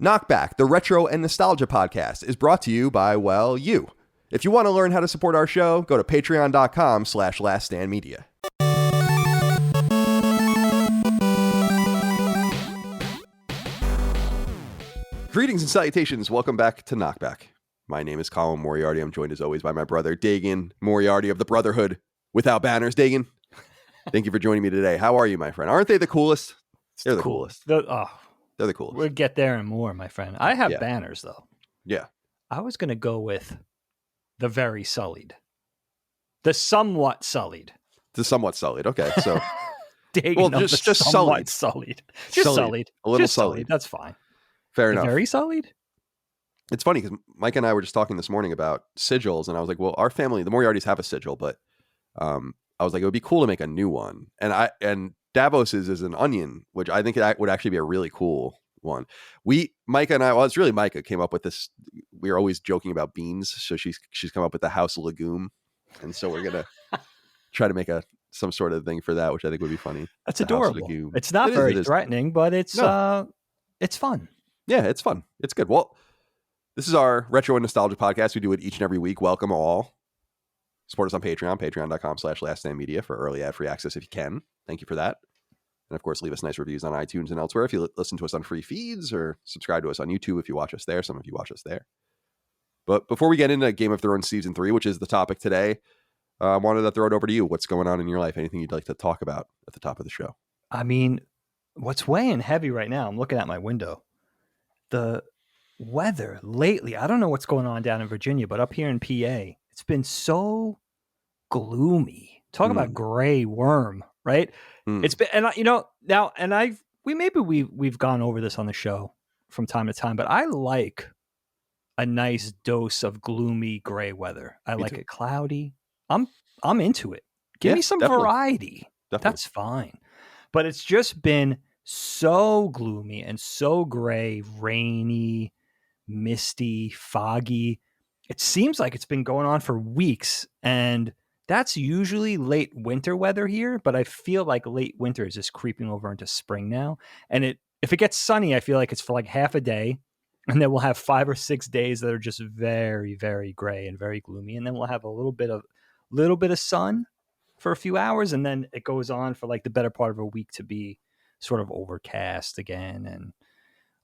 KnockBack, the retro and nostalgia podcast, is brought to you by, well, you. If you want to learn how to support our show, go to patreon.com/laststandmedia. Greetings and salutations. Welcome back to KnockBack. My name is Colin Moriarty. I'm joined as always by my brother, Dagan Moriarty of the Brotherhood Without Banners. Dagan, thank you for joining me today. How are you, my friend? Aren't they the coolest? They're the coolest. They're the coolest. We'll get there and more, my friend. I have banners, though. Yeah. I was going to go with the very sullied. The somewhat sullied. The somewhat sullied. Okay, so... Well, just sullied. Sullied. Just sullied. A little just sullied. That's fine. Fair enough. Very sullied? It's funny because Mike and I were just talking this morning about sigils, and I was like, well, our family, the Moriartys have a sigil, but I was like, it would be cool to make a new one. And Davos's is an onion, which I think it would actually be a really cool one. Micah and I, well, it's really Micah came up with this. We were always joking about beans, so she's come up with the house legume, and so we're gonna try to make some sort of thing for that, which I think would be funny. That's adorable. It's not very threatening, but it's fun. Yeah, it's fun. It's good. Well, this is our retro and nostalgia podcast. We do it each and every week. Welcome all. Support us on Patreon, patreon.com/laststandmedia for early ad-free access if you can. Thank you for that. And of course, leave us nice reviews on iTunes and elsewhere if you listen to us on free feeds, or subscribe to us on YouTube if you watch us there. Some of you watch us there. But before we get into Game of Thrones Season 3, which is the topic today, I wanted to throw it over to you. What's going on in your life? Anything you'd like to talk about at the top of the show? I mean, what's weighing heavy right now, I'm looking at my window. The weather lately, I don't know what's going on down in Virginia, but up here in PA, it's been so gloomy. Talk about gray worm, right? It's been, and we've gone over this on the show from time to time, but I like a nice dose of gloomy gray weather. I like it cloudy. I'm into it. Give me some variety. Definitely. That's fine. But it's just been so gloomy and so gray, rainy, misty, foggy. It seems like it's been going on for weeks, and that's usually late winter weather here, but I feel like late winter is just creeping over into spring now. And if it gets sunny, I feel like it's for like half a day, and then we'll have 5 or 6 days that are just very, very gray and very gloomy, and then we'll have a little bit of sun for a few hours, and then it goes on for like the better part of a week to be sort of overcast again and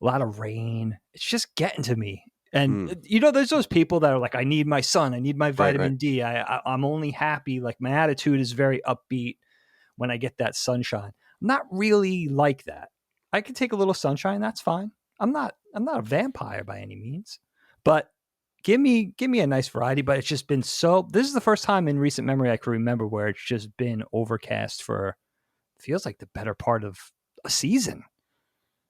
a lot of rain. It's just getting to me. And there's those people that are like, I need my sun, I need my vitamin D. I'm only happy. Like, my attitude is very upbeat when I get that sunshine. I'm not really like that. I can take a little sunshine. That's fine. I'm not a vampire by any means, but give me a nice variety. But it's just been this is the first time in recent memory I can remember where it's just been overcast for, feels like the better part of a season,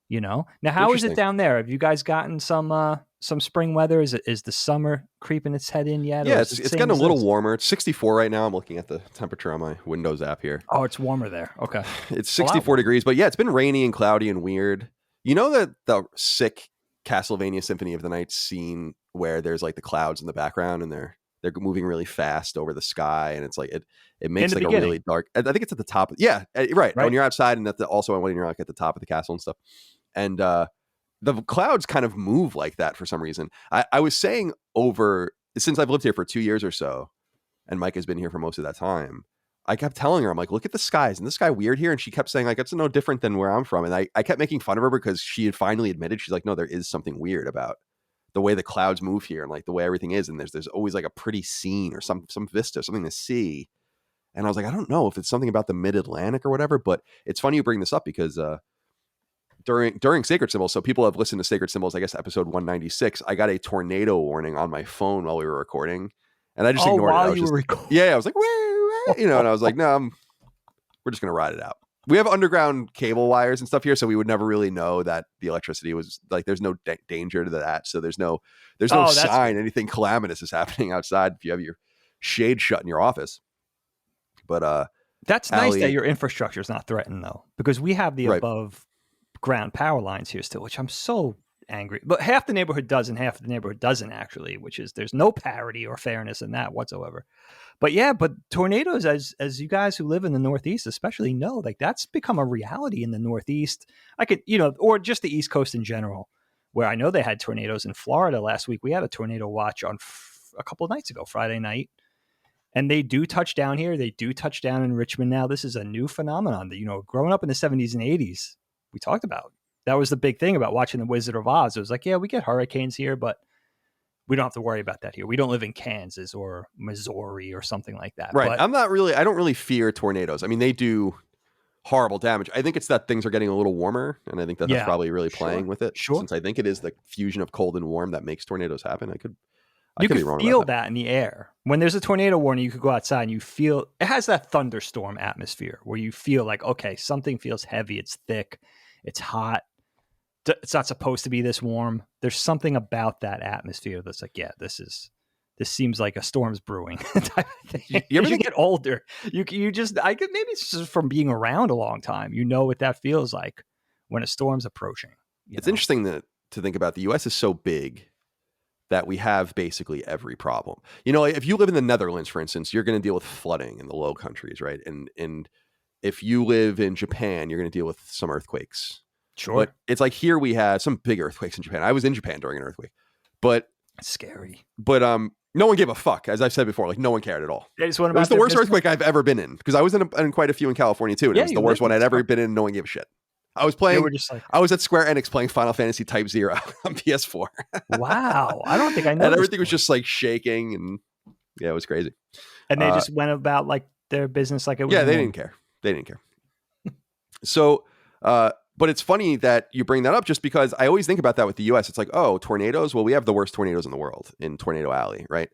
Now, how is it down there? Have you guys gotten some spring weather? Is the summer creeping its head in yet? Yeah, it's getting a little warmer. It's 64 right now. I'm looking at the temperature on my Windows app here. Oh, it's warmer there. Okay. It's 64 degrees, but yeah, it's been rainy and cloudy and weird. You know that the sick Castlevania Symphony of the Night scene where there's like the clouds in the background and they're moving really fast over the sky, and it's like it makes like a really dark. I think it's at the top. Yeah, right. When you're outside, and also when you're like at the top of the castle and stuff, and the clouds kind of move like that for some reason. I was saying since I've lived here for 2 years or so, and Mike has been here for most of that time, I kept telling her, I'm like, look at the skies. Isn't the sky weird here? And she kept saying, like, it's no different than where I'm from. And I kept making fun of her because she had finally admitted, she's like, no, there is something weird about the way the clouds move here and like the way everything is. And there's always like a pretty scene or some vista, something to see. And I was like, I don't know if it's something about the mid-Atlantic or whatever, but it's funny you bring this up because during Sacred Symbols, so people have listened to Sacred Symbols, I guess episode 196, I got a tornado warning on my phone while we were recording. And I just ignored it. I was I was like, and I was like, no, we're just going to ride it out. We have underground cable wires and stuff here, so we would never really know that the electricity was like, there's no danger to that. So there's no sign anything calamitous is happening outside if you have your shade shut in your office. But that's nice that your infrastructure is not threatened, though, because we have the above ground power lines here still, which I'm so angry. But half the neighborhood does and half the neighborhood doesn't, actually, which is there's no parity or fairness in that whatsoever. But yeah, but tornadoes, as you guys who live in the Northeast especially know, like that's become a reality in the Northeast. I could, or just the East Coast in general, where I know they had tornadoes in Florida last week. We had a tornado watch on a couple of nights ago, Friday night. And they do touch down here. They do touch down in Richmond now. This is a new phenomenon that, growing up in the 70s and 80s, we talked about. That was the big thing about watching The Wizard of Oz. It was like, yeah, we get hurricanes here, but we don't have to worry about that here. We don't live in Kansas or Missouri or something like that. Right. But I don't really fear tornadoes. I mean, they do horrible damage. I think it's that things are getting a little warmer, and I think that's probably really playing with it. Since I think it is the fusion of cold and warm that makes tornadoes happen. You could feel that in the air. When there's a tornado warning, you could go outside and you feel it has that thunderstorm atmosphere where you feel like, okay, something feels heavy. It's thick. It's hot. It's not supposed to be this warm. There's something about that atmosphere that's like, yeah, this seems like a storm's brewing. Type of thing. You ever get older? Maybe it's just from being around a long time. You know what that feels like when a storm's approaching. It's interesting to think about. The U.S. is so big that we have basically every problem. If you live in the Netherlands, for instance, you're going to deal with flooding in the Low Countries, right? And if you live in Japan, you're going to deal with some earthquakes. Sure. But it's like here we have some big earthquakes in Japan. I was in Japan during an earthquake, but it's scary. But no one gave a fuck, as I've said before. Like no one cared at all. It was the worst earthquake I've ever been in because I was in quite a few in California too, and it was the worst one I'd ever been in. No one gave a shit. I was playing. I was at Square Enix playing Final Fantasy Type 0 on PS4. Wow, I don't think I know. And everything was just like shaking, and yeah, it was crazy. And they just went about like their business like it was. Yeah, they didn't care. So, but it's funny that you bring that up just because I always think about that with the U.S. It's like, oh, tornadoes. Well, we have the worst tornadoes in the world in Tornado Alley, right?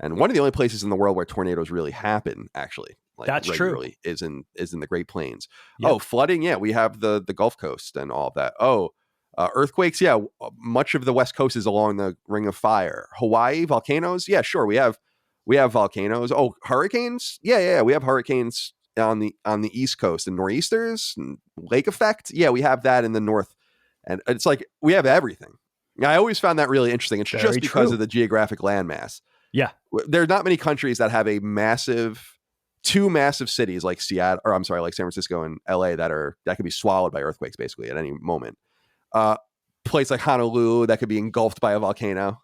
And one of the only places in the world where tornadoes really happen, actually, like that's regularly, is in the Great Plains. Yep. Oh, flooding, yeah, we have the Gulf Coast and all of that. Oh, earthquakes, yeah, much of the West Coast is along the Ring of Fire. Hawaii, volcanoes, yeah, sure, we have volcanoes. Oh, hurricanes, yeah, we have hurricanes on the East Coast and nor'easters and lake effect, yeah, we have that in the north, and it's like we have everything. I always found that really interesting. It's just because of the geographic landmass. Yeah, there are not many countries that have two massive cities like San Francisco and LA that could be swallowed by earthquakes basically at any moment. Place like Honolulu that could be engulfed by a volcano.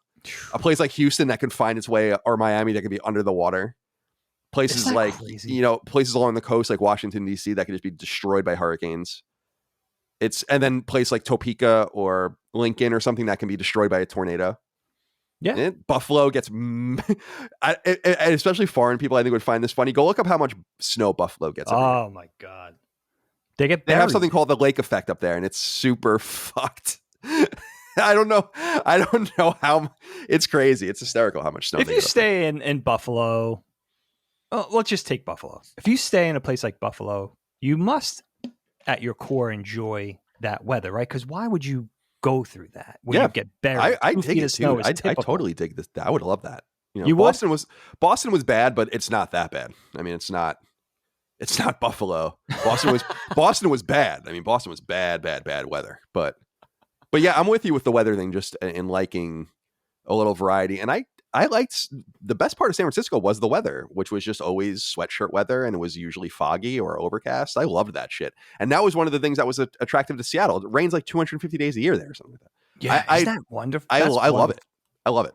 A place like Houston that could find its way, or Miami that could be under the water. Places like crazy? Places along the coast like Washington D.C. that could just be destroyed by hurricanes. And then place like Topeka or Lincoln or something that can be destroyed by a tornado. Yeah, and Buffalo gets, especially foreign people, I think would find this funny. Go look up how much snow Buffalo gets. Oh my god, they have something called the lake effect up there, and it's super fucked. I don't know how it's crazy. It's hysterical how much snow. If you stay in Buffalo, let's just take Buffalo. If you stay in a place like Buffalo, you must, at your core, enjoy that weather, right? Because why would you go through that when you get buried? I dig it too. I totally dig this. I would love that. Boston was bad, but it's not that bad. I mean, it's not Buffalo. Boston was bad. I mean, Boston was bad weather. But yeah, I'm with you with the weather thing, just in liking a little variety. And I liked the best part of San Francisco was the weather, which was just always sweatshirt weather, and it was usually foggy or overcast. I loved that shit. And that was one of the things that was attractive to Seattle. It rains like 250 days a year there or something like that. Yeah, isn't that wonderful? I love it. I love it.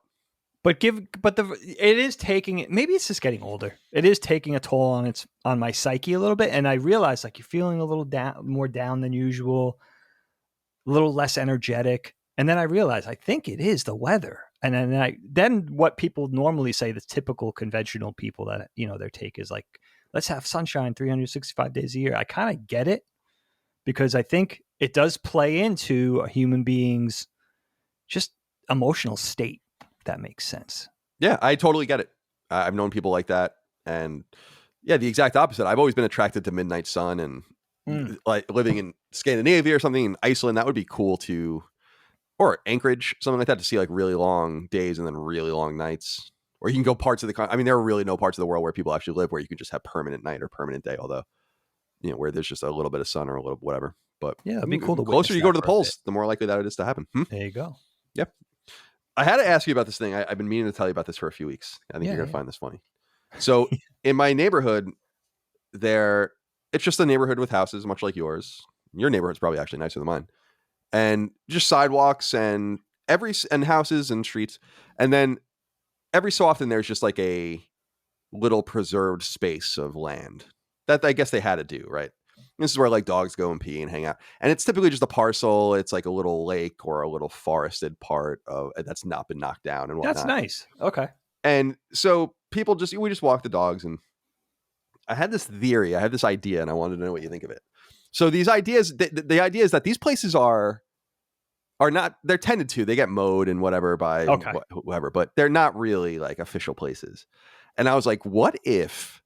But it is taking, maybe it's just getting older. It is taking a toll on my psyche a little bit. And I realize like you're feeling a little more down than usual, a little less energetic. And then I realize I think it is the weather. And then what people normally say, the typical conventional people that, their take is like, let's have sunshine 365 days a year. I kind of get it because I think it does play into a human being's just emotional state. If that makes sense. Yeah, I totally get it. I've known people like that. And yeah, the exact opposite. I've always been attracted to midnight sun and like living in Scandinavia or something in Iceland. That would be cool to. Or Anchorage, something like that, to see like really long days and then really long nights. Or you can go parts of the there are really no parts of the world where people actually live where you can just have permanent night or permanent day, although where there's just a little bit of sun or a little whatever. But yeah, it'd be cool. The closer you go to the poles, the more likely that it is to happen. There you go. Yep. I had to ask you about this thing. I've been meaning to tell you about this for a few weeks. I think you're gonna find this funny. So in my neighborhood, it's just a neighborhood with houses, much like yours. Your neighborhood's probably actually nicer than mine. And just sidewalks and and houses and streets, and then every so often there's just like a little preserved space of land that I guess they had to do, right? This is where like dogs go and pee and hang out. And it's typically just a parcel. It's like a little lake or a little forested part of that's not been knocked down and whatnot. That's nice. Okay. And so we just walk the dogs, and I had this theory, I had this idea, and I wanted to know what you think of it. So these ideas, the idea is that these places are not, they're tended to, they get mowed and whatever by whoever, but they're not really like official places. And I was like, what if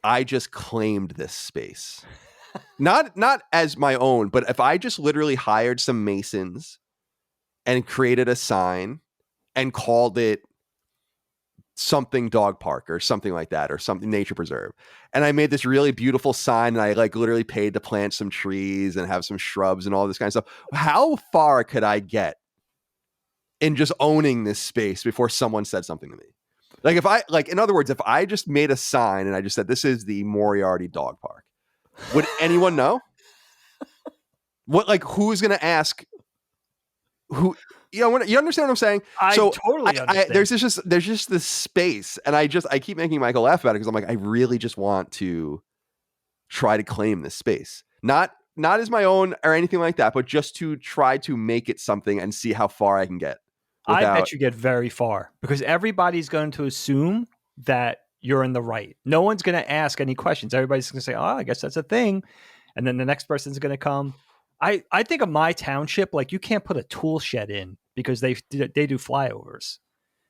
I just claimed this space? not as my own, but if I just literally hired some masons and created a sign and called it something dog park or something like that, or something nature preserve. And I made this really beautiful sign, and I like literally paid to plant some trees and have some shrubs and all this kind of stuff. How far could I get in just owning this space before someone said something to me? Like in other words, if I just made a sign and I just said, this is the Moriarty dog park, would anyone know? What, like, who's going to ask who? You understand what I'm saying? Totally understand. There's just this space, and I keep making Michael laugh about it because I'm like, I really just want to try to claim this space, not as my own or anything like that, but just to try to make it something and see how far I can get. I bet you get very far, because everybody's going to assume that you're in the right. No one's going to ask any questions. Everybody's going to say, "Oh, I guess that's a thing," and then the next person's going to come. I think of my township, like, you can't put a tool shed in because they do flyovers.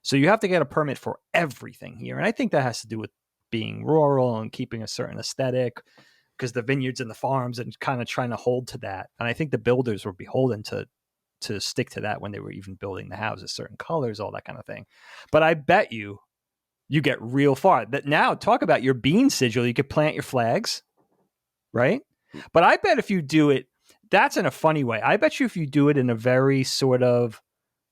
So you have to get a permit for everything here. And I think that has to do with being rural and keeping a certain aesthetic, because the vineyards and the farms and kind of trying to hold to that. And I think the builders were beholden to stick to that when they were even building the houses, certain colors, all that kind of thing. But I bet you get real far. That now, talk about your bean sigil. You could plant your flags, right? But I bet if you do it, that's in a funny way. I bet you if you do it in a very sort of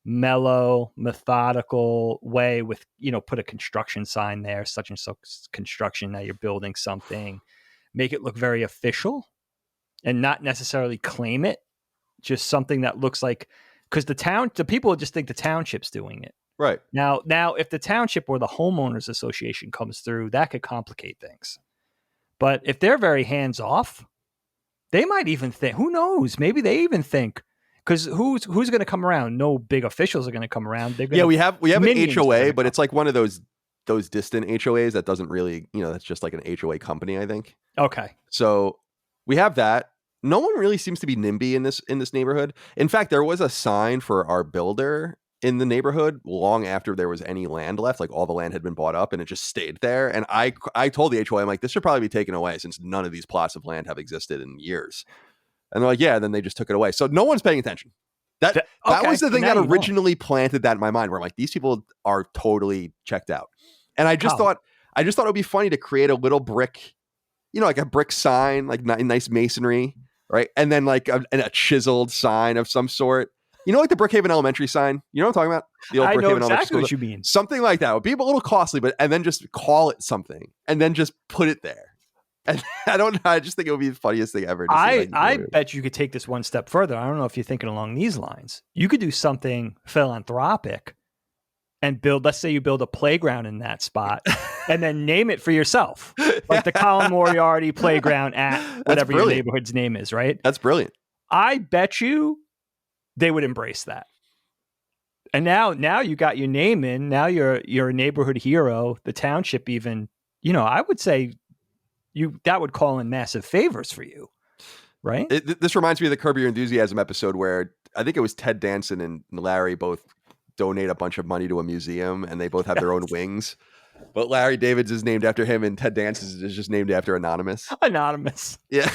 mellow, methodical way with, put a construction sign there, such and such construction, now you're building something, make it look very official and not necessarily claim it, just something that looks like, because the people would just think the township's doing it. Right. Now, if the township or the homeowners association comes through, that could complicate things. But if they're very hands off, they might even think, who knows? Maybe they even think, because who's going to come around? No big officials are going to come around. We have an HOA, but it's like one of those distant HOAs that doesn't really, that's just like an HOA company, I think. Okay. So we have that. No one really seems to be NIMBY in this neighborhood. In fact, there was a sign for our builder in the neighborhood long after there was any land left. Like, all the land had been bought up and it just stayed there. And I told the HOA, I'm like, this should probably be taken away since none of these plots of land have existed in years. And they're like, yeah, then they just took it away. So no one's paying attention. That was the thing that originally planted that in my mind, where I'm like, these people are totally checked out. And I just thought it would be funny to create a little brick, like a brick sign, like nice masonry, right? And then like a chiseled sign of some sort. Like the Brookhaven Elementary sign? You know what I'm talking about? The old I Brookhaven know Elementary exactly School. what you mean. Something like that would be a little costly, and then just call it something, and then just put it there. And I don't know. I just think it would be the funniest thing ever. I bet you could take this one step further. I don't know if you're thinking along these lines. You could do something philanthropic and let's say you build a playground in that spot and then name it for yourself. Like the Colin Moriarty playground at whatever your neighborhood's name is, right? That's brilliant. I bet you they would embrace that. And now you got your name in. Now you're a neighborhood hero. The township even, I would say that would call in massive favors for you, right? This reminds me of the Curb Your Enthusiasm episode where I think it was Ted Danson and Larry both donate a bunch of money to a museum, and they both have their own wings. But Larry David's is named after him, and Ted Danson's is just named after Anonymous. Anonymous. Yeah.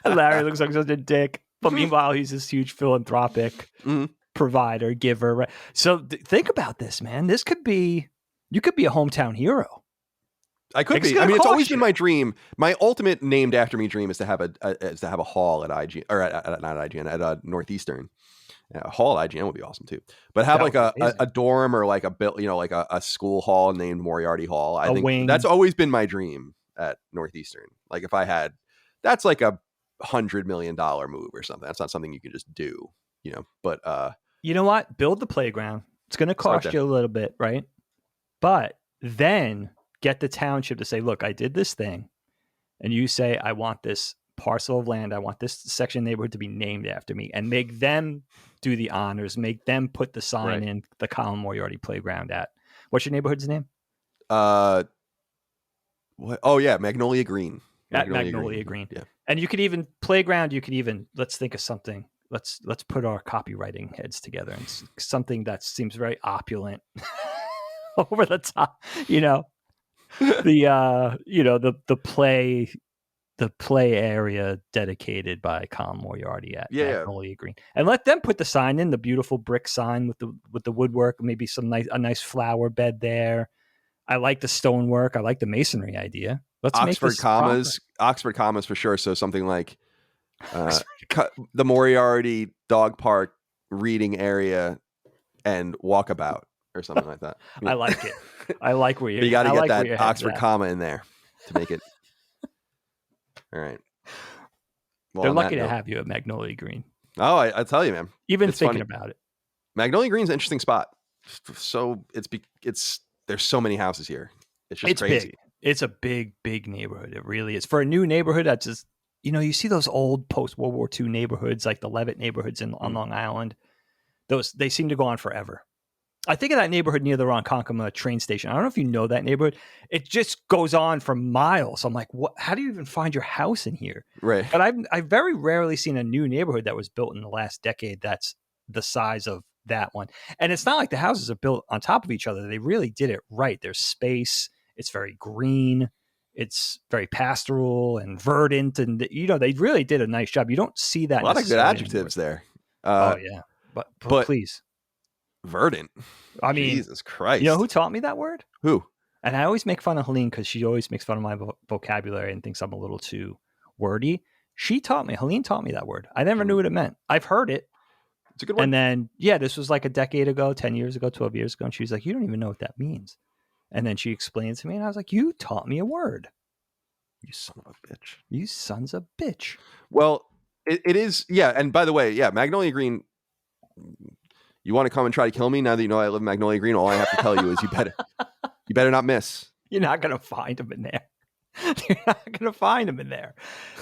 Larry looks like such a dick, but meanwhile he's this huge philanthropic provider, giver. Right? So think about this, man. You could be a hometown hero. I could be. I mean, it's always been my dream. My ultimate named after me dream is to have a hall at IG, or not at IGN, at Northeastern. A hall at IGN would be awesome too. But have like a dorm or like like a school hall named Moriarty Hall. I think wing. That's always been my dream at Northeastern. Like if I had, that's like $100 million move or something. That's not something you can just do, But You know what? Build the playground. It's going to cost you a little bit, right? But then get the township to say, look, I did this thing. And you say, I want this parcel of land. I want this section of neighborhood to be named after me, and make them do the honors. Make them put the sign in the Colin Moriarty playground at. What's your neighborhood's name? What? Oh yeah, Magnolia Green. Magnolia Green. Yeah. And you could even playground. You could even let's think of something. Let's put our copywriting heads together and something that seems very opulent, over the top. The play area dedicated by Colin Moriarty at Magnolia Green, and let them put the sign in, the beautiful brick sign with the woodwork, maybe a nice flower bed there. I like the stonework. I like the masonry idea. Let's Oxford commas for sure. So something like the Moriarty dog park reading area and walkabout or something like that. I like it. I like where you got to get that Oxford comma in there to make it. All right. Well, they're lucky to have you at Magnolia Green. Oh, I tell you, man. Even thinking about it, Magnolia Green's an interesting spot. So there's so many houses here. It's just crazy. Big. It's a big neighborhood. It really is. For a new neighborhood, that's just, you see those old post-World War II neighborhoods, like the Levitt neighborhoods on Long Island. They seem to go on forever. I think of that neighborhood near the Ronkonkoma train station. I don't know if you know that neighborhood. It just goes on for miles. I'm like, what? How do you even find your house in here? Right. But I've very rarely seen a new neighborhood that was built in the last decade that's the size of that one. And it's not like the houses are built on top of each other. They really did it right. There's space. It's very green. It's very pastoral and verdant. And, they really did a nice job. You don't see that. A lot of good adjectives there. Oh, yeah. But please. Verdant. I mean, Jesus Christ. You know who taught me that word? Who? And I always make fun of Helene because she always makes fun of my vocabulary and thinks I'm a little too wordy. Helene taught me that word. I never knew what it meant. I've heard it. It's a good word. And then, this was like a decade ago, 10 years ago, 12 years ago. And she was like, you don't even know what that means. And then she explained to me and I was like, you taught me a word. You son of a bitch. You sons of bitch. Well, it is. Yeah. And by the way, Magnolia Green. You want to come and try to kill me now that you know I live in Magnolia Green? All I have to tell you is you better not miss. You're not going to find him in there. You're not going to find him in there.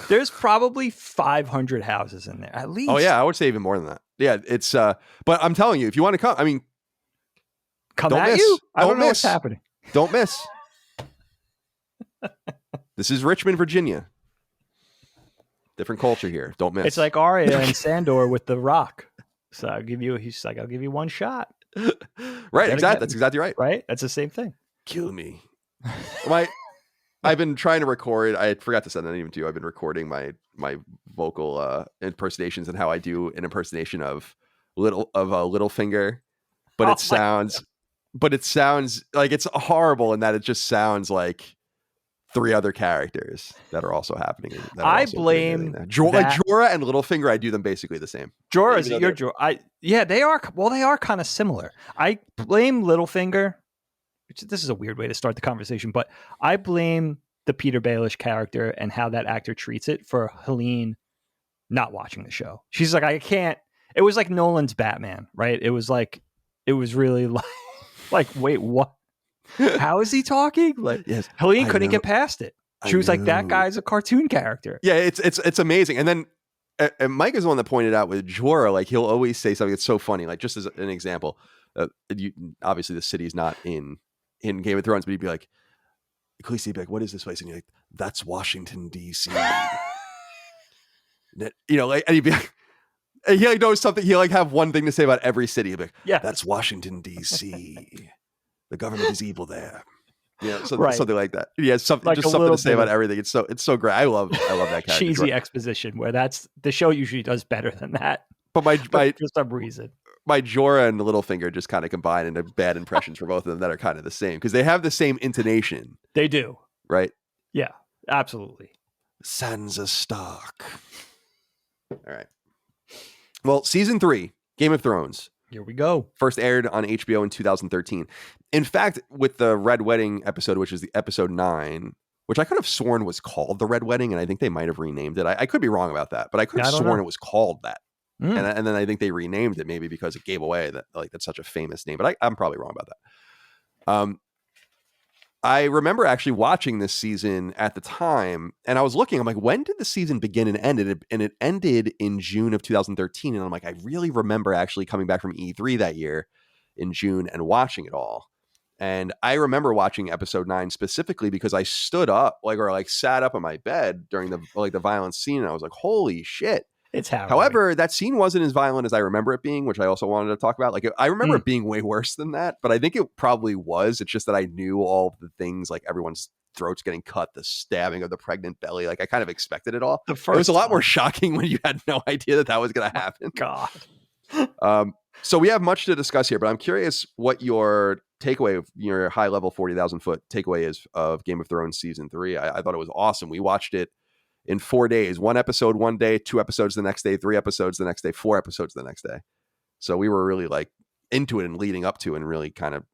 There's probably 500 houses in there at least. Oh yeah, I would say even more than that. Yeah, it's but I'm telling you, if you want to come, I mean, come at miss. You. I don't know what's happening. Don't miss. This is Richmond, Virginia. Different culture here. Don't miss. It's like Arya and Sandor with the Rock. So I'll give you one shot. Right, exactly. That's exactly right. Right? That's the same thing. Kill me. I've been trying to record. I forgot to send that even to you. I've been recording my vocal impersonations and how I do an impersonation of Littlefinger, but it sounds like it's horrible in that it just sounds like three other characters that are also happening. I blame Jorah and Littlefinger. I do them basically the same. Jorah is your Jorah. They are. Well, they are kind of similar. I blame Littlefinger. This is a weird way to start the conversation, but I blame the Peter Baelish character and how that actor treats it for Helene not watching the show. She's like, I can't. It was like Nolan's Batman, right? It was really like, wait, what? How is he talking? Like, yes, Helene couldn't get past it. She was like, that guy's a cartoon character. Yeah, it's amazing. And then Mike is the one that pointed out with Jorah, like he'll always say something that's so funny. Like just as an example, obviously the city's not in Game of Thrones, but he'd be like, Khaleesi would be like, what is this place? And you're like, that's Washington, D.C. And he'd be like, and he knows something. He'll have one thing to say about every city. He'd be like, yeah, that's Washington, D.C. The government is evil there. Something like that. He has something to say about everything. It's so great. I love that character. Cheesy exposition where that's the show usually does better than that. But for some reason, my Jorah and Littlefinger just kind of combine into bad impressions for both of them that are kind of the same because they have the same intonation. They do, right? Yeah, absolutely. Sansa Stark. All right. Well, season 3, Game of Thrones. Here we go. First aired on HBO in 2013. In fact, with the Red Wedding episode, which is the episode 9, which I could have sworn was called the Red Wedding, and I think they might have renamed it. I could be wrong about that, but I could have sworn it was called that. And then I think they renamed it maybe because it gave away that like that's such a famous name. But I'm probably wrong about that. I remember actually watching this season at the time, and I was looking. I'm like, when did the season begin and end? And it ended in June of 2013. And I'm like, I really remember actually coming back from E3 that year in June and watching it all. And I remember watching episode 9 specifically because I stood up, or sat up on my bed during the violent scene, and I was like, holy shit. It's harrowing. However, that scene wasn't as violent as I remember it being, which I also wanted to talk about. Like, I remember it being way worse than that, but I think it probably was. It's just that I knew all of the things, like everyone's throats getting cut, the stabbing of the pregnant belly. Like, I kind of expected it all. It was a lot more shocking when you had no idea that was going to happen. God. So we have much to discuss here, but I'm curious what your takeaway, your high level 40,000 foot takeaway is of Game of Thrones season 3. I thought it was awesome. We watched it in 4 days, 1 episode one day, 2 episodes the next day, 3 episodes the next day, 4 episodes the next day. So we were really like into it and leading up to it and really kind of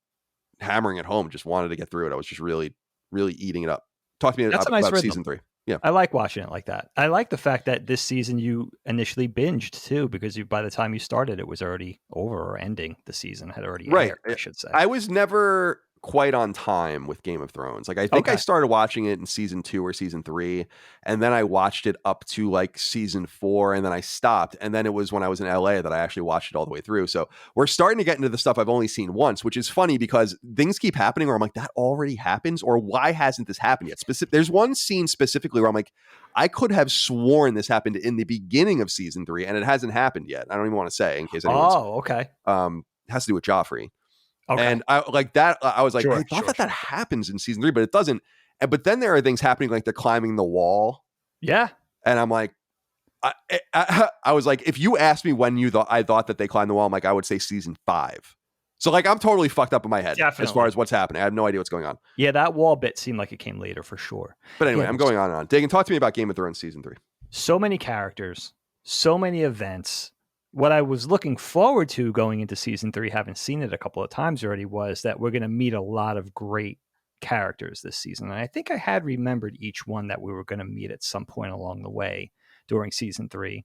hammering it home. Just wanted to get through it. I was just really, really eating it up. Talk to me about season 3. Yeah, I like watching it like that. I like the fact that this season you initially binged too, because by the time you started, it was already over or ending. The season had already aired, I should say. I was never quite on time with Game of Thrones. Like, I think I started watching it in season 2 or season 3, and then I watched it up to like season 4, and then I stopped. And then it was when I was in LA that I actually watched it all the way through. So we're starting to get into the stuff I've only seen once, which is funny because things keep happening where I'm like, that already happens, or why hasn't this happened yet? There's one scene specifically where I'm like, I could have sworn this happened in the beginning of season 3, and it hasn't happened yet. I don't even want to say in case anyone's it has to do with Joffrey. Okay. And I like that. I was like, I thought that happens in season 3, but it doesn't. But then there are things happening, like they're climbing the wall. Yeah. And I'm like, I was like, if you asked me when I thought that they climbed the wall, I'm like, I would say season 5. So like, I'm totally fucked up in my head as far as what's happening. I have no idea what's going on. Yeah, that wall bit seemed like it came later for sure. But anyway, I'm going on and on. Dagan, talk to me about Game of Thrones season 3. So many characters, so many events. What I was looking forward to going into season 3, having seen it a couple of times already, was that we're going to meet a lot of great characters this season. And I think I had remembered each one that we were going to meet at some point along the way during season 3.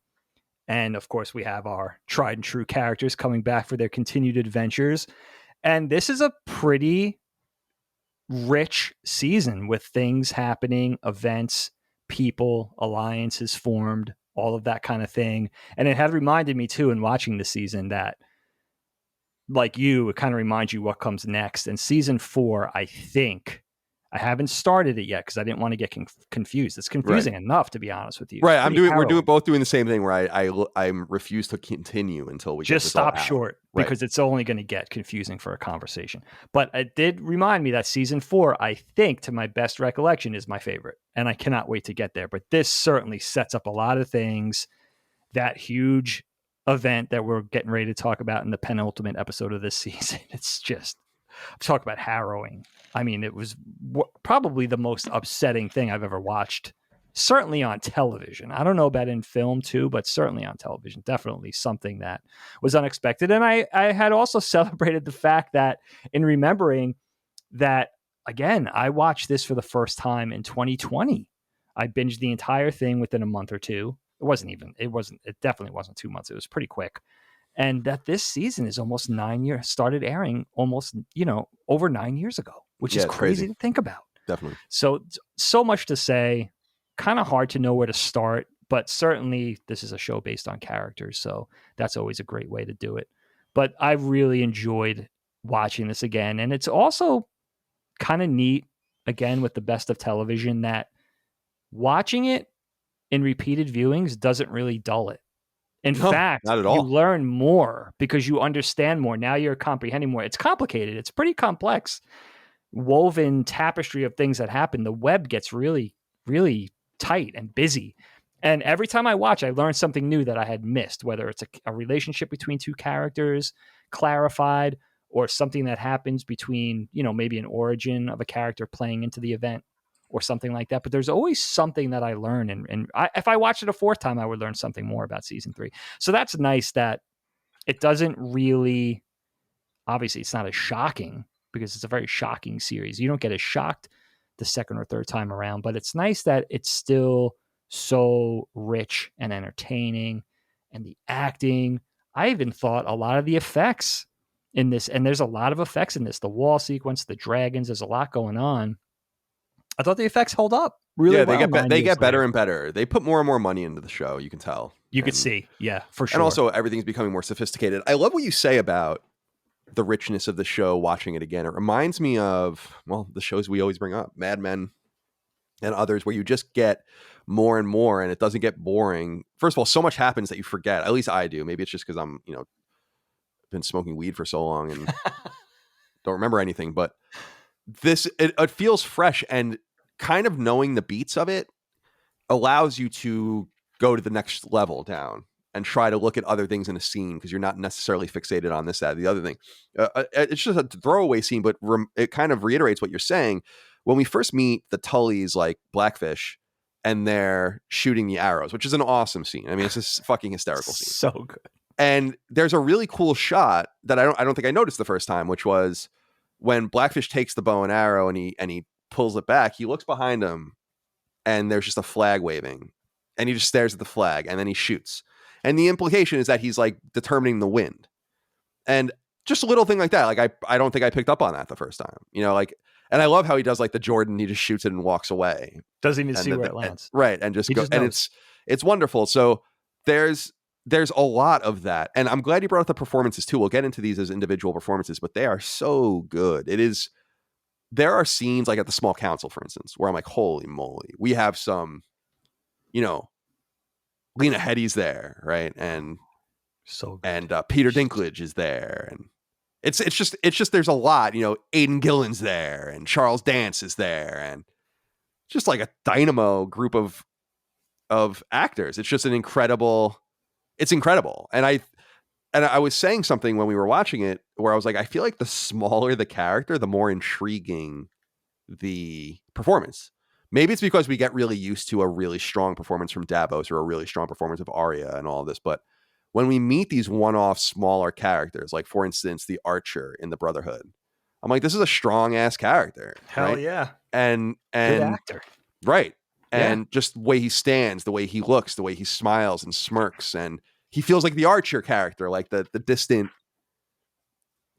And of course, we have our tried and true characters coming back for their continued adventures. And this is a pretty rich season with things happening, events, people, alliances formed, all of that kind of thing. And it had reminded me too in watching the season that, like you, it kind of reminds you what comes next. And season 4, I think, I haven't started it yet because I didn't want to get confused. It's confusing enough, to be honest with you. Right. We're both doing the same thing where I refuse to continue until we just stop short because it's only going to get confusing for a conversation. But it did remind me that season 4, I think, to my best recollection, is my favorite. And I cannot wait to get there. But this certainly sets up a lot of things. That huge event that we're getting ready to talk about in the penultimate episode of this season. It's just, talk about harrowing. I mean, it was probably the most upsetting thing I've ever watched, certainly on television. I don't know about in film too, but certainly on television. Definitely something that was unexpected. And I had also celebrated the fact that in remembering that, again, I watched this for the first time in 2020. I binged the entire thing within a month or two. It definitely wasn't 2 months. It was pretty quick. And that this season is almost 9 years, started airing almost, over 9 years ago, which is crazy to think about. Definitely. So much to say, kind of hard to know where to start, but certainly this is a show based on characters. So that's always a great way to do it. But I really enjoyed watching this again. And it's also kind of neat, again, with the best of television, that watching it in repeated viewings doesn't really dull it. In fact, not at all. You learn more because you understand more. Now you're comprehending more. It's complicated. It's pretty complex, woven tapestry of things that happen. The web gets really, really tight and busy. And every time I watch, I learn something new that I had missed, whether it's a relationship between two characters clarified, or something that happens between, maybe an origin of a character playing into the event, or something like that. But there's always something that I learn. And if I watched it a 4th time, I would learn something more about season 3. So that's nice that it doesn't really, obviously it's not as shocking because it's a very shocking series. You don't get as shocked the 2nd or 3rd time around, but it's nice that it's still so rich and entertaining and the acting. I even thought a lot of the effects in this, and there's a lot of effects in this, the wall sequence, the dragons, there's a lot going on. I thought the effects hold up really well. They get better and better. They put more and more money into the show, you can tell. You could see, yeah, for sure. And also everything's becoming more sophisticated. I love what you say about the richness of the show watching it again. It reminds me of, well, the shows we always bring up, Mad Men and others, where you just get more and more and it doesn't get boring. First of all, so much happens that you forget. At least I do. Maybe it's just because I'm, been smoking weed for so long and don't remember anything. But it feels fresh, and kind of knowing the beats of it allows you to go to the next level down and try to look at other things in a scene because you're not necessarily fixated on this, that, the other thing. It's just a throwaway scene, but it kind of reiterates what you're saying. When we first meet the Tullys, like Blackfish, and they're shooting the arrows, which is an awesome scene. I mean, it's just fucking hysterical scene. So good. And there's a really cool shot that I don't think I noticed the first time, which was when Blackfish takes the bow and arrow and he pulls it back. He looks behind him, and there's just a flag waving, and he just stares at the flag, and then he shoots. And the implication is that he's like determining the wind. And just a little thing like that. Like I don't think I picked up on that the first time, and I love how he does like the Jordan, he just shoots it and walks away. Doesn't even see where it lands. Right. And just go. And it's wonderful. So there's a lot of that. And I'm glad you brought up the performances too. We'll get into these as individual performances, but they are so good. There are scenes like at the Small Council, for instance, where I'm like, holy moly, we have some, Lena Headey's there, right? And so good. And Peter Dinklage is there, and it's just there's a lot, Aidan Gillen's there, and Charles Dance is there, and just like a dynamo group of actors. It's just it's incredible. And I was saying something when we were watching it where I was like, I feel like the smaller the character, the more intriguing the performance. Maybe it's because we get really used to a really strong performance from Davos or a really strong performance of Arya and all of this. But when we meet these one-off smaller characters, like for instance, the Archer in the Brotherhood, I'm like, this is a strong ass character. Hell right? yeah. And good actor. Right. And just the way he stands, the way he looks, the way he smiles and smirks, and he feels like the Archer character, like the distant,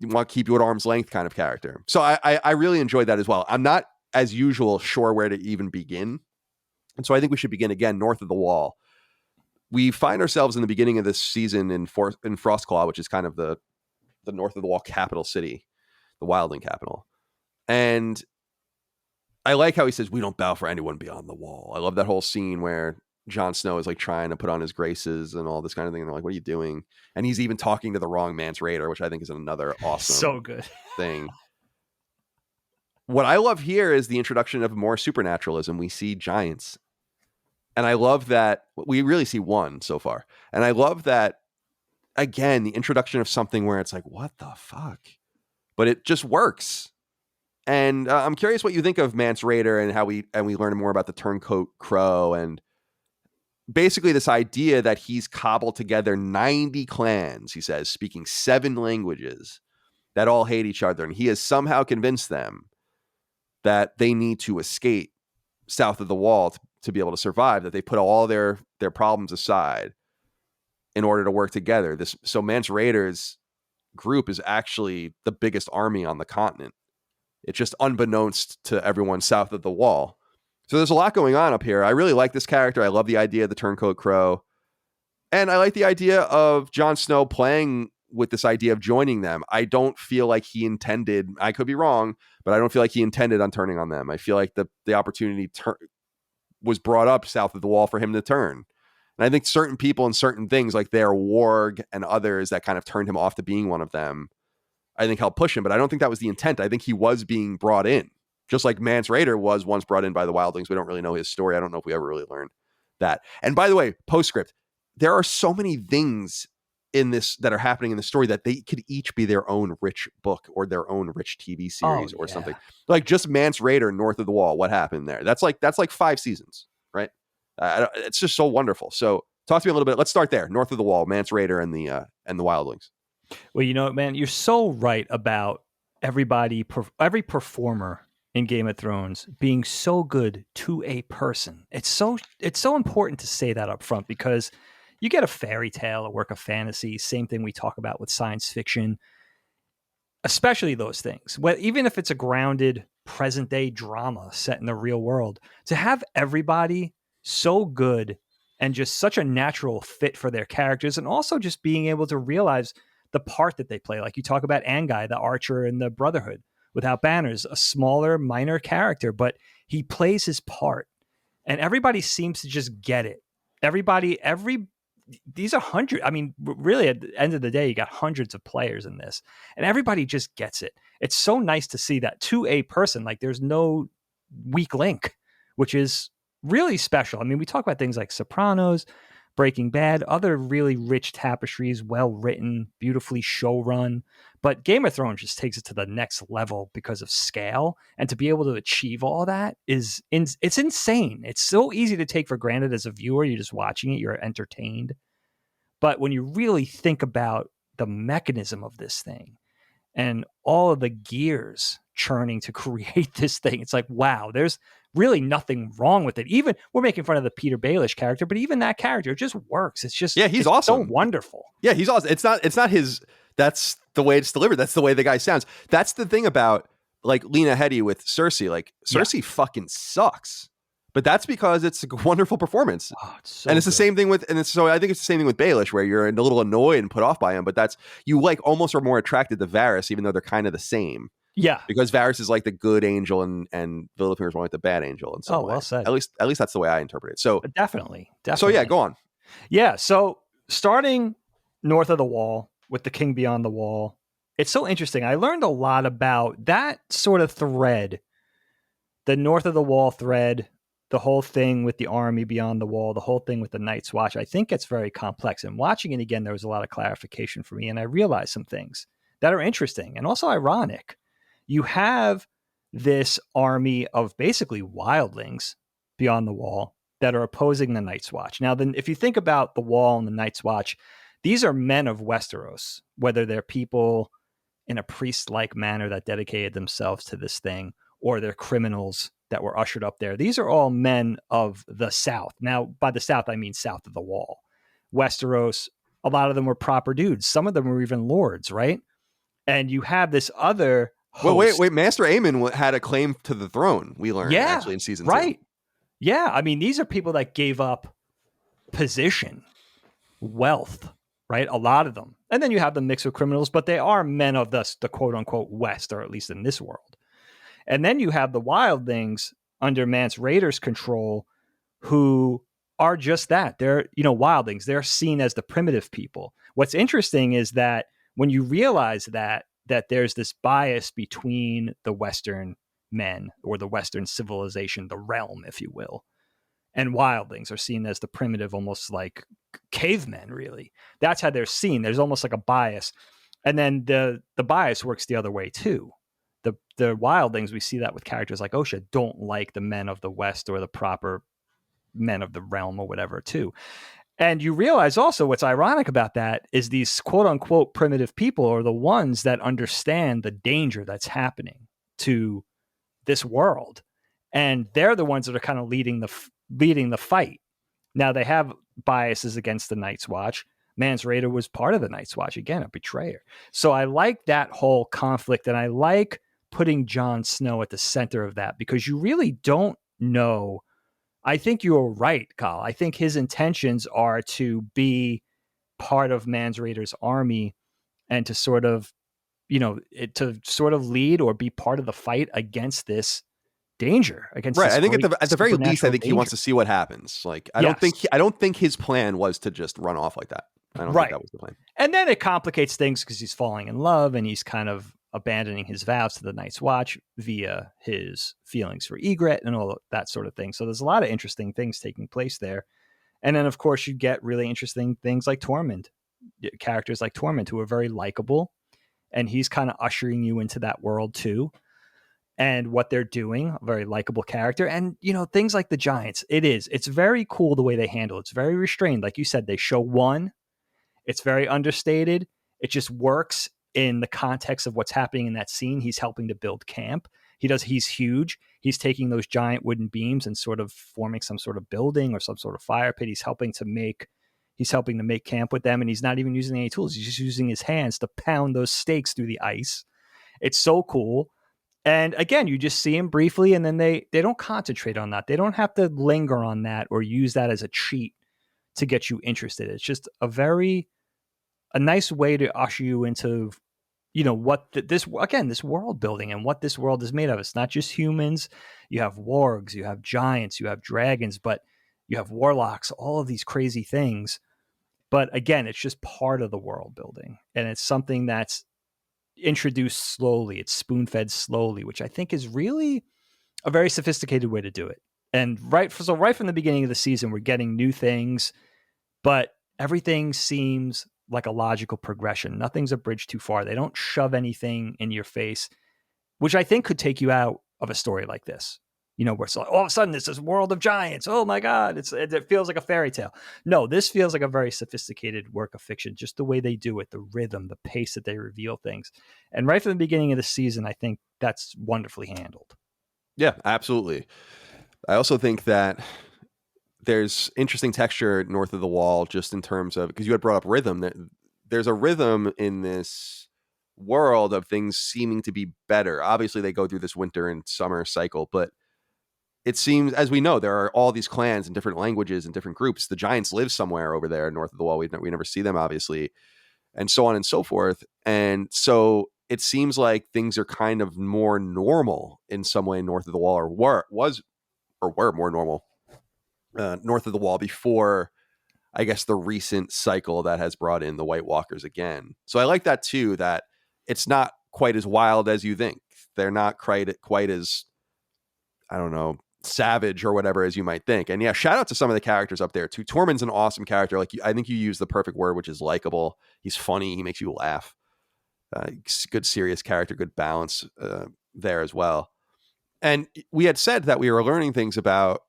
you want to keep you at arm's length kind of character. So I really enjoyed that as well. I'm not, as usual, sure where to even begin. And so I think we should begin again north of the Wall. We find ourselves in the beginning of this season in Frostclaw, which is kind of the north of the Wall capital city, the Wildling capital. And I like how he says, we don't bow for anyone beyond the Wall. I love that whole scene where Jon Snow is like trying to put on his graces and all this kind of thing. And they're like, what are you doing? And he's even talking to the wrong Mance Rayder, which I think is another awesome so good thing. What I love here is the introduction of more supernaturalism. We see giants. And I love that we really see one so far. And I love that, again, the introduction of something where it's like, what the fuck? But it just works. And I'm curious what you think of Mance Rayder and how we learn more about the Turncoat Crow and basically this idea that he's cobbled together 90 clans, he says, speaking 7 languages that all hate each other. And he has somehow convinced them that they need to escape south of the Wall to be able to survive, that they put all their problems aside in order to work together. So Mance Rayder's group is actually the biggest army on the continent. It's just unbeknownst to everyone south of the Wall. So there's a lot going on up here. I really like this character. I love the idea of the Turncoat Crow. And I like the idea of Jon Snow playing with this idea of joining them. I don't feel like he intended, I could be wrong, but I don't feel like he intended on turning on them. I feel like the opportunity was brought up south of the Wall for him to turn. And I think certain people and certain things like their warg and others that kind of turned him off to being one of them, I think helped push him. But I don't think that was the intent. I think he was being brought in. Just like Mance Rayder was once brought in by the Wildlings. We don't really know his story. I don't know if we ever really learned that. And by the way, postscript, there are so many things in this that are happening in the story that they could each be their own rich book or their own rich TV series or something. Like just Mance Rayder north of the Wall. What happened there? That's like 5 seasons, right? It's just so wonderful. So talk to me a little bit. Let's start there. North of the Wall, Mance Rayder and the Wildlings. Well, you know what, man, you're so right about every performer in Game of Thrones being so good to a person. It's so important to say that up front because You get a fairy tale, a work of fantasy, same thing we talk about with science fiction, especially those things. Even if it's a grounded present day drama set in the real world, to have everybody so good and just such a natural fit for their characters, and also just being able to realize the part that they play. Like you talk about Anguy, the archer in the Brotherhood Without Banners, a smaller, minor character, but he plays his part. And everybody seems to just get it. These are hundreds. I mean, really, at the end of the day, you got hundreds of players in this, and everybody just gets it. It's so nice to see that to a person. Like, there's no weak link, which is really special. I mean, we talk about things like Sopranos, Breaking Bad, other really rich tapestries, well written, beautifully show run. But Game of Thrones just takes it to the next level because of scale, and to be able to achieve all that it's insane. It's so easy to take for granted as a viewer. You're just watching it, you're entertained. But when you really think about the mechanism of this thing and all of the gears churning to create this thing, it's like, wow, there's really nothing wrong with it. Even we're making fun of the Peter Baelish character, but even that character, it just works. It's just, he's awesome. So wonderful. Yeah, he's awesome. It's not his, that's the way it's delivered. That's the way the guy sounds. That's the thing about like Lena Headey with Cersei. Like Cersei fucking sucks, but that's because it's a wonderful performance. Oh, it's so and it's good. The same thing with, so I think it's the same thing with Baelish, where you're a little annoyed and put off by him, but that's, you like almost are more attracted to Varys, even though they're kind of the same. Yeah, because Varys is like the good angel, and Littlefinger is more like the bad angel. And so, well said. At least that's the way I interpret it. So definitely. So yeah, go on. Yeah. So starting north of the Wall with the King Beyond the Wall, it's so interesting. I learned a lot about that sort of thread, the north of the Wall thread, the whole thing with the army beyond the wall, the whole thing with the Night's Watch. I think it's very complex. And watching it again, there was a lot of clarification for me, and I realized some things that are interesting and also ironic. You have this army of basically wildlings beyond the wall that are opposing the Night's Watch. Now, then, if you think about the Wall and the Night's Watch, these are men of Westeros, whether they're people in a priest-like manner that dedicated themselves to this thing, or they're criminals that were ushered up there. These are all men of the South. Now, by the South, I mean south of the Wall. Westeros, a lot of them were proper dudes. Some of them were even lords, right? And you have this other host. Well, wait. Master Aemon had a claim to the throne, we learned, actually, in season 2. Right. Yeah. I mean, these are people that gave up position, wealth, right? A lot of them. And then you have the mix of criminals, but they are men of the quote unquote West, or at least in this world. And then you have the wildlings under Mance Rayder's control, who are just that. They're, wildlings. They're seen as the primitive people. What's interesting is that when you realize that there's this bias between the Western men, or the Western civilization, the realm, if you will, and wildlings are seen as the primitive, almost like cavemen, really. That's how they're seen. There's almost like a bias. And then the bias works the other way too. The wildlings, we see that with characters like Osha, don't like the men of the West, or the proper men of the realm, or whatever too. And you realize also what's ironic about that is these quote unquote primitive people are the ones that understand the danger that's happening to this world. And they're the ones that are kind of leading the fight. Now, they have biases against the Night's Watch. Mance Rayder was part of the Night's Watch, again, a betrayer. So I like that whole conflict, and I like putting Jon Snow at the center of that, because you really don't know. I think you're right, Kyle. I think his intentions are to be part of Mance Rayder's army, and to sort of, lead or be part of the fight against this danger, against right. I think at the very least, I think he wants to see what happens. Like, I don't think his plan was to just run off like that. I don't think that was the plan. And then it complicates things because he's falling in love, and he's kind of abandoning his vows to the Night's Watch via his feelings for Ygritte and all that sort of thing. So there's a lot of interesting things taking place there. And then, of course, you get really interesting things like Tormund, characters like Tormund, who are very likable, and he's kind of ushering you into that world too. And what they're doing, a very likable character. And, things like the Giants, it's very cool the way they handle it. It's very restrained. Like you said, they show one. It's very understated. It just works in the context of what's happening in that scene. He's helping to build camp. He's huge. He's taking those giant wooden beams and sort of forming some sort of building or some sort of fire pit. He's helping to make He's helping to make camp with them, and he's not even using any tools. He's just using his hands to pound those stakes through the ice. It's so cool. And again, you just see him briefly, and then they don't concentrate on that. They don't have to linger on that or use that as a cheat to get you interested. It's just a nice way to usher you into, what this world building and what this world is made of. It's not just humans. You have wargs, you have giants, you have dragons, but you have warlocks, all of these crazy things. But again, it's just part of the world building, and it's something that's introduced slowly. It's spoon-fed slowly, which I think is really a very sophisticated way to do it. And right from the beginning of the season, we're getting new things, but everything seems like a logical progression. Nothing's a bridge too far. They don't shove anything in your face, which I think could take you out of a story like this. Where it's like, all of a sudden it's this world of giants. Oh my God. It feels like a fairy tale. No, this feels like a very sophisticated work of fiction, just the way they do it, the rhythm, the pace that they reveal things. And right from the beginning of the season, I think that's wonderfully handled. Yeah, absolutely. I also think that there's interesting texture north of the wall, just in terms of, because you had brought up rhythm, there's a rhythm in this world of things seeming to be better. Obviously they go through this winter and summer cycle, but it seems, as we know, there are all these clans and different languages and different groups. The giants live somewhere over there north of the wall. We never see them, obviously, and so on and so forth. And so it seems like things are kind of more normal in some way north of the wall, or were more normal north of the wall before, I guess, the recent cycle that has brought in the White Walkers again. So I like that too, that it's not quite as wild as you think. They're not quite as, I don't know, savage or whatever as you might think. And yeah, shout out to some of the characters up there too. Tormund's an awesome character. Like, I think you used the perfect word, which is likable. He's funny. He makes you laugh. Good serious character, good balance there as well. And we had said that we were learning things about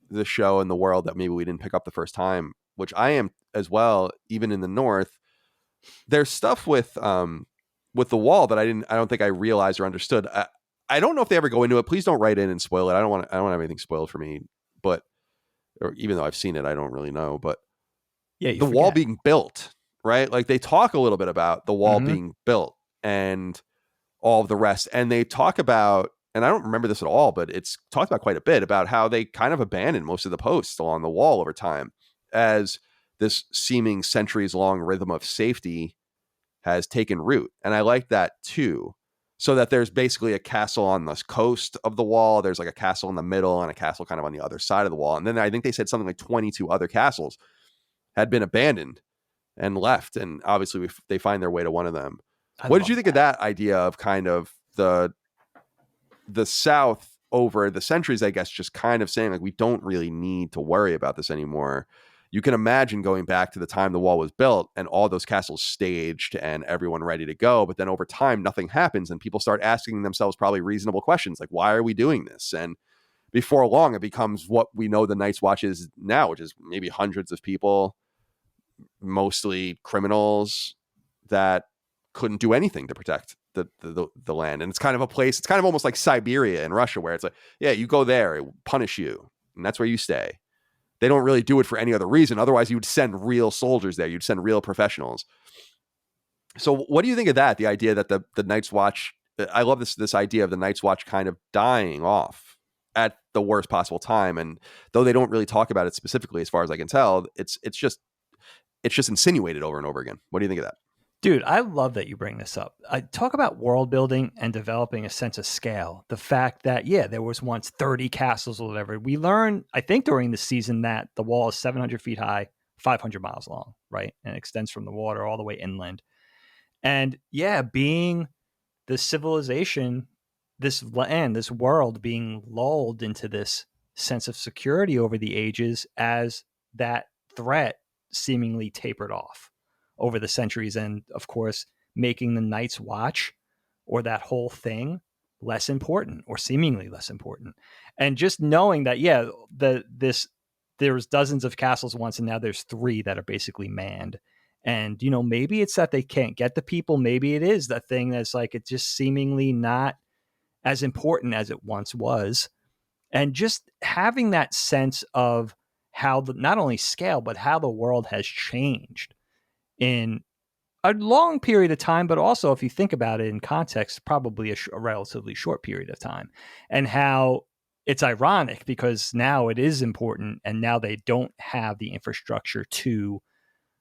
the show and the world that maybe we didn't pick up the first time, which I am as well. Even in the North, there's stuff with the wall that I don't think I realized or understood. I don't know if they ever go into it. Please don't write in and spoil it. I don't have anything spoiled for me, but, or even though I've seen it, I don't really know. But yeah, the wall being built, right? Like, they talk a little bit about the wall being built and all of the rest, and they talk about, and I don't remember this at all, but it's talked about quite a bit, about how they kind of abandoned most of the posts along the wall over time, as this seeming centuries long rhythm of safety has taken root. And I like that too. So that there's basically a castle on the coast of the wall. There's like a castle in the middle and a castle kind of on the other side of the wall. And then I think they said something like 22 other castles had been abandoned and left. And obviously they find their way to one of them. What did you think of that idea of kind of the South over the centuries, I guess, just kind of saying, like, we don't really need to worry about this anymore? You can imagine going back to the time the wall was built and all those castles staged and everyone ready to go. But then over time, nothing happens and people start asking themselves probably reasonable questions like, why are we doing this? And before long, it becomes what we know the Night's Watch is now, which is maybe hundreds of people, mostly criminals that couldn't do anything to protect the land. And it's kind of a place, it's kind of almost like Siberia in Russia, where it's like, yeah, you go there, it will punish you, and that's where you stay. They don't really do it for any other reason. Otherwise, you would send real soldiers there. You'd send real professionals. So what do you think of that? The idea that the Night's Watch, I love this idea of the Night's Watch kind of dying off at the worst possible time. And though they don't really talk about it specifically, as far as I can tell, it's just insinuated over and over again. What do you think of that? Dude, I love that you bring this up. I talk about world building and developing a sense of scale. The fact that, yeah, there was once 30 castles or whatever. We learned, I think, during the season that the wall is 700 feet high, 500 miles long, right? And it extends from the water all the way inland. And yeah, being this civilization, this land, this world being lulled into this sense of security over the ages as that threat seemingly tapered off over the centuries, and of course making the Night's Watch or that whole thing less important, or seemingly less important. And just knowing that, yeah, there's dozens of castles once and now there's 3 that are basically manned. And maybe it's that they can't get the people, maybe it is that thing that's like, it's just seemingly not as important as it once was. And just having that sense of, how the not only scale, but how the world has changed in a long period of time, but also if you think about it in context, probably a relatively short period of time, and how it's ironic because now it is important, and now they don't have the infrastructure to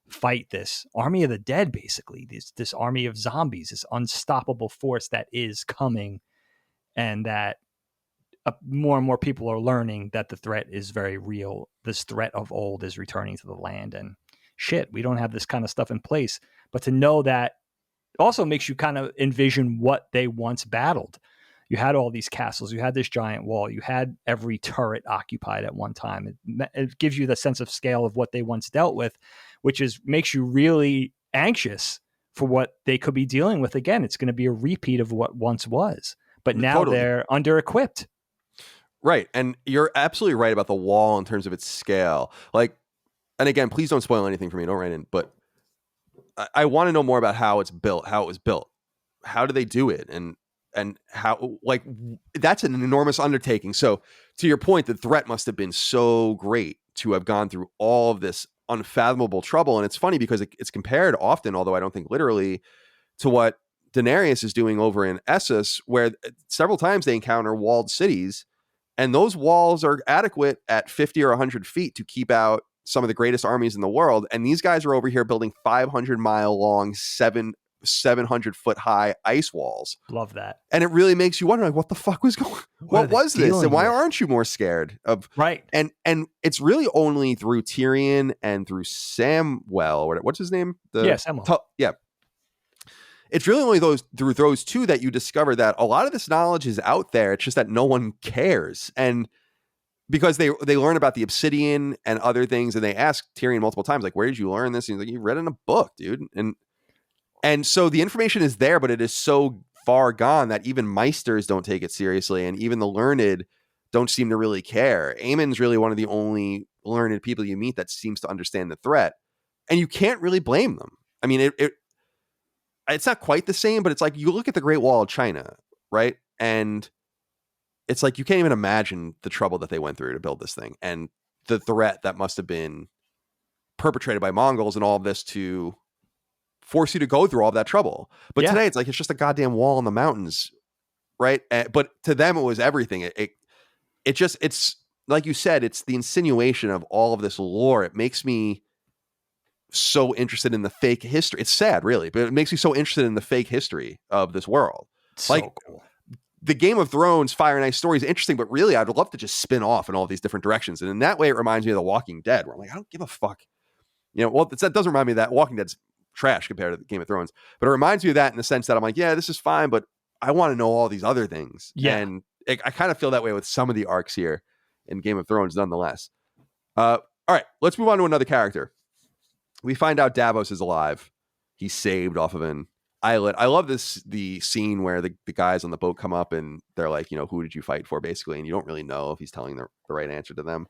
fight this army of the dead, basically this army of zombies, this unstoppable force that is coming, and that more and more people are learning that the threat is very real. This threat of old is returning to the land, and shit, we don't have this kind of stuff in place. But to know that also makes you kind of envision what they once battled. You had all these castles, you had this giant wall, you had every turret occupied at one time. It gives you the sense of scale of what they once dealt with, which makes you really anxious for what they could be dealing with again. It's going to be a repeat of what once was, but now they're under-equipped. Right. And you're absolutely right about the wall in terms of its scale. Like, and again, please don't spoil anything for me. Don't write in, but I want to know more about how it's built, how it was built. How do they do it? And how, like, that's an enormous undertaking. So to your point, the threat must have been so great to have gone through all of this unfathomable trouble. And it's funny because it's compared often, although I don't think literally, to what Daenerys is doing over in Essos, where several times they encounter walled cities, and those walls are adequate at 50 or 100 feet to keep out some of the greatest armies in the world. And these guys are over here building 500-mile long, 700-foot high ice walls. Love that. And it really makes you wonder, like, what the fuck was going on? What was this? And why aren't you more scared of? Right. And it's really only through Tyrion and through Samwell, or what's his name? Samwell. Yeah. It's really only through those two that you discover that a lot of this knowledge is out there. It's just that no one cares. And because they learn about the obsidian and other things, and they ask Tyrion multiple times, like, where did you learn this? And he's like, you read it in a book, dude. And so the information is there, but it is so far gone that even Meisters don't take it seriously, and even the learned don't seem to really care. Aemon's really one of the only learned people you meet that seems to understand the threat, and you can't really blame them. I mean, it's not quite the same, but it's like you look at the Great Wall of China, right? And it's like you can't even imagine the trouble that they went through to build this thing, and the threat that must have been perpetrated by Mongols and all of this to force you to go through all of that trouble. But today it's like it's just a goddamn wall in the mountains, right? But to them it was everything. It's like you said, it's the insinuation of all of this lore. It makes me so interested in the fake history. It's sad, really, but it makes me so interested in the fake history of this world. So like cool. The Game of Thrones Fire and Ice story is interesting, but really I'd love to just spin off in all these different directions. And in that way, it reminds me of The Walking Dead, where I'm like, I don't give a fuck. Well, that doesn't remind me of that. Walking Dead's trash compared to the Game of Thrones, but it reminds me of that in the sense that I'm like, yeah, this is fine, but I want to know all these other things. Yeah. And I kind of feel that way with some of the arcs here in Game of Thrones, nonetheless. All right, let's move on to another character. We find out Davos is alive. He's saved off of an islet. I love the scene where the guys on the boat come up and they're like, who did you fight for, basically, and you don't really know if he's telling the right answer to them.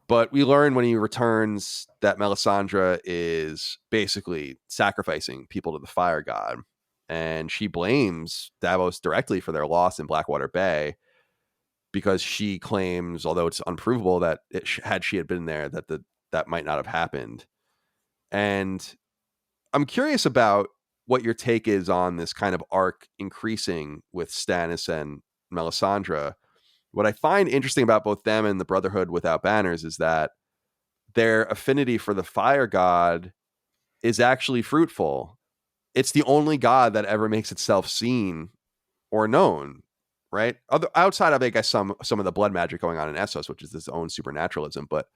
But we learn when he returns that Melisandre is basically sacrificing people to the fire god. And she blames Davos directly for their loss in Blackwater Bay because she claims, although it's unprovable, that had she been there, that might not have happened. And I'm curious about what your take is on this kind of arc increasing with Stannis and Melisandre. What I find interesting about both them and the Brotherhood Without Banners is that their affinity for the fire god is actually fruitful. It's the only god that ever makes itself seen or known, right? Outside of, I guess, some of the blood magic going on in Essos, which is its own supernaturalism. But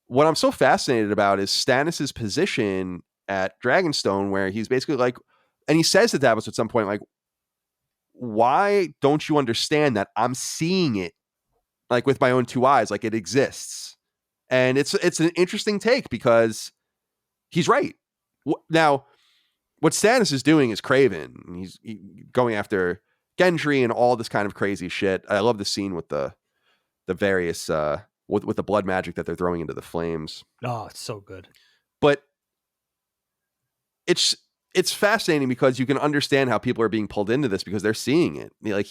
what I'm so fascinated about is Stannis's position at Dragonstone, where he's basically like, and he says to Davos at some point, like, why don't you understand that I'm seeing it, like, with my own two eyes, like it exists? And it's an interesting take because he's right. Now, what Stannis is doing is craven. He's going after Gendry and all this kind of crazy shit. I love the scene with the various with the blood magic that they're throwing into the flames. Oh, it's so good. But it's fascinating because you can understand how people are being pulled into this because they're seeing it. Like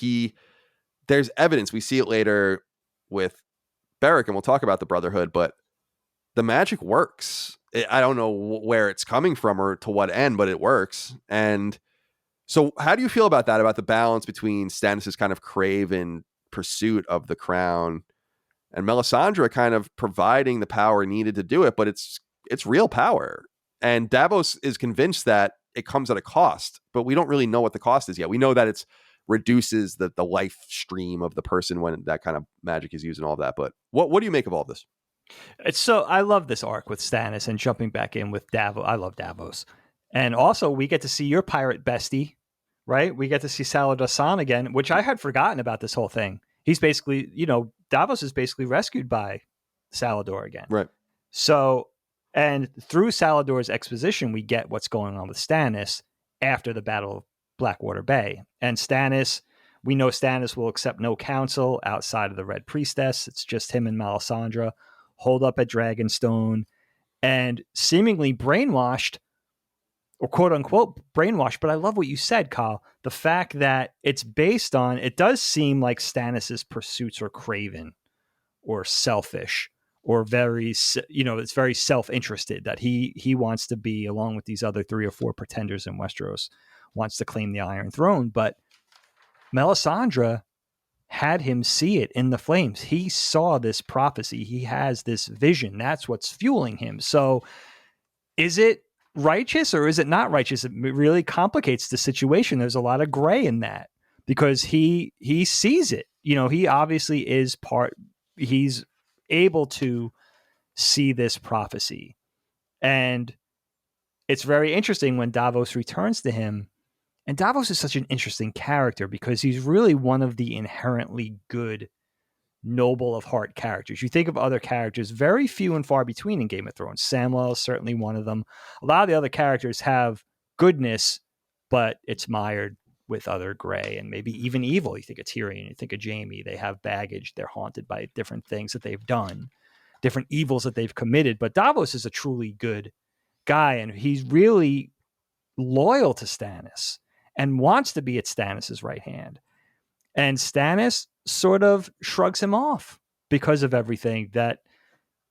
there's evidence. We see it later with Beric, and we'll talk about the Brotherhood, but the magic works. I don't know where it's coming from or to what end, but it works. And so how do you feel about that, about the balance between Stannis' kind of craven pursuit of the crown and Melisandre kind of providing the power needed to do it, but it's real power. And Davos is convinced that it comes at a cost, but we don't really know what the cost is yet. We know that it's reduces the life stream of the person when that kind of magic is used and all that. But what do you make of all this? I love this arc with Stannis and jumping back in with Davos. I love Davos. And also we get to see your pirate bestie, right? We get to see Salador Saan again, which I had forgotten about this whole thing. He's basically, Davos is basically rescued by Salador again. Right. So, and through Salador's exposition, we get what's going on with Stannis after the Battle of Blackwater Bay. And Stannis, we know Stannis will accept no counsel outside of the Red Priestess. It's just him and Melisandre holed up at Dragonstone and seemingly brainwashed, or quote unquote brainwashed. But I love what you said, Kyle. The fact that it's based on, it does seem like Stannis's pursuits are craven or selfish or very, it's very self-interested, that he wants to be, along with these other 3 or 4 pretenders in Westeros, wants to claim the Iron Throne. But Melisandre had him see it in the flames. He saw this prophecy. He has this vision. That's what's fueling him. So is it righteous or is it not righteous? It really complicates the situation. There's a lot of gray in that because he sees it. He obviously he's able to see this prophecy. And it's very interesting when Davos returns to him. And Davos is such an interesting character because he's really one of the inherently good, noble of heart characters. You think of other characters, very few and far between in Game of Thrones. Samwell is certainly one of them. A lot of the other characters have goodness, but it's mired with other gray and maybe even evil. You think of Tyrion, you think of Jaime. They have baggage. They're haunted by different things that they've done, different evils that they've committed. But Davos is a truly good guy, and he's really loyal to Stannis and wants to be at Stannis's right hand. And Stannis sort of shrugs him off because of everything, that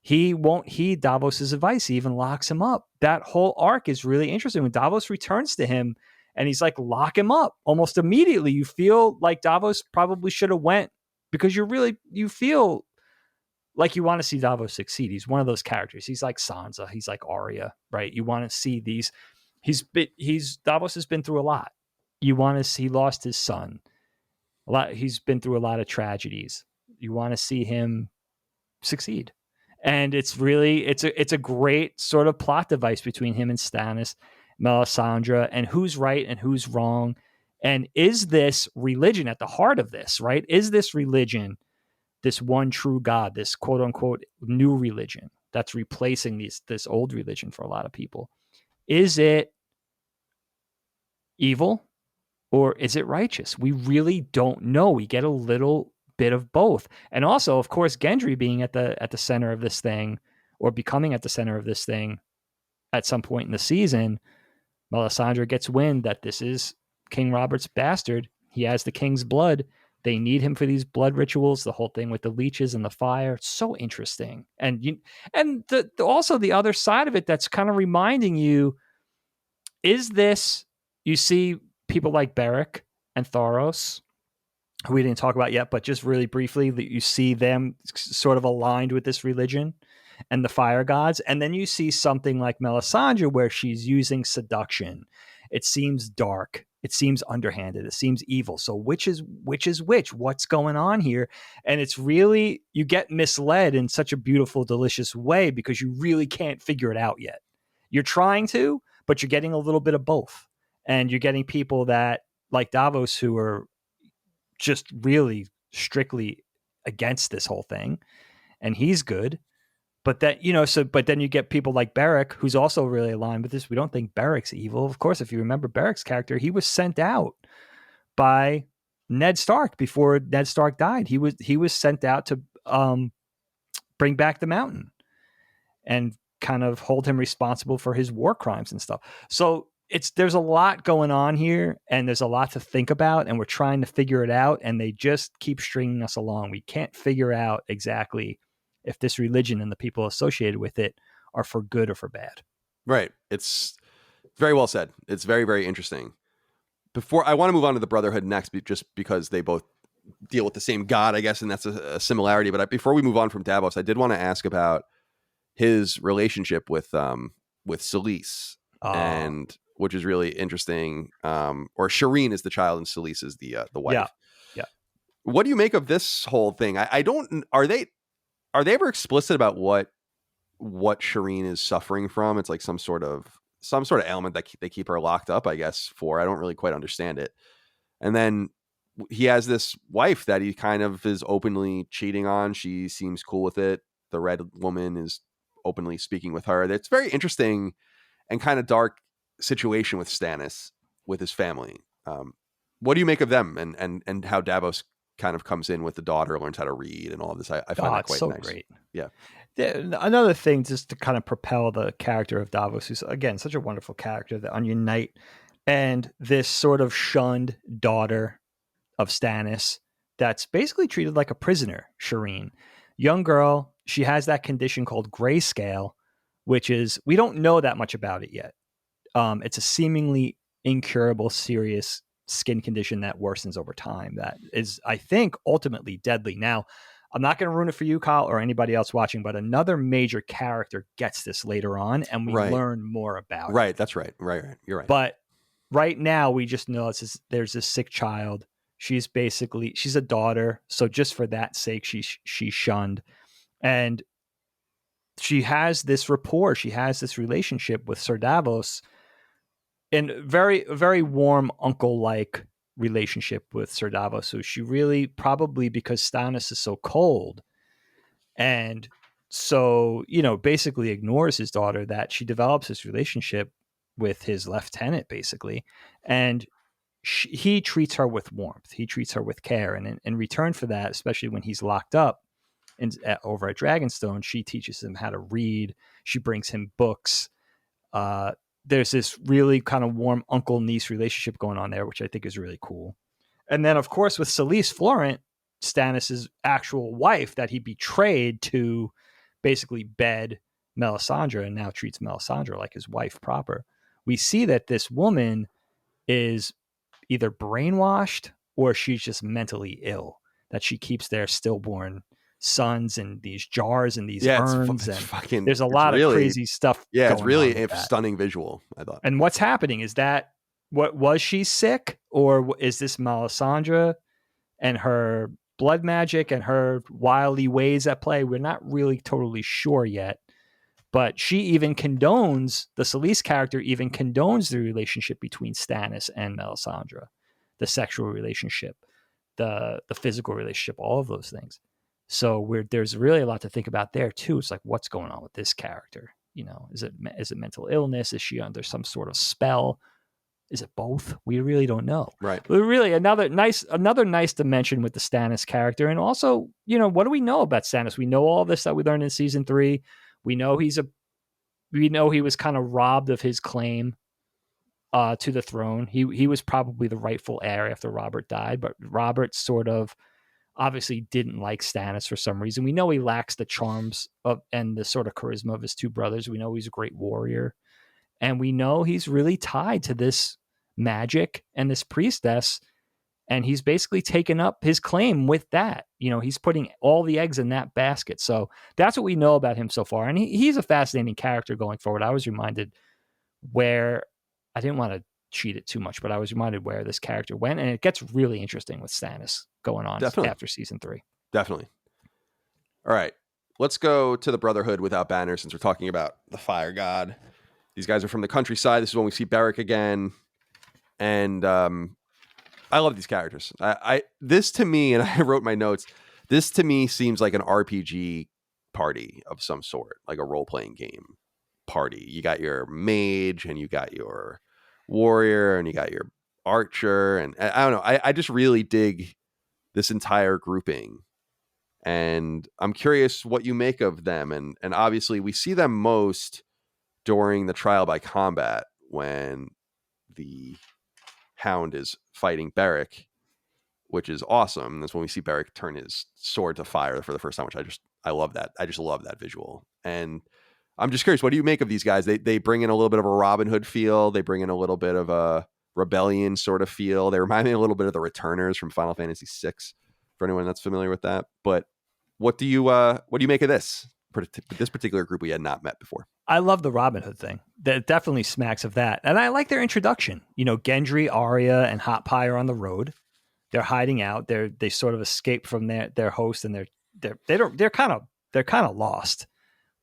he won't heed Davos's advice. He even locks him up. That whole arc is really interesting. When Davos returns to him and he's like, lock him up. Almost immediately, you feel like Davos probably should have went, because you feel like you want to see Davos succeed. He's one of those characters. He's like Sansa. He's like Arya, right? You want to see these. Davos has been through a lot. You want to see, he lost his son. He's been through a lot of tragedies. You want to see him succeed. And it's a great sort of plot device between him and Stannis, Melisandre, and who's right and who's wrong. And is this religion at the heart of this, right? Is this religion, this one true God, this quote unquote new religion that's replacing this old religion for a lot of people? Is it evil or is it righteous? We really don't know. We get a little bit of both. And also, of course, Gendry being at the center of this thing, or becoming at the center of this thing at some point in the season. Melisandre gets wind that this is King Robert's bastard. He has the king's blood. They need him for these blood rituals, the whole thing with the leeches and the fire. It's so interesting. And also the other side of it that's kind of reminding you, is this, you see people like Beric and Thoros, who we didn't talk about yet, but just really briefly, that you see them sort of aligned with this religion and the fire gods. And then you see something like Melisandre where she's using seduction. It seems dark. It seems underhanded. It seems evil. So which is which? What's going on here? And it's really, you get misled in such a beautiful, delicious way because you really can't figure it out yet. You're trying to, but you're getting a little bit of both. And you're getting people that, like Davos, who are just really strictly against this whole thing. And he's good. But that, but then you get people like Beric, who's also really aligned with this. We don't think Beric's evil. Of course, if you remember Beric's character, he was sent out by Ned Stark before Ned Stark died. He was sent out to bring back the mountain and kind of hold him responsible for his war crimes and stuff. So there's a lot going on here, and there's a lot to think about, and we're trying to figure it out, and they just keep stringing us along. We can't figure out exactly if this religion and the people associated with it are for good or for bad. Right. It's very well said. It's very, very interesting. Before I want to move on to the Brotherhood next, just because they both deal with the same god, I guess, and that's a similarity. But before we move on from Davos, I did want to ask about his relationship with Selyse, and which is really interesting. Or Shireen is the child, and Selyse is the wife. Yeah, yeah. What do you make of this whole thing? I don't. Are they ever explicit about what Shireen is suffering from? It's like some sort of ailment that they keep her locked up, I guess. I don't really quite understand it. And then he has this wife that he kind of is openly cheating on. She seems cool with it. The red woman is openly speaking with her. That's very interesting and kind of dark situation with Stannis, with his family. What do you make of them, and how Davos kind of comes in with the daughter, learns how to read and all of this? I find that quite so nice. Great. Yeah. Another thing just to kind of propel the character of Davos, who's again such a wonderful character, the Onion Knight, and this sort of shunned daughter of Stannis that's basically treated like a prisoner, Shireen. Young girl, she has that condition called grayscale, which is, we don't know that much about it yet. It's a seemingly incurable, serious skin condition that worsens over time. That is, I think, ultimately deadly. Now, I'm not going to ruin it for you, Kyle, or anybody else watching, but another major character gets this later on, and we learn more about it. Right, that's right. Right, you're right. But right now, we just know there's this sick child. She's a daughter, so just for that sake, she's shunned, and she has this rapport. She has this relationship with Sir Davos, and very, very warm uncle-like relationship with Sir Davos. So she really, probably because Stannis is so cold, and so, basically ignores his daughter, that she develops this relationship with his lieutenant, basically, and he treats her with warmth. He treats her with care, and in return for that, especially when he's locked up over at Dragonstone, she teaches him how to read. She brings him books. There's this really kind of warm uncle-niece relationship going on there, which I think is really cool. And then, of course, with Selyse Florent, Stannis' actual wife that he betrayed to basically bed Melisandre, and now treats Melisandre like his wife proper. We see that this woman is either brainwashed or she's just mentally ill, that she keeps their stillborn sons in these jars and these urns, and there's a lot of crazy stuff. Yeah, it's really a stunning visual, I thought. And what's happening is that, what was she sick, or is this Melisandre and her blood magic and her wily ways at play? We're not really totally sure yet. But she even condones, the Selyse character even condones the relationship between Stannis and Melisandre, the sexual relationship, the physical relationship, all of those things. So there's really a lot to think about there too. It's like, what's going on with this character? Is it mental illness? Is she under some sort of spell? Is it both? We really don't know. Right. But really, another nice dimension with the Stannis character. And also, what do we know about Stannis? We know all this that we learned in season 3. We know he was kind of robbed of his claim to the throne. He was probably the rightful heir after Robert died, but Robert sort of obviously didn't like Stannis for some reason. We know he lacks the charms and the sort of charisma of his two brothers. We know he's a great warrior, and we know he's really tied to this magic and this priestess, and he's basically taken up his claim with that. He's putting all the eggs in that basket. So that's what we know about him so far. And he's a fascinating character going forward. I was reminded where, I didn't want to cheat it too much, but I was reminded where this character went. And it gets really interesting with Stannis going on after season 3. Definitely. All right. Let's go to the Brotherhood Without Banners, since we're talking about the fire god. These guys are from the countryside. This is when we see Beric again. And I love these characters. This to me, and I wrote my notes, this to me seems like an RPG party of some sort, like a role-playing game party. You got your mage, and you got your warrior, and you got your archer, and I don't know. I just really dig this entire grouping, and I'm curious what you make of them. And obviously, we see them most during the trial by combat when the Hound is fighting Beric, which is awesome. That's when we see Beric turn his sword to fire for the first time, which I love that. I just love that visual. And I'm just curious, what do you make of these guys? They bring in a little bit of a Robin Hood feel. They bring in a little bit of a rebellion sort of feel. They remind me a little bit of the Returners from Final Fantasy VI, for anyone that's familiar with that. But what do you make of this particular group we had not met before? I love the Robin Hood thing. That definitely smacks of that. And I like their introduction. You know, Gendry, Arya, and Hot Pie are on the road. They're hiding out. They sort of escape from their host, and they're kind of lost.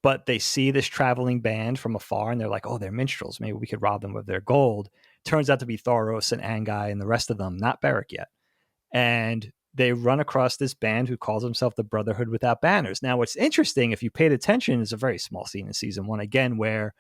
But they see this traveling band from afar, and they're like, "Oh, they're minstrels. Maybe we could rob them of their gold." Turns out to be Thoros and Anguy and the rest of them, not Beric yet. And they run across this band who calls himself the Brotherhood Without Banners. Now, what's interesting, if you paid attention, is a very small scene in season 1, again, where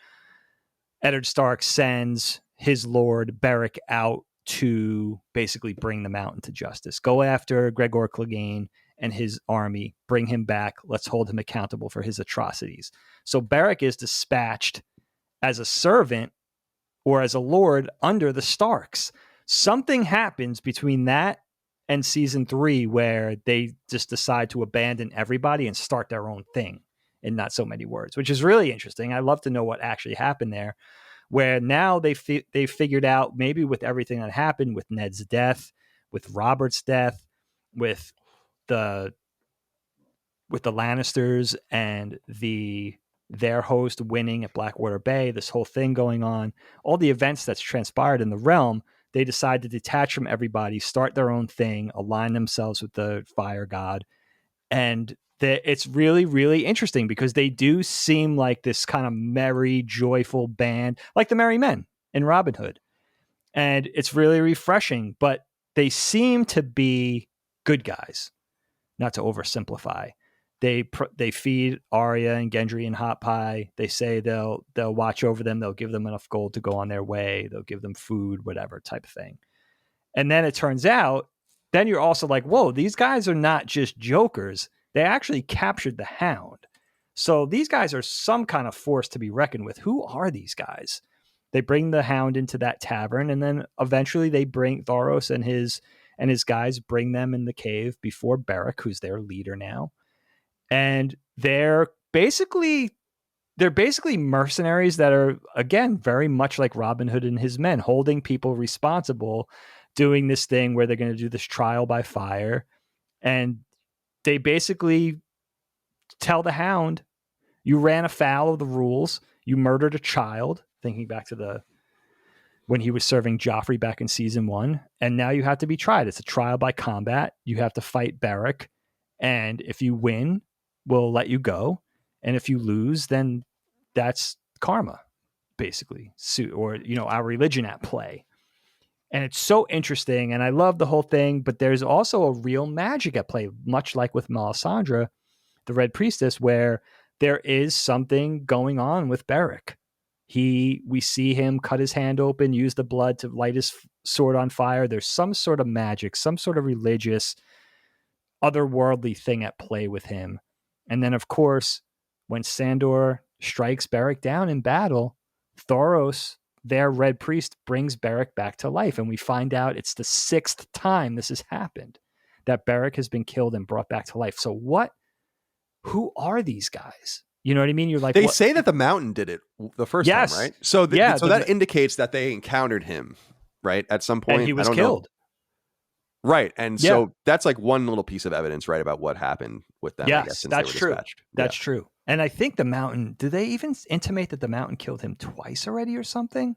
Eddard Stark sends his lord Beric out to basically bring the mountain to justice. Go after Gregor Clegane and his army, bring him back. Let's hold him accountable for his atrocities. So Beric is dispatched as a servant or as a lord under the Starks. Something happens between that and season 3 where they just decide to abandon everybody and start their own thing in not so many words, which is really interesting. I love to know what actually happened there, where now they figured out, maybe with everything that happened with Ned's death, with Robert's death, with the Lannisters and their host winning at Blackwater Bay, this whole thing going on, all the events that's transpired in the realm, they decide to detach from everybody, start their own thing, align themselves with the fire god. And it's really, really interesting because they do seem like this kind of merry, joyful band, like the Merry Men in Robin Hood. And it's really refreshing, but they seem to be good guys, not to oversimplify. They feed Arya and Gendry and Hot Pie. They say they'll watch over them. They'll give them enough gold to go on their way. They'll give them food, whatever type of thing. And then it turns out, then you're also like, whoa, these guys are not just jokers. They actually captured the Hound. So these guys are some kind of force to be reckoned with. Who are these guys? They bring the Hound into that tavern, and then eventually they bring Thoros and his guys, bring them in the cave before Beric, who's their leader now. And they're basically mercenaries that are, again, very much like Robin Hood and his men, holding people responsible, doing this thing where they're going to do this trial by fire. And they basically tell the Hound, you ran afoul of the rules, you murdered a child, thinking back to when he was serving Joffrey back in season 1, and now you have to be tried. It's a trial by combat. You have to fight Beric, and if you win, we'll let you go. And if you lose, then that's karma, basically, or our religion at play. And it's so interesting, and I love the whole thing, but there's also a real magic at play, much like with Melisandre, the Red Priestess, where there is something going on with Beric. We see him cut his hand open, use the blood to light his sword on fire. There's some sort of magic, some sort of religious, otherworldly thing at play with him. And then, of course, when Sandor strikes Beric down in battle, Thoros, their Red Priest, brings Beric back to life. And we find out it's the 6th time this has happened, that Beric has been killed and brought back to life. So who are these guys? You know what I mean? You're like, they say that the Mountain did it the first time, right? So that indicates that they encountered him, right? At some point. And he was killed. Right. And so that's like one little piece of evidence, right, about what happened with them. Yes, I guess, since that's they were true. dispatched. That's true. And I think the Mountain, do they even intimate that the Mountain killed him twice already or something?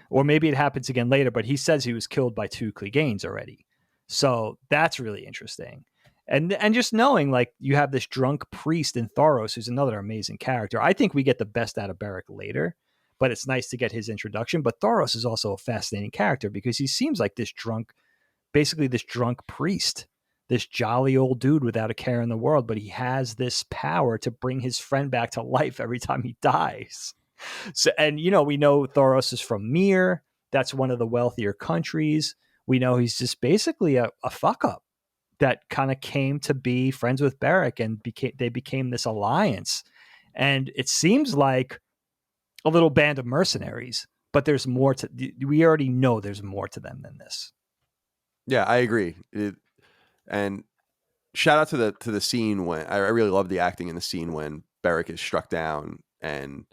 Or maybe it happens again later, but he says he was killed by 2 Cleganes already. So that's really interesting. And just knowing, like, you have this drunk priest in Thoros, who's another amazing character. I think we get the best out of Beric later, but it's nice to get his introduction. But Thoros is also a fascinating character because he seems like this drunk priest, this jolly old dude without a care in the world, but he has this power to bring his friend back to life every time he dies. So, and we know Thoros is from Myr. That's one of the wealthier countries. We know he's just basically a fuck up that kind of came to be friends with Beric, and they became this alliance. And it seems like a little band of mercenaries, but we already know there's more to them than this. Yeah, I agree. And shout out to the scene when I really love the acting in the scene when Beric is struck down and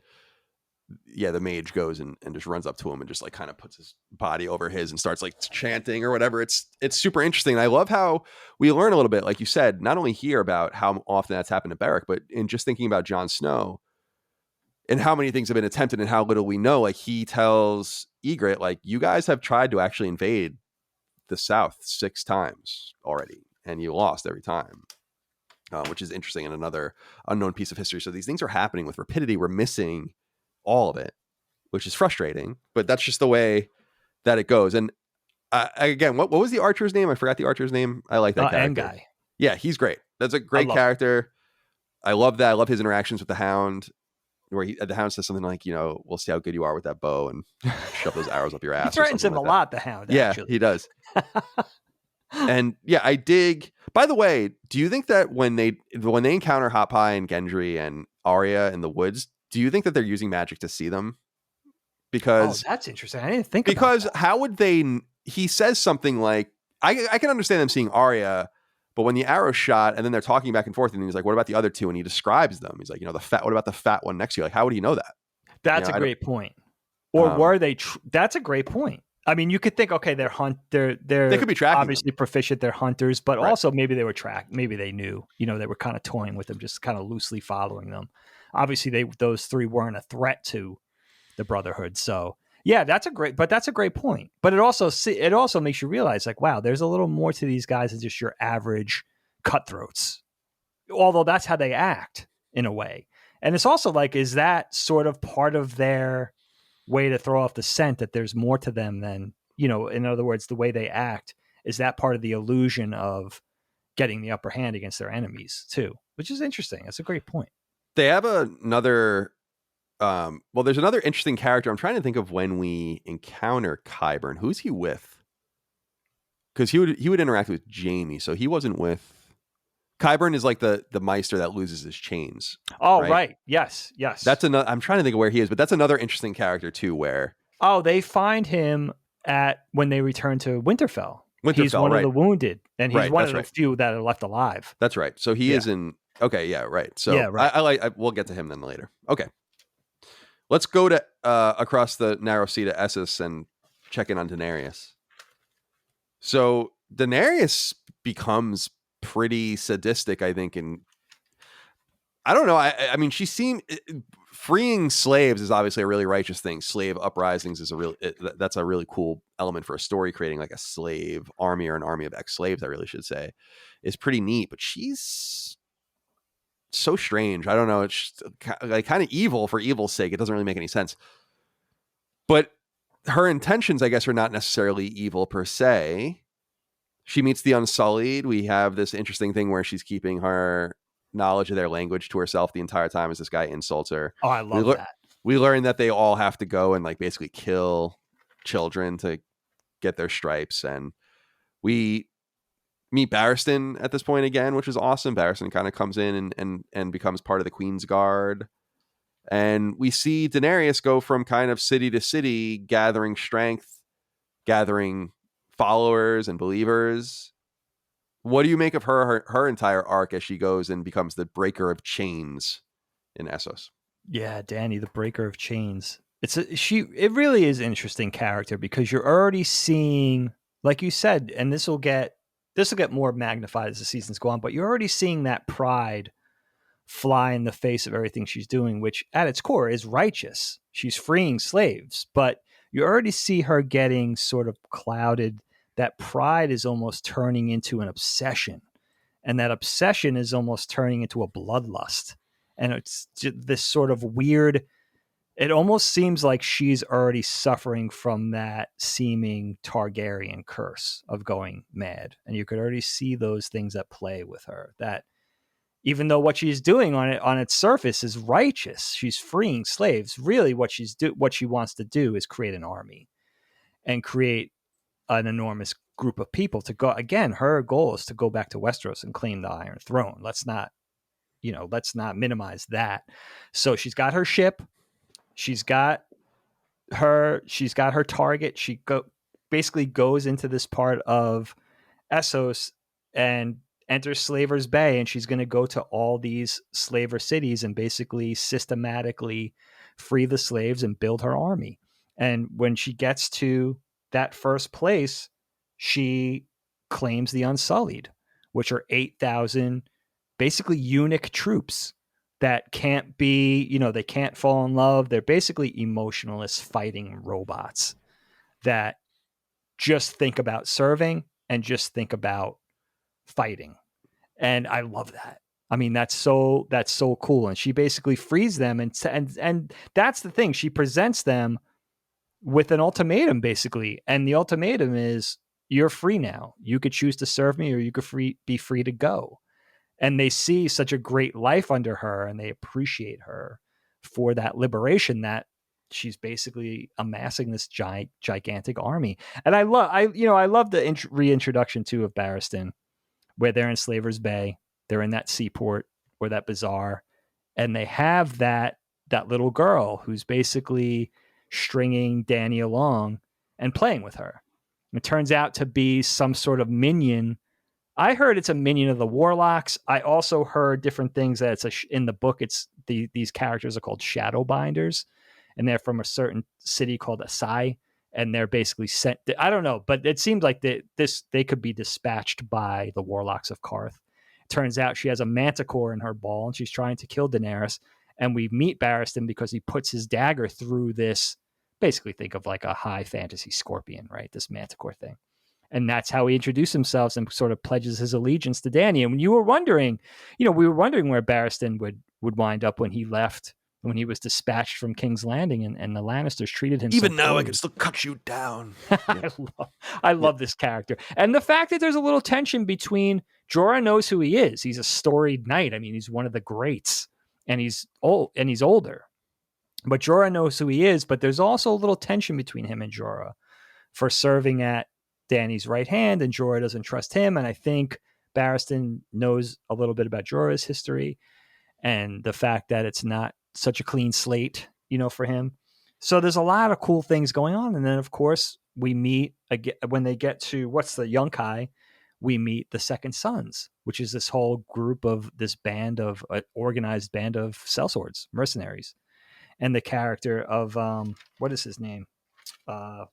the mage goes and just runs up to him and just like kind of puts his body over his and starts like chanting or whatever. It's super interesting. And I love how we learn a little bit, like you said, not only here about how often that's happened to Beric, but in just thinking about Jon Snow and how many things have been attempted and how little we know. Like he tells Ygritte, like, you guys have tried to actually invade the South 6 times already and you lost every time. Which is interesting and another unknown piece of history. So these things are happening with rapidity. We're missing all of it, which is frustrating, but that's just the way that it goes. And again, what was the archer's name? I forgot the archer's name. I like that character. Guy. Yeah, he's great. That's a great character. I love that. I love his interactions with the Hound, where the Hound says something like, we'll see how good you are with that bow and shove those arrows up your ass. He threatens him a lot, the Hound. Yeah, actually. He does. And I dig. By the way, do you think that when they encounter Hot Pie and Gendry and Arya in the woods, do you think that they're using magic to see them? Because that's interesting. I didn't think about that. How would they? He says something like, I can understand them seeing Arya, but when the arrow shot and then they're talking back and forth and he's like, what about the other two? And he describes them. He's like, what about the fat one next to you? Like, how would he know that? That's a great point. Or were they? That's a great point. I mean, you could think, okay, they could be tracking obviously them. Proficient. They're hunters, but also maybe they were maybe they knew, they were kind of toying with them, just kind of loosely following them. Obviously those 3 weren't a threat to the Brotherhood. So yeah, that's a great point. But it also makes you realize, like, wow, there's a little more to these guys than just your average cutthroats. Although that's how they act in a way. And it's also like, is that sort of part of their way to throw off the scent that there's more to them than, in other words, the way they act, is that part of the illusion of getting the upper hand against their enemies too, which is interesting. That's a great point. They have another, there's another interesting character. I'm trying to think of when we encounter Qyburn. Who's he with? Because he would interact with Jaime, so he wasn't with. Qyburn is like the Meister that loses his chains. Oh, right. Yes. That's another. I'm trying to think of where he is, but that's another interesting character too. Where they find him when they return to Winterfell. He's one of the wounded, and he's one of the few that are left alive. That's right. So he is in. Okay, yeah, right. So we'll get to him then later. Okay, let's go to across the narrow sea to Essos and check in on Daenerys. So Daenerys becomes pretty sadistic, I think, and I don't know. I mean, she seemed freeing slaves is obviously a really righteous thing. Slave uprisings is that's a really cool element for a story. Creating like a slave army or an army of ex-slaves, I really should say, is pretty neat. But she's so strange. I don't know. It's just like kind of evil for evil's sake. It doesn't really make any sense. But her intentions, I guess, are not necessarily evil per se. She meets the Unsullied. We have this interesting thing where she's keeping her knowledge of their language to herself the entire time as this guy insults her. Oh, I love that. We learn that they all have to go and like basically kill children to get their stripes. And we meet Barristan at this point again, which is awesome. Barristan kind of comes in and becomes part of the Queen's Guard. And we see Daenerys go from kind of city to city, gathering strength, gathering followers and believers. What do you make of her entire arc as she goes and becomes the breaker of chains in Essos? Yeah, Dany, the breaker of chains. It really is an interesting character because you're already seeing, like you said, and this will get more magnified as the seasons go on, but you're already seeing that pride fly in the face of everything she's doing, which at its core is righteous. She's freeing slaves, but you already see her getting sort of clouded. That pride is almost turning into an obsession, and that obsession is almost turning into a bloodlust. And it's this sort of weird, it almost seems like she's already suffering from that seeming Targaryen curse of going mad. And you could already see those things at play with her, that even though what she's doing on its surface is righteous, she's freeing slaves. Really what she wants to do is create an army and create an enormous group of people to go. Again, her goal is to go back to Westeros and claim the Iron Throne. Let's not minimize that. So she's got her ship. She's got her target. She basically goes into this part of Essos and enters Slaver's Bay, and she's going to go to all these slaver cities and basically systematically free the slaves and build her army. And when she gets to that first place, she claims the Unsullied, which are 8,000 basically eunuch troops that can't be, they can't fall in love. They're basically emotionless fighting robots that just think about serving and just think about fighting. And I love that. I mean, that's so cool. And she basically frees them, and that's the thing. She presents them with an ultimatum, basically, and the ultimatum is, you're free now. You could choose to serve me, or you could be free to go. And they see such a great life under her, and they appreciate her for that liberation, that she's basically amassing this gigantic army. And I love the reintroduction too of Barristan, where they're in Slaver's Bay, they're in that seaport or that bazaar, and they have that little girl who's basically stringing Dany along and playing with her. It turns out to be some sort of minion. I heard it's a minion of the Warlocks. I also heard different things that in the book. It's these characters are called Shadowbinders, and they're from a certain city called Asai, and they're basically sent. I don't know, but it seems like they could be dispatched by the Warlocks of Qarth. It turns out she has a manticore in her ball, and she's trying to kill Daenerys. And we meet Barristan because he puts his dagger through this. Basically, think of like a high fantasy scorpion, right? This manticore thing. And that's how he introduced himself and sort of pledges his allegiance to Dany. And when you were wondering, we were wondering where Barristan would wind up when he left, when he was dispatched from King's Landing, and the Lannisters treated him. Even now, I can still cut you down. Yeah. I love this character, and the fact that there's a little tension between Jorah knows who he is. He's a storied knight. I mean, he's one of the greats, and he's old and he's older. But Jorah knows who he is. But there's also a little tension between him and Jorah for serving at Dany's right hand, and Jorah doesn't trust him. And I think Barristan knows a little bit about Jorah's history and the fact that it's not such a clean slate, for him. So there's a lot of cool things going on. And then, of course, we meet again when they get to what's the Yunkai. We meet the Second Sons, which is this whole group of this band of organized band of sellswords, mercenaries, and the character of what is his name? I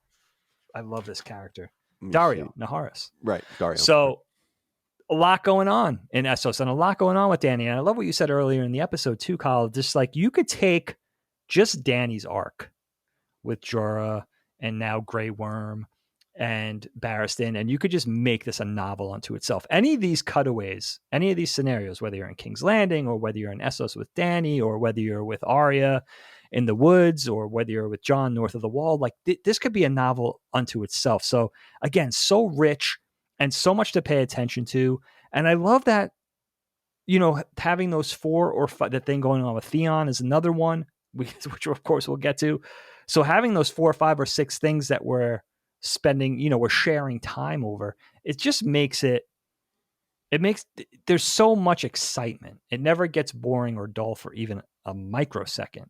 love this character. Dario Naharis. Right, Dario. So a lot going on in Essos and a lot going on with Dany. And I love what you said earlier in the episode too, Kyle. Just like you could take just Dany's arc with Jorah and now Grey Worm and Barristan, and you could just make this a novel unto itself. Any of these cutaways, any of these scenarios, whether you're in King's Landing or whether you're in Essos with Dany or whether you're with Arya in the woods or whether you're with Jon north of the wall, like this could be a novel unto itself. So again, so rich and so much to pay attention to. And I love that, having those 4 or 5, the thing going on with Theon is another one, which of course we'll get to. So having those 4 or 5 or 6 things that we're spending, we're sharing time over, it just makes there's so much excitement. It never gets boring or dull for even a microsecond.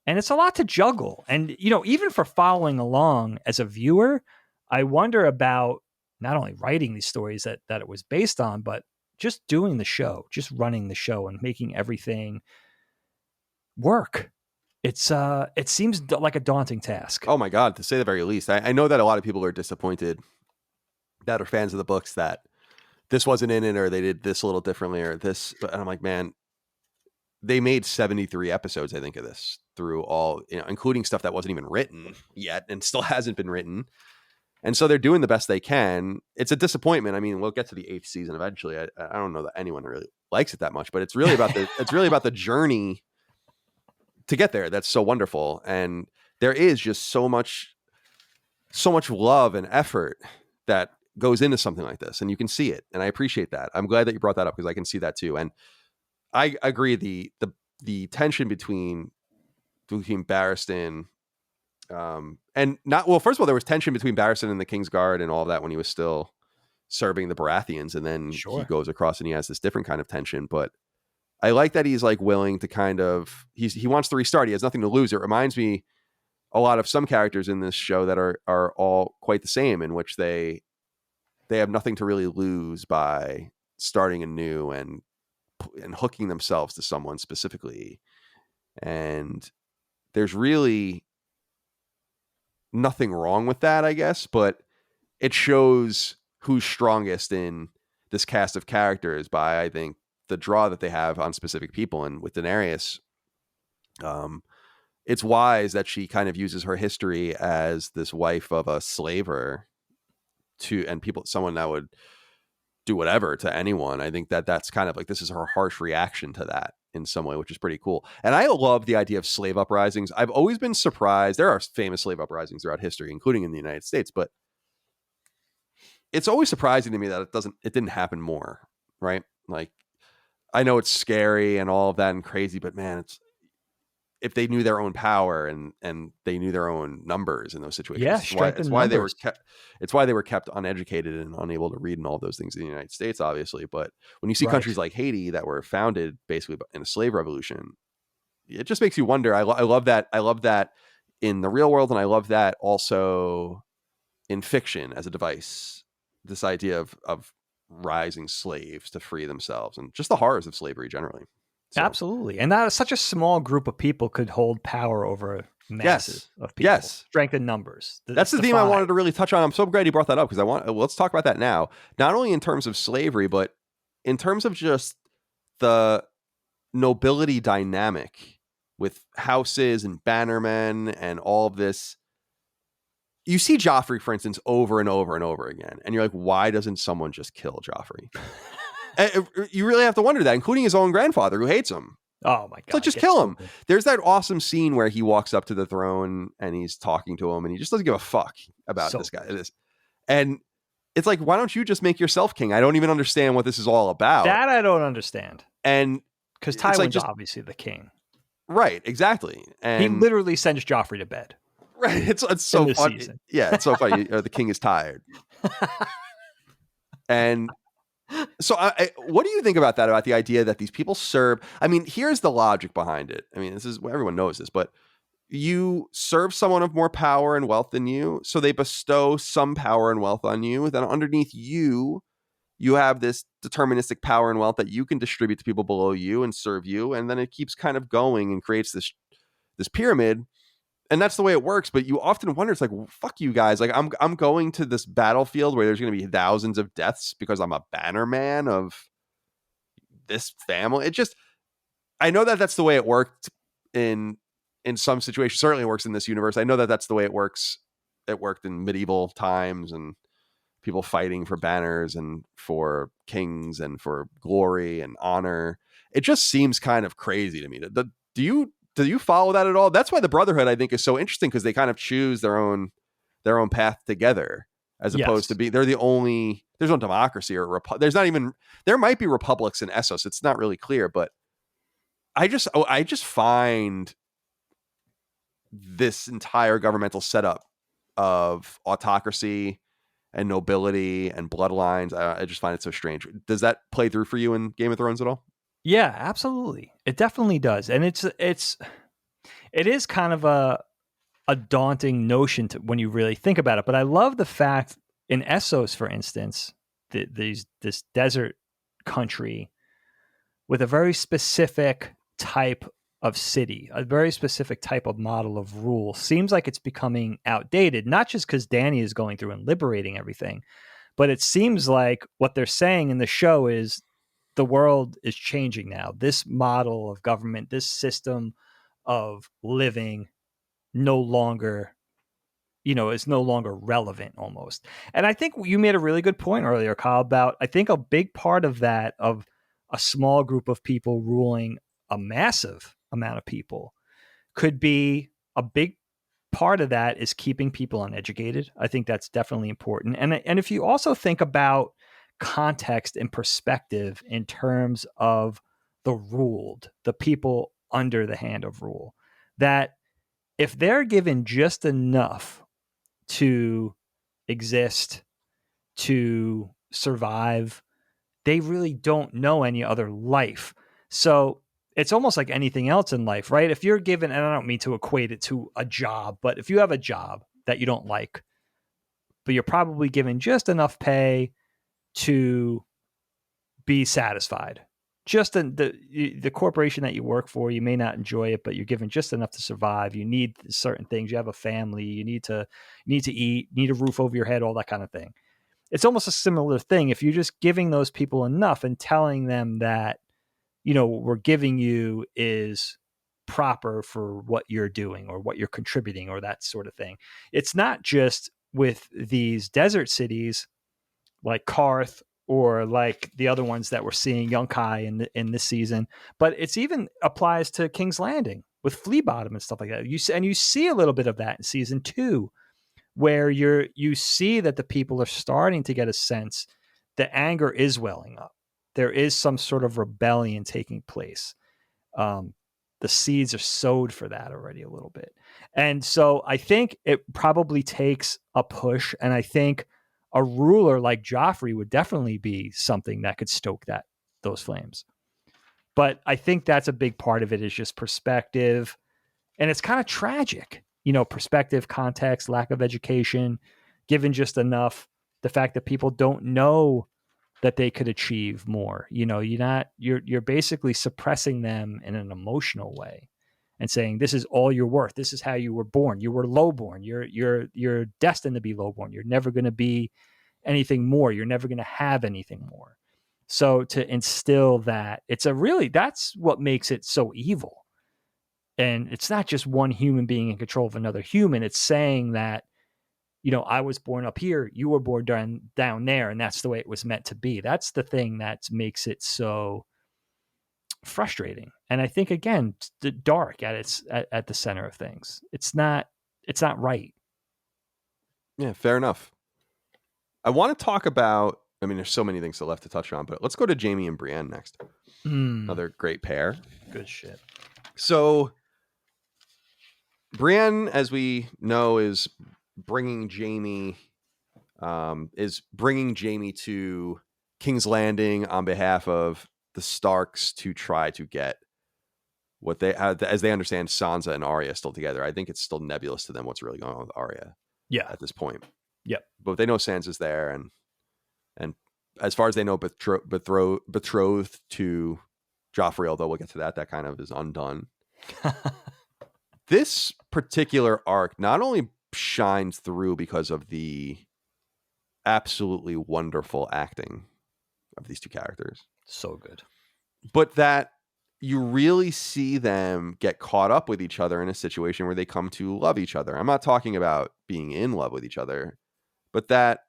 And it's a lot to juggle. And, even for following along as a viewer, I wonder about not only writing these stories that it was based on, but just doing the show, just running the show and making everything work. It seems like a daunting task. Oh my God, to say the very least. I know that a lot of people are disappointed that are fans of the books that this wasn't in it, or they did this a little differently, or this. And I'm like, man, they made 73 episodes, I think, of this through all, including stuff that wasn't even written yet and still hasn't been written. And so they're doing the best they can. It's a disappointment. I mean, we'll get to the 8th season eventually. I don't know that anyone really likes it that much, but it's really about the journey to get there. That's so wonderful. And there is just so much love and effort that goes into something like this, and you can see it. And I appreciate that. I'm glad that you brought that up because I can see that too. And I agree. The tension between Barristan, and not, well, first of all, there was tension between Barristan and the King's Guard and all of that when he was still serving the Baratheons. And then he goes across and he has this different kind of tension, but I like that he's like willing to kind of, he wants to restart. He has nothing to lose. It reminds me a lot of some characters in this show that are all quite the same, in which they they have nothing to really lose by starting anew and hooking themselves to someone specifically. And there's really nothing wrong with that, I guess, but it shows who's strongest in this cast of characters by, I think, the draw that they have on specific people. And with Daenerys, it's wise that she kind of uses her history as this wife of a slaver and someone that would do whatever to anyone. I think that that's kind of like, this is her harsh reaction to that in some way, which is pretty cool. And I love the idea of slave uprisings. I've always been surprised. There are famous slave uprisings throughout history, including in the United States, but it's always surprising to me that it didn't happen more, right? Like, I know it's scary and all of that and crazy, but man, it's, if they knew their own power and they knew their own numbers in those situations, it's why they were kept uneducated and unable to read and all those things in the United States, obviously. But when you see countries like Haiti that were founded basically in a slave revolution, it just makes you wonder. I love that. I love that in the real world, and I love that also in fiction as a device. This idea of rising slaves to free themselves and just the horrors of slavery generally. So, absolutely. And that is such a small group of people could hold power over masses of people. Yes. Strength in numbers. That's the theme I wanted to really touch on. I'm so glad you brought that up because let's talk about that now. Not only in terms of slavery, but in terms of just the nobility dynamic with houses and bannermen and all of this. You see Joffrey, for instance, over and over and over again. And you're like, why doesn't someone just kill Joffrey? You really have to wonder that, including his own grandfather who hates him. Oh my God. So just kill him. There's that awesome scene where he walks up to the throne and he's talking to him and he just doesn't give a fuck about this guy. And it's like, why don't you just make yourself king? I don't even understand what this is all about. That I don't understand. And because Tywin's obviously the king. Right, exactly. And he literally sends Joffrey to bed. Right. It's so funny. Yeah, it's so funny. The king is tired. And so what do you think about that, about the idea that these people serve? I mean, here's the logic behind it. I mean, everyone knows this, but you serve someone of more power and wealth than you, so they bestow some power and wealth on you. Then underneath you have this deterministic power and wealth that you can distribute to people below you and serve you. And then it keeps kind of going and creates this pyramid. And that's the way it works. But you often wonder, it's like, well, fuck you guys. Like, I'm going to this battlefield where there's going to be thousands of deaths because I'm a bannerman of this family. I know that that's the way it worked in some situations. Certainly it works in this universe. I know that that's the way it works. It worked in medieval times and people fighting for banners and for kings and for glory and honor. It just seems kind of crazy to me. Do you follow that at all? That's why the Brotherhood, I think, is so interesting, because they kind of choose their own path together, as opposed to they're the only. There's no democracy or there's not even. There might be republics in Essos. It's not really clear, but I just find this entire governmental setup of autocracy and nobility and bloodlines. I just find it so strange. Does that play through for you in Game of Thrones at all? Yeah, absolutely. It definitely does. And it is kind of a daunting notion when you really think about it. But I love the fact in Essos, for instance, this desert country with a very specific type of city, a very specific type of model of rule, seems like it's becoming outdated, not just because Dany is going through and liberating everything, but it seems like what they're saying in the show is, the world is changing now. This model of government, this system of living is no longer relevant almost. And I think you made a really good point earlier, Kyle, about, I think a big part of that, of a small group of people ruling a massive amount of people, could be a big part of that is keeping people uneducated. I think that's definitely important. And if you also think about context and perspective in terms of the ruled, the people under the hand of rule, that if they're given just enough to exist, to survive, they really don't know any other life. So it's almost like anything else in life, right? If you're given, and I don't mean to equate it to a job, but if you have a job that you don't like, but you're probably given just enough pay to be satisfied. Just the corporation that you work for, you may not enjoy it, but you're given just enough to survive. You need certain things. You have a family. You need to eat. Need a roof over your head. All that kind of thing. It's almost a similar thing. If you're just giving those people enough and telling them that, what we're giving you is proper for what you're doing or what you're contributing or that sort of thing. It's not just with these desert cities like Karth or like the other ones that we're seeing, Yunkai in this season, but it's even applies to King's Landing with Flea Bottom and stuff like that. You see a little bit of that in season 2, where you see that the people are starting to get a sense that anger is welling up. There is some sort of rebellion taking place. The seeds are sowed for that already a little bit. And so I think it probably takes a push. And I think a ruler like Joffrey would definitely be something that could stoke those flames. But I think that's a big part of it, is just perspective. And it's kind of tragic, perspective, context, lack of education, given just enough, the fact that people don't know that they could achieve more. You're basically suppressing them in an emotional way and saying, this is all you're worth. This is how you were born. You were lowborn. You're destined to be lowborn. You're never going to be anything more. You're never going to have anything more. So to instill that, that's what makes it so evil. And it's not just one human being in control of another human. It's saying that, I was born up here, you were born down there, and that's the way it was meant to be. That's the thing that makes it so frustrating. And I think, again, the dark at the center of things. It's not right. Yeah, fair enough. I want to talk about, there's so many things left to touch on, but let's go to Jaime and Brienne next. Another great pair. Good shit. So Brienne, as we know, is bringing Jaime to King's Landing on behalf of the Starks to try to get what they, as they understand, Sansa and Arya still together. I think it's still nebulous to them what's really going on with Arya. Yeah. At this point. Yep. But they know Sansa's there, and as far as they know, betrothed to Joffrey. Although we'll get to that. That kind of is undone. This particular arc not only shines through because of the absolutely wonderful acting of these two characters. So good. But that you really see them get caught up with each other in a situation where they come to love each other. I'm not talking about being in love with each other, but that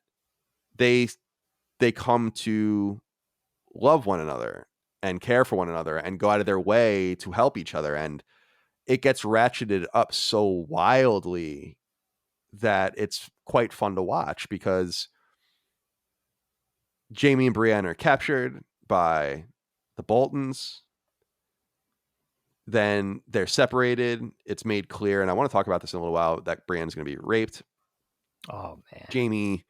they come to love one another and care for one another and go out of their way to help each other. And it gets ratcheted up so wildly that it's quite fun to watch, because Jaime and Brienne are captured by the Boltons. Then they're separated. It's made clear, and I want to talk about this in a little while, that Brienne's going to be raped. Oh, man. Jaime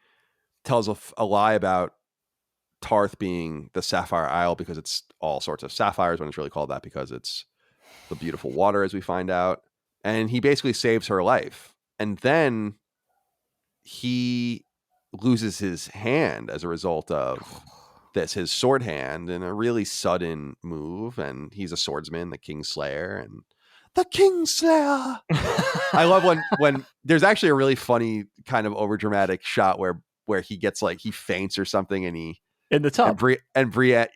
tells a lie about Tarth being the Sapphire Isle because it's all sorts of sapphires, when it's really called that because it's the beautiful water, as we find out. And he basically saves her life. And then he loses his hand as a result of this, his sword hand, in a really sudden move. And he's a swordsman, the Kingslayer, and the Kingslayer. I love when there's actually a really funny kind of overdramatic shot where he gets he faints or something, and he in the tub, and Brienne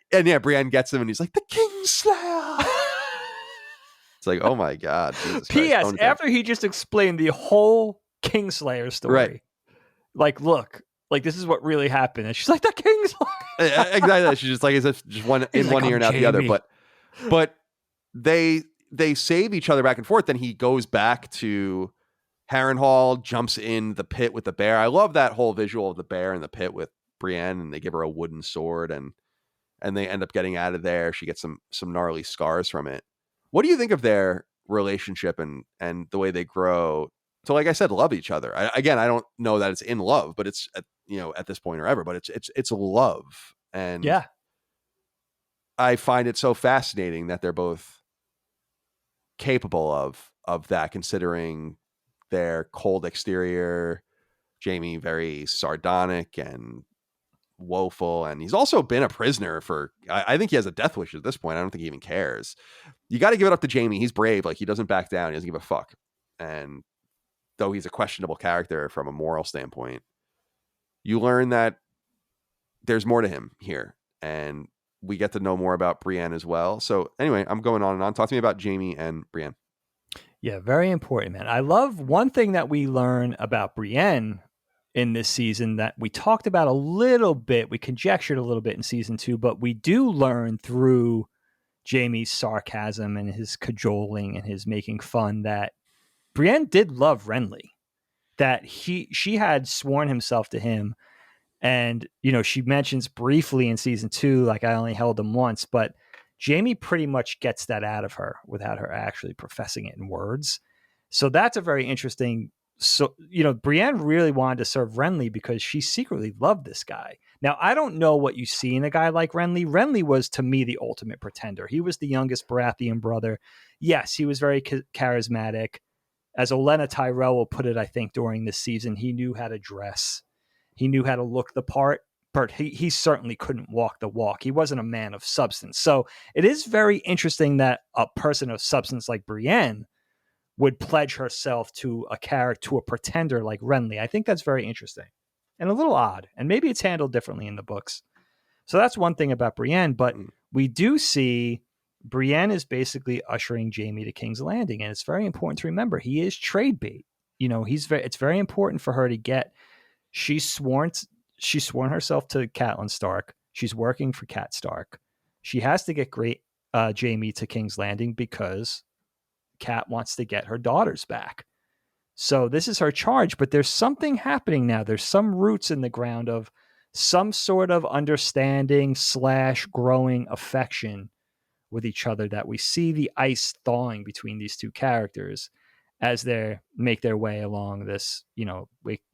gets him, and he's like, the Kingslayer. It's like, oh my God. P.S. After he just explained the whole Kingslayer story, right. Look, this is what really happened. And she's like, the Kingslayer. Exactly. She's just like, is it just one in one ear and out the other? But they save each other back and forth. Then he goes back to Harrenhal, jumps in the pit with the bear. I love that whole visual of the bear in the pit with Brienne, and they give her a wooden sword, and they end up getting out of there. She gets some gnarly scars from it. What do you think of their relationship and the way they grow to, like I said, love each other? I don't know that it's in love, but it's at this point or ever, but it's love. And yeah, I find it so fascinating that they're both capable of that, considering their cold exterior, Jaime very sardonic and woeful, and he's also been a prisoner for, I think he has a death wish at this point. I don't think he even cares. You got to give it up to Jaime. He's brave. Like, he doesn't back down. He doesn't give a fuck. And though he's a questionable character from a moral standpoint, you learn that there's more to him here, and we get to know more about Brienne as well. So anyway, I'm going on and on. Talk to me about Jaime and Brienne. Yeah, very important, man. I love one thing that we learn about Brienne in this season that we talked about a little bit. We conjectured a little bit in season 2, but we do learn through Jaime's sarcasm and his cajoling and his making fun that Brienne did love Renly, that she had sworn himself to him. And, she mentions briefly in season 2, like, I only held him once, but Jaime pretty much gets that out of her without her actually professing it in words. So that's a very interesting. So, Brienne really wanted to serve Renly because she secretly loved this guy. Now, I don't know what you see in a guy like Renly. Renly was, to me, the ultimate pretender. He was the youngest Baratheon brother. Yes, he was very charismatic. As Olenna Tyrell will put it, I think, during this season, he knew how to dress. He knew how to look the part, but he certainly couldn't walk the walk. He wasn't a man of substance. So it is very interesting that a person of substance like Brienne would pledge herself to a character, to a pretender like Renly. I think that's very interesting and a little odd. And maybe it's handled differently in the books. So that's one thing about Brienne. But we do see Brienne is basically ushering Jaime to King's Landing. And it's very important to remember he is trade bait. It's very important for her to get. She's sworn herself to Catelyn Stark. She's working for Cat Stark. She has to get Jaime to King's Landing because Cat wants to get her daughters back. So this is her charge, but there's something happening now. There's some roots in the ground of some sort of understanding / growing affection with each other that we see the ice thawing between these two characters as they make their way along this,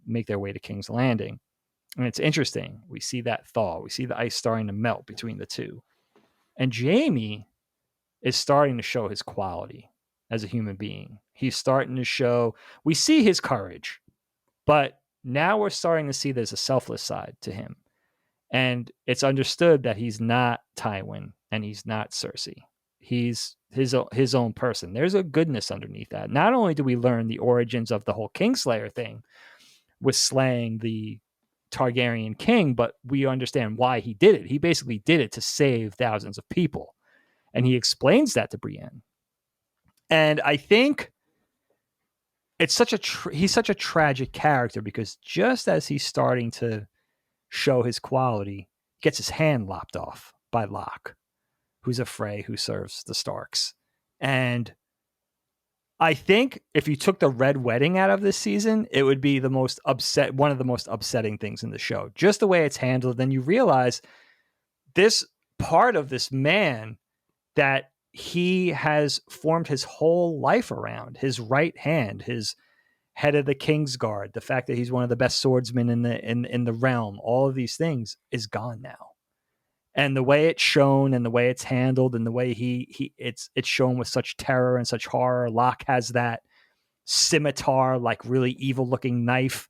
make their way to King's Landing. And it's interesting. We see that thaw. We see the ice starting to melt between the two. And Jaime is starting to show his quality as a human being. He's starting to show, we see his courage, but now we're starting to see there's a selfless side to him. And it's understood that he's not Tywin and he's not Cersei. He's his own person. There's a goodness underneath that. Not only do we learn the origins of the whole Kingslayer thing with slaying the Targaryen king, but we understand why he did it. He basically did it to save thousands of people. And he explains that to Brienne. And I think it's he's such a tragic character because just as he's starting to show his quality, he gets his hand lopped off by Locke, who's a Frey who serves the Starks. And I think if you took the Red Wedding out of this season, it would be one of the most upsetting things in the show. Just the way it's handled. Then you realize this part of this man that he has formed his whole life around, his right hand, his head of the Kingsguard, the fact that he's one of the best swordsmen in the realm, all of these things is gone now. And the way it's shown and the way it's handled and the way it's shown with such terror and such horror. Locke has that scimitar, like really evil looking knife.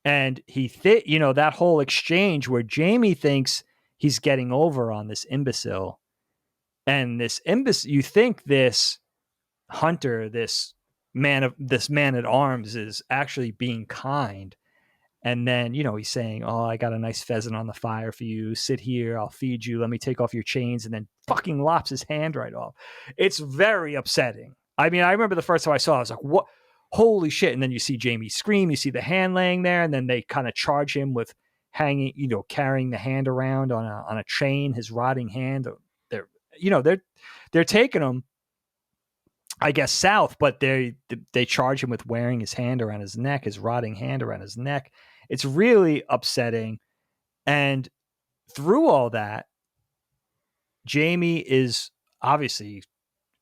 And that whole exchange where Jaime thinks he's getting over on this imbecile. And you think this hunter, this man at arms is actually being kind. And then, he's saying, oh, I got a nice pheasant on the fire for you. Sit here. I'll feed you. Let me take off your chains. And then fucking lops his hand right off. It's very upsetting. I mean, I remember the first time I saw it, I was like, what? Holy shit. And then you see Jaime scream. You see the hand laying there. And then they kind of charge him with hanging, carrying the hand around on a chain, his rotting hand. They're taking him, I guess, south, but they charge him with wearing his hand around his neck, his rotting hand around his neck. It's really upsetting. And through all that, Jaime is obviously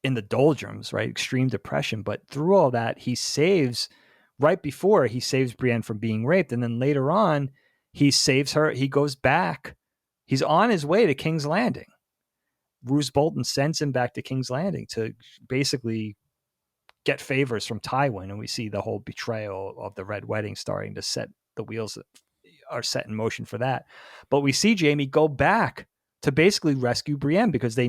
in the doldrums, right? Extreme depression. But through all that, right before he saves Brienne from being raped. And then later on, he saves her. He goes back. He's on his way to King's Landing. Roose Bolton sends him back to King's Landing to basically get favors from Tywin. And we see the whole betrayal of the Red Wedding starting to set the wheels are set in motion for that. But we see Jaime go back to basically rescue Brienne because he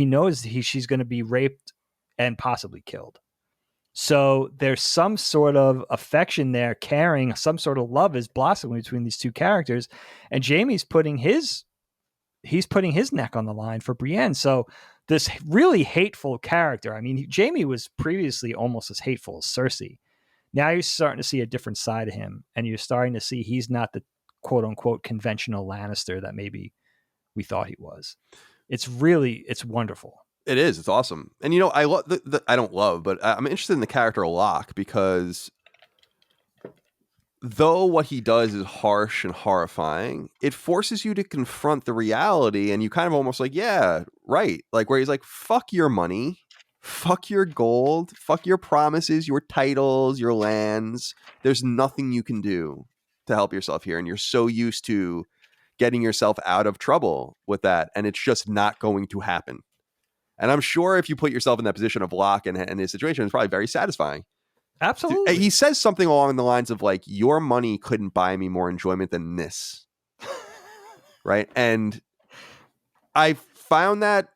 knows she's going to be raped and possibly killed. So there's some sort of affection there, caring, some sort of love is blossoming between these two characters, and Jaime's putting his neck on the line for Brienne. So this really hateful character. I mean, Jaime was previously almost as hateful as Cersei. Now you're starting to see a different side of him, and you're starting to see he's not the quote unquote conventional Lannister that maybe we thought he was. It's wonderful. It is. It's awesome. And, I love I don't love, but I'm interested in the character Locke because though what he does is harsh and horrifying, it forces you to confront the reality. And you kind of almost like, yeah, right. Like where he's like, fuck your money, fuck your gold, fuck your promises, your titles, your lands. There's nothing you can do to help yourself here. And you're so used to getting yourself out of trouble with that. And it's just not going to happen. And I'm sure if you put yourself in that position of Locke and his situation, it's probably very satisfying. Absolutely. He says something along the lines of like, your money couldn't buy me more enjoyment than this. Right. And I found that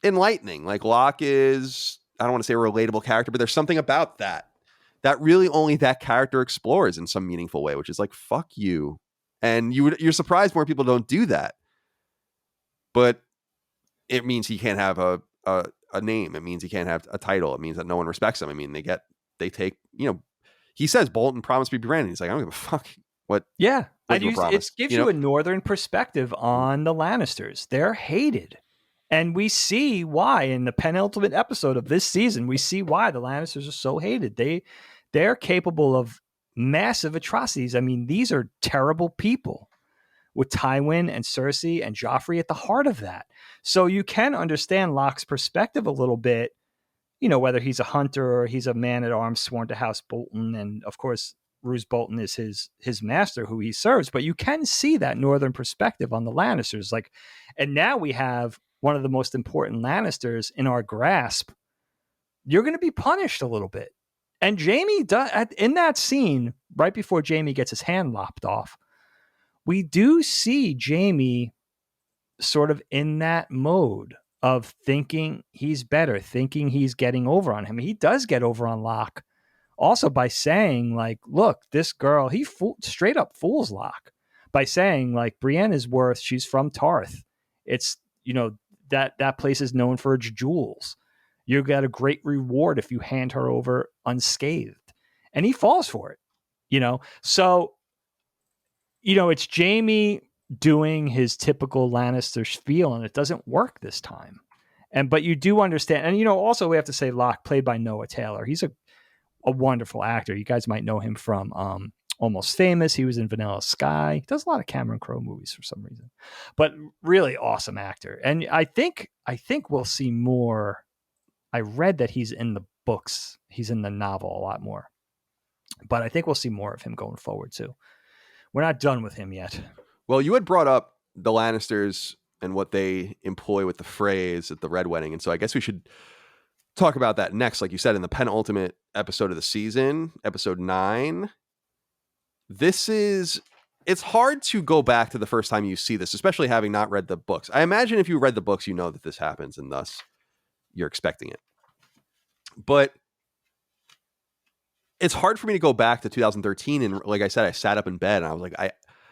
enlightening. Like Locke is, I don't want to say a relatable character, but there's something about that really only that character explores in some meaningful way, which is like, fuck you. And you're surprised more people don't do that. But it means he can't have a name. It means he can't have a title. It means that no one respects him. I mean, they take, he says Bolton promised to be Brienne. He's like, I don't give a fuck what. Yeah. What It gives you a northern perspective on the Lannisters. They're hated. And we see why in the penultimate episode of this season, we see why the Lannisters are so hated. They're capable of massive atrocities. I mean, these are terrible people with Tywin and Cersei and Joffrey at the heart of that. So you can understand Locke's perspective a little bit, whether he's a hunter or he's a man at arms sworn to House Bolton. And of course, Roose Bolton is his master who he serves. But you can see that northern perspective on the Lannisters. And now we have one of the most important Lannisters in our grasp. You're going to be punished a little bit. And Jaime does, in that scene, right before Jaime gets his hand lopped off, we do see Jaime sort of in that mode of thinking he's better, thinking he's getting over on him. He does get over on Locke also by saying like, look, this girl, he straight up fools Locke by saying like, Brienne is she's from Tarth. It's, that place is known for its jewels. You got a great reward if you hand her over unscathed. And he falls for it, So, it's Jaime doing his typical Lannister spiel, and it doesn't work this time. But you do understand. And, also we have to say Locke, played by Noah Taylor. He's a wonderful actor. You guys might know him from Almost Famous. He was in Vanilla Sky. He does a lot of Cameron Crowe movies for some reason. But really awesome actor. And I think we'll see more. I read that he's in the books. He's in the novel a lot more. But I think we'll see more of him going forward, too. We're not done with him yet. Well, you had brought up the Lannisters and what they employ with the phrase at the Red Wedding. And so I guess we should talk about that next. Like you said, in the penultimate episode of the season, episode 9, it's hard to go back to the first time you see this, especially having not read the books. I imagine if you read the books, you know that this happens and thus you're expecting it. But it's hard for me to go back to 2013. And like I said, I sat up in bed and I was like,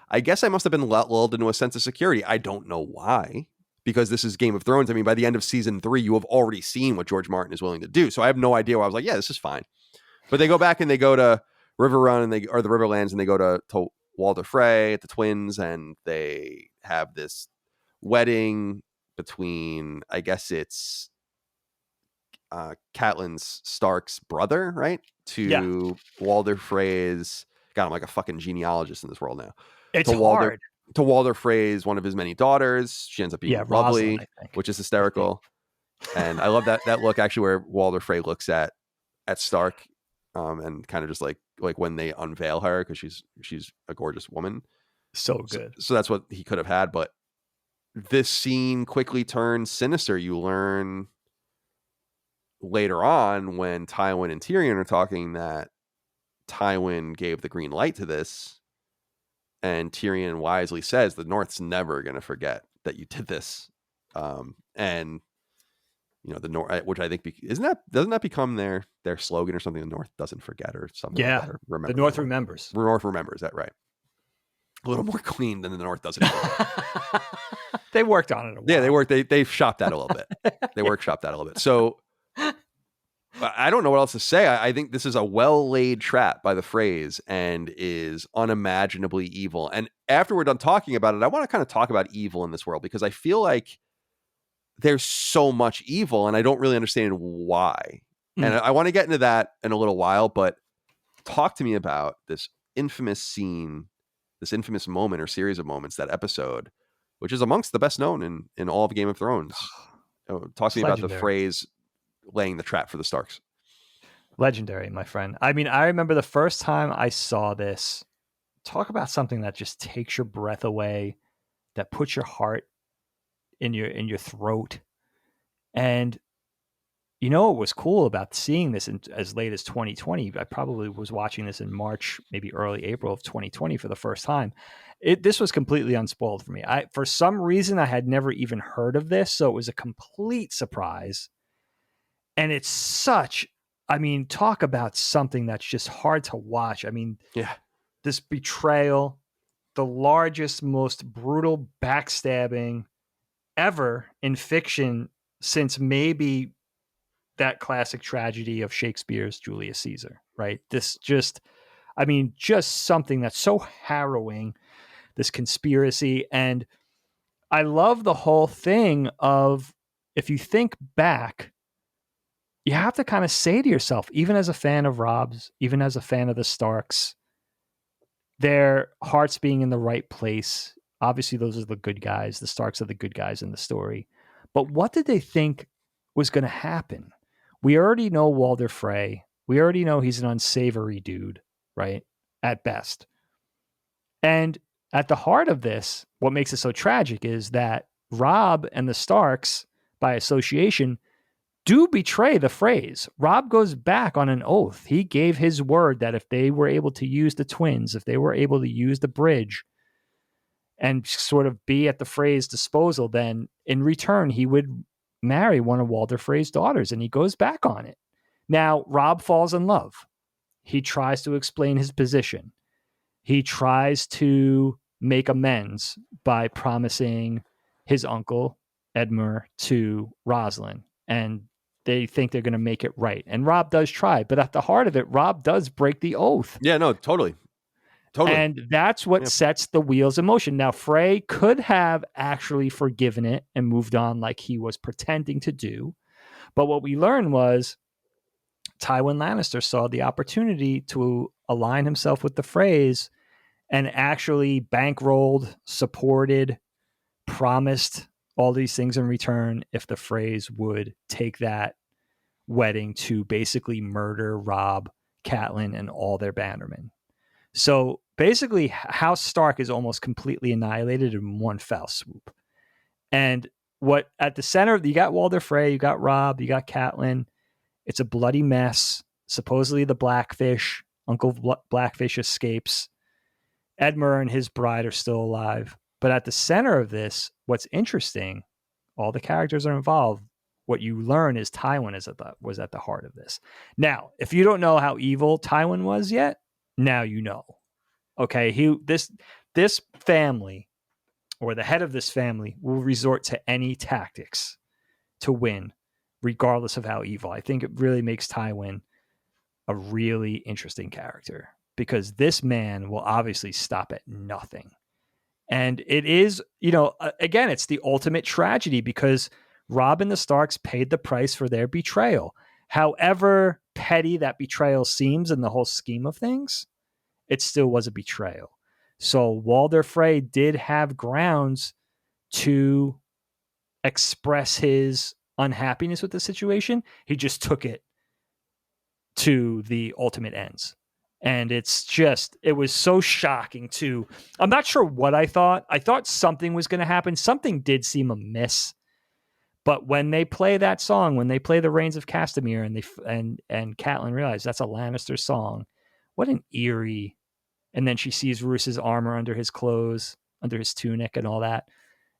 I guess I must have been lulled into a sense of security. I don't know why, because this is Game of Thrones. I mean, by the end of season 3, you have already seen what George Martin is willing to do. So I have no idea why I was like, yeah, this is fine. But they go back and they go to River Run or the Riverlands, and they go to Walder Frey at the Twins, and they have this wedding between, I guess it's Catelyn Stark's brother, right? To Walder Frey's, God, I'm like a fucking genealogist in this world now. It's hard. To Walder Frey's one of his many daughters. She ends up being lovely, Rosalind, which is hysterical. And I love that look actually where Walder Frey looks at Stark, and kind of just like when they unveil her, because she's a gorgeous woman. So good. So that's what he could have had, but this scene quickly turns sinister. You learn later on when Tywin and Tyrion are talking that Tywin gave the green light to this, and Tyrion wisely says the North's never going to forget that you did this. And the North, which I think doesn't that become their slogan or something? The North doesn't forget or something like that. Or the North remembers. The North remembers that, right? A little more clean than the North doesn't. They worked on it a while. Yeah, they've shopped that a little bit. They workshopped that a little bit. So I don't know what else to say. I think this is a well-laid trap by the phrase and is unimaginably evil. And after we're done talking about it, I want to kind of talk about evil in this world, because I feel like there's so much evil and I don't really understand why. And I want to get into that in a little while, but talk to me about this infamous scene, this infamous moment or series of moments, that episode, which is amongst the best known in all of Game of Thrones. Talk to me about the phrase laying the trap for the Starks. Legendary, my friend. I mean, I remember the first time I saw this. Talk about something that just takes your breath away, that puts your heart in your throat. And what was cool about seeing this as late as 2020? I probably was watching this in March, maybe early April of 2020 for the first time. This was completely unspoiled for me. For some reason, I had never even heard of this, so it was a complete surprise. And it's talk about something that's just hard to watch. I mean, this betrayal, the largest, most brutal backstabbing ever in fiction since maybe that classic tragedy of Shakespeare's Julius Caesar, right? This just something that's so harrowing, this conspiracy. And I love the whole thing of, if you think back, you have to kind of say to yourself, even as a fan of Robb's, even as a fan of the Starks, their hearts being in the right place. Obviously, those are the good guys. The Starks are the good guys in the story. But what did they think was going to happen? We already know Walder Frey. We already know he's an unsavory dude, right? At best. And at the heart of this, what makes it so tragic is that Robb and the Starks, by association, do betray the phrase. Robb goes back on an oath. He gave his word that if they were able to use the twins, if they were able to use the bridge and sort of be at the Frey's disposal, then in return, he would marry one of Walder Frey's daughters, and he goes back on it. Now, Robb falls in love. He tries to explain his position. He tries to make amends by promising his uncle, Edmure, to Rosalind, and they think they're going to make it right. And Robb does try, but at the heart of it, Robb does break the oath. Yeah, no, totally. And that's what sets the wheels in motion. Now, Frey could have actually forgiven it and moved on like he was pretending to do. But what we learned was Tywin Lannister saw the opportunity to align himself with the Freys and actually bankrolled, supported, promised all these things in return if the Freys would take that wedding to basically murder Robb, Catelyn, and all their bannermen. So basically, House Stark is almost completely annihilated in one fell swoop. And what at the center, you got Walder Frey, you got Robb, you got Catelyn. It's a bloody mess. Supposedly the Blackfish, Uncle Blackfish escapes. Edmure and his bride are still alive. But at the center of this, what's interesting, all the characters are involved. What you learn is Tywin was at the heart of this. Now, if you don't know how evil Tywin was yet, now you know. Okay, this family, or the head of this family, will resort to any tactics to win, regardless of how evil. I think it really makes Tywin a really interesting character, because this man will obviously stop at nothing. And it is, again, it's the ultimate tragedy, because Robb and the Starks paid the price for their betrayal. However petty that betrayal seems in the whole scheme of things, it still was a betrayal. So Walder Frey did have grounds to express his unhappiness with the situation. He just took it to the ultimate ends. And it was so shocking too. I'm not sure what I thought. I thought something was going to happen. Something did seem amiss. But when they play that song, when they play the Reigns of Castamere, and Catelyn realized that's a Lannister song, what an eerie. And then she sees Roos's armor under his clothes, under his tunic and all that.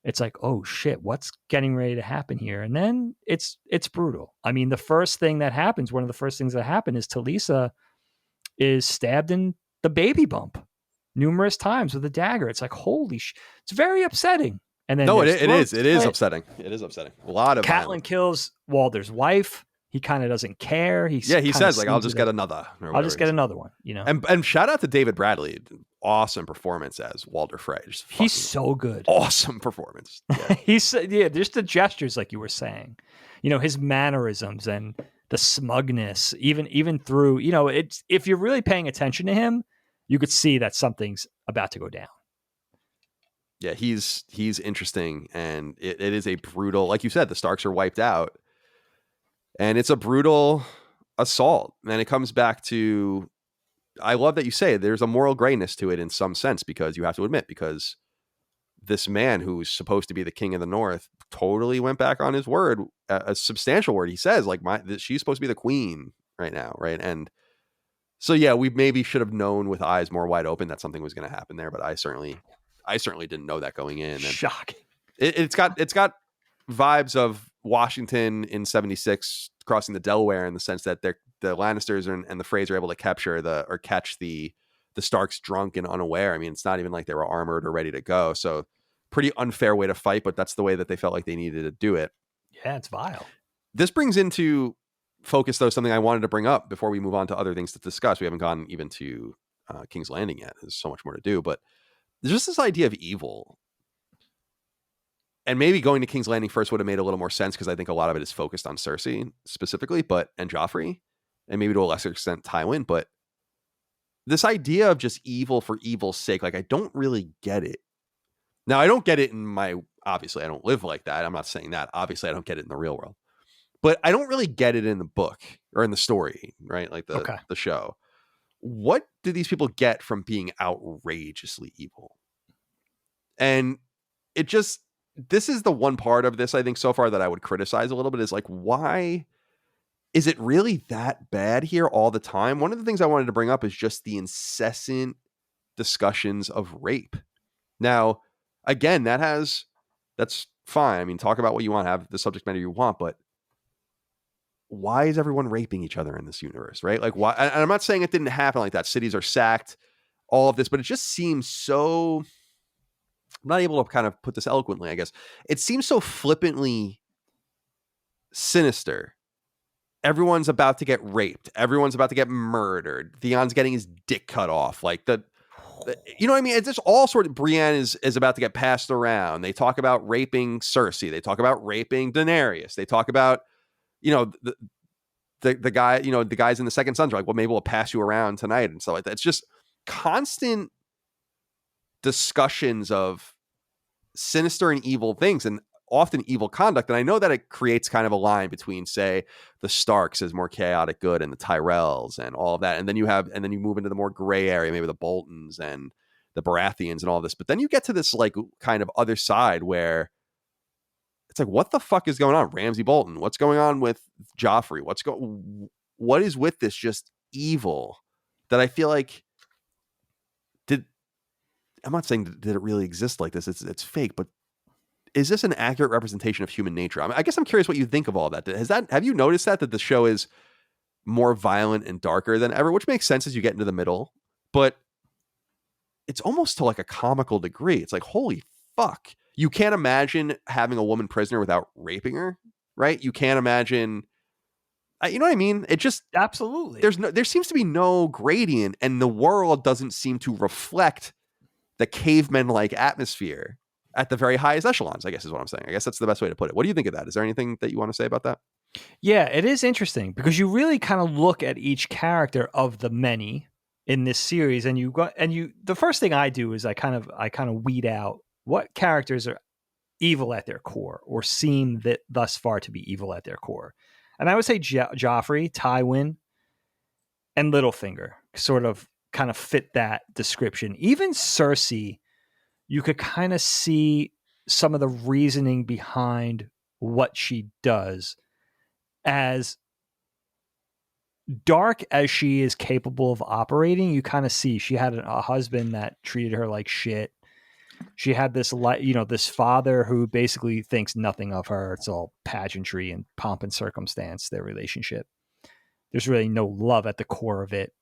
It's like, oh shit, what's getting ready to happen here? And then it's brutal. I mean, the first thing that happens, one of the first things that happen is Talisa is stabbed in the baby bump numerous times with a dagger. It's like, holy shit. It's very upsetting. And then it is upsetting. It is upsetting. A lot of Catelyn violence. kills Walder's wife. He kind of doesn't care. He says like, I'll just get another. I'll just get another one, you know. And shout out to David Bradley. Awesome performance as Walder Frey. He's so good. Awesome performance. Yeah. Just the gestures, like you were saying, you know, his mannerisms and the smugness, even through, you know, it's, if you're really paying attention to him, you could see that something's about to go down. Yeah, he's interesting, and it is a brutal, like you said, the Starks are wiped out, and it's a brutal assault. And it comes back to, I love that you say there's a moral grayness to it in some sense, because you have to admit, because this man who's supposed to be the king of the North totally went back on his word, a substantial word. He says like, she's supposed to be the queen right now, right? And so yeah, we maybe should have known with eyes more wide open that something was going to happen there, but I certainly didn't know that going in. And shocking. It's got vibes of Washington in 76 crossing the Delaware, in the sense that the Lannisters and the Freys are able to catch the Starks drunk and unaware. I mean, it's not even like they were armored or ready to go. So pretty unfair way to fight, but that's the way that they felt like they needed to do it. Yeah, it's vile. This brings into focus, though, something I wanted to bring up before we move on to other things to discuss. We haven't gone even to King's Landing yet. There's so much more to do, but there's just this idea of evil. And maybe going to King's Landing first would have made a little more sense, because I think a lot of it is focused on Cersei specifically, and Joffrey, and maybe to a lesser extent Tywin. But this idea of just evil for evil's sake, like, I don't really get it. Now, I don't get it obviously I don't live like that. I'm not saying that. Obviously I don't get it in the real world, but I don't really get it in the book or in the story, right? Like the show. What do these people get from being outrageously evil? And this is the one part of this, I think, so far that I would criticize a little bit, is like, why is it really that bad here all the time? One of the things I wanted to bring up is just the incessant discussions of rape. Now, again, that's fine. I mean, talk about what you want, have the subject matter you want, but why is everyone raping each other in this universe, right? Like, why? And I'm not saying it didn't happen like that. Cities are sacked, all of this, but it just seems so, I'm not able to kind of put this eloquently, I guess. It seems so flippantly sinister. Everyone's about to get raped. Everyone's about to get murdered. Theon's getting his dick cut off. Like you know what I mean? It's just all sort of, Brienne is about to get passed around. They talk about raping Cersei. They talk about raping Daenerys. They talk about, you know, the guy, you know, the guys in the Second Sons are like, well, maybe we'll pass you around tonight and stuff like that. It's just constant discussions of sinister and evil things, and often evil conduct. And I know that it creates kind of a line between, say, the Starks as more chaotic good and the Tyrells and all of that. And then you move into the more gray area, maybe the Boltons and the Baratheons and all this. But then you get to this like kind of other side where it's like, what the fuck is going on? Ramsay Bolton, what's going on with Joffrey? What is with this just evil that I feel like I'm not saying did it really exist like this? It's fake, but is this an accurate representation of human nature? I guess I'm curious what you think of all that. Have you noticed that the show is more violent and darker than ever, which makes sense as you get into the middle, but it's almost to like a comical degree. It's like, holy fuck. You can't imagine having a woman prisoner without raping her, right? You can't imagine, you know what I mean? It just, absolutely. There seems to be no gradient, and the world doesn't seem to reflect the caveman-like atmosphere at the very highest echelons, I guess is what I'm saying. I guess that's the best way to put it. What do you think of that? Is there anything that you want to say about that? Yeah, it is interesting because you really kind of look at each character of the many in this series, and the first thing I do is I kind of weed out what characters are evil at their core or seem that thus far to be evil at their core. And I would say Joffrey, Tywin, and Littlefinger sort of kind of fit that description. Even Cersei, you could kind of see some of the reasoning behind what she does as dark as she is capable of operating, you kind of see she had a husband that treated her like shit. She had this, this father who basically thinks nothing of her. It's all pageantry and pomp and circumstance, their relationship. There's really no love at the core of it.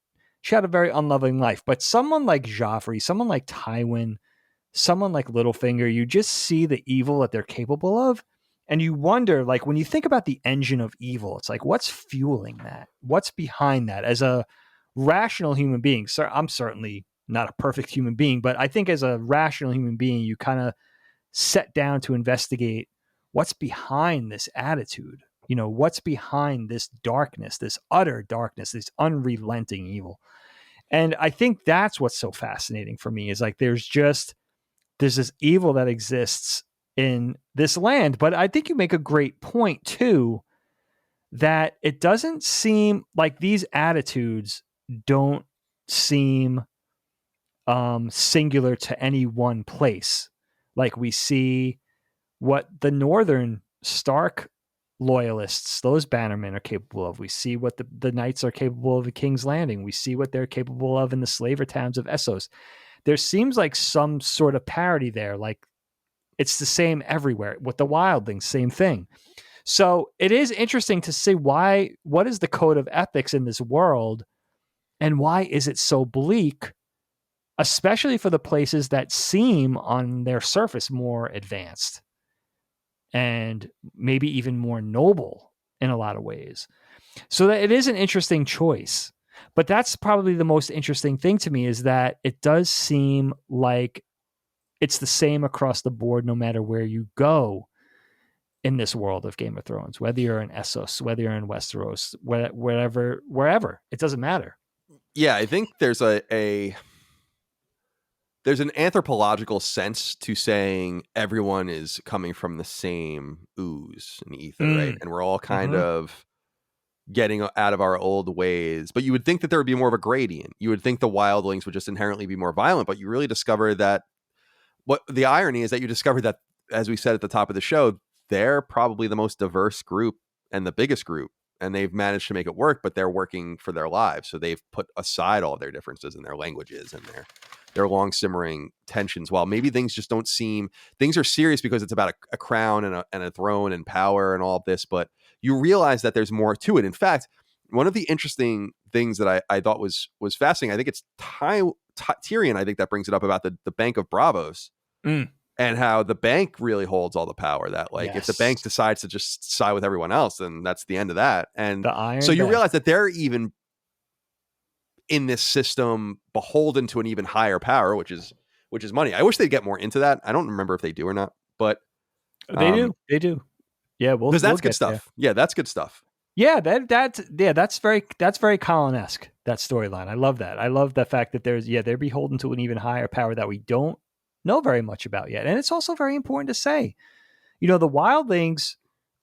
She had a very unloving life. But someone like Joffrey, someone like Tywin, someone like Littlefinger, you just see the evil that they're capable of. And you wonder, like, when you think about the engine of evil, it's like, what's fueling that? What's behind that? As a rational human being, sir, I'm certainly not a perfect human being, but I think as a rational human being, you kind of set down to investigate what's behind this attitude. What's behind this darkness, this utter darkness, this unrelenting evil. And I think that's what's so fascinating for me, is like there's this evil that exists in this land. But I think you make a great point too, that it doesn't seem like these attitudes don't seem singular to any one place. Like we see what the Northern Stark loyalists, those bannermen, are capable of. We see what the Knights are capable of at King's Landing. We see what they're capable of in the slaver towns of Essos. There seems like some sort of parity there. Like it's the same everywhere. With the wildlings, same thing. So it is interesting to see what is the code of ethics in this world, and why is it so bleak, especially for the places that seem on their surface more advanced and maybe even more noble in a lot of ways. So that it is an interesting choice. But that's probably the most interesting thing to me, is that it does seem like it's the same across the board, no matter where you go in this world of Game of Thrones, whether you're in Essos, whether you're in Westeros, wherever, it doesn't matter. Yeah, I think there's there's an anthropological sense to saying everyone is coming from the same ooze and ether, right? And we're all kind of getting out of our old ways. But you would think that there would be more of a gradient. You would think the wildlings would just inherently be more violent, but you really discover that what the irony is that you discover that, as we said at the top of the show, they're probably the most diverse group and the biggest group, and they've managed to make it work, but they're working for their lives. So they've put aside all their differences and their languages and their long simmering tensions. While maybe things just don't seem, things are serious because it's about a crown and a throne and power and all of this, but you realize that there's more to it. In fact, one of the interesting things that I thought was fascinating, I think it's Tyrion, I think, that brings it up about the Bank of Bravos and how the bank really holds all the power. That like if the bank decides to just side with everyone else, then that's the end of that. And so you realize that they're even in this system beholden to an even higher power, which is money. I wish they'd get more into that. I don't remember if they do or not, but they do. Yeah, because that's good stuff. There. Yeah, that's good stuff. Yeah, that's very Colin-esque, that storyline. I love that. I love the fact that they're beholden to an even higher power that we don't know very much about yet. And it's also very important to say, the wildlings,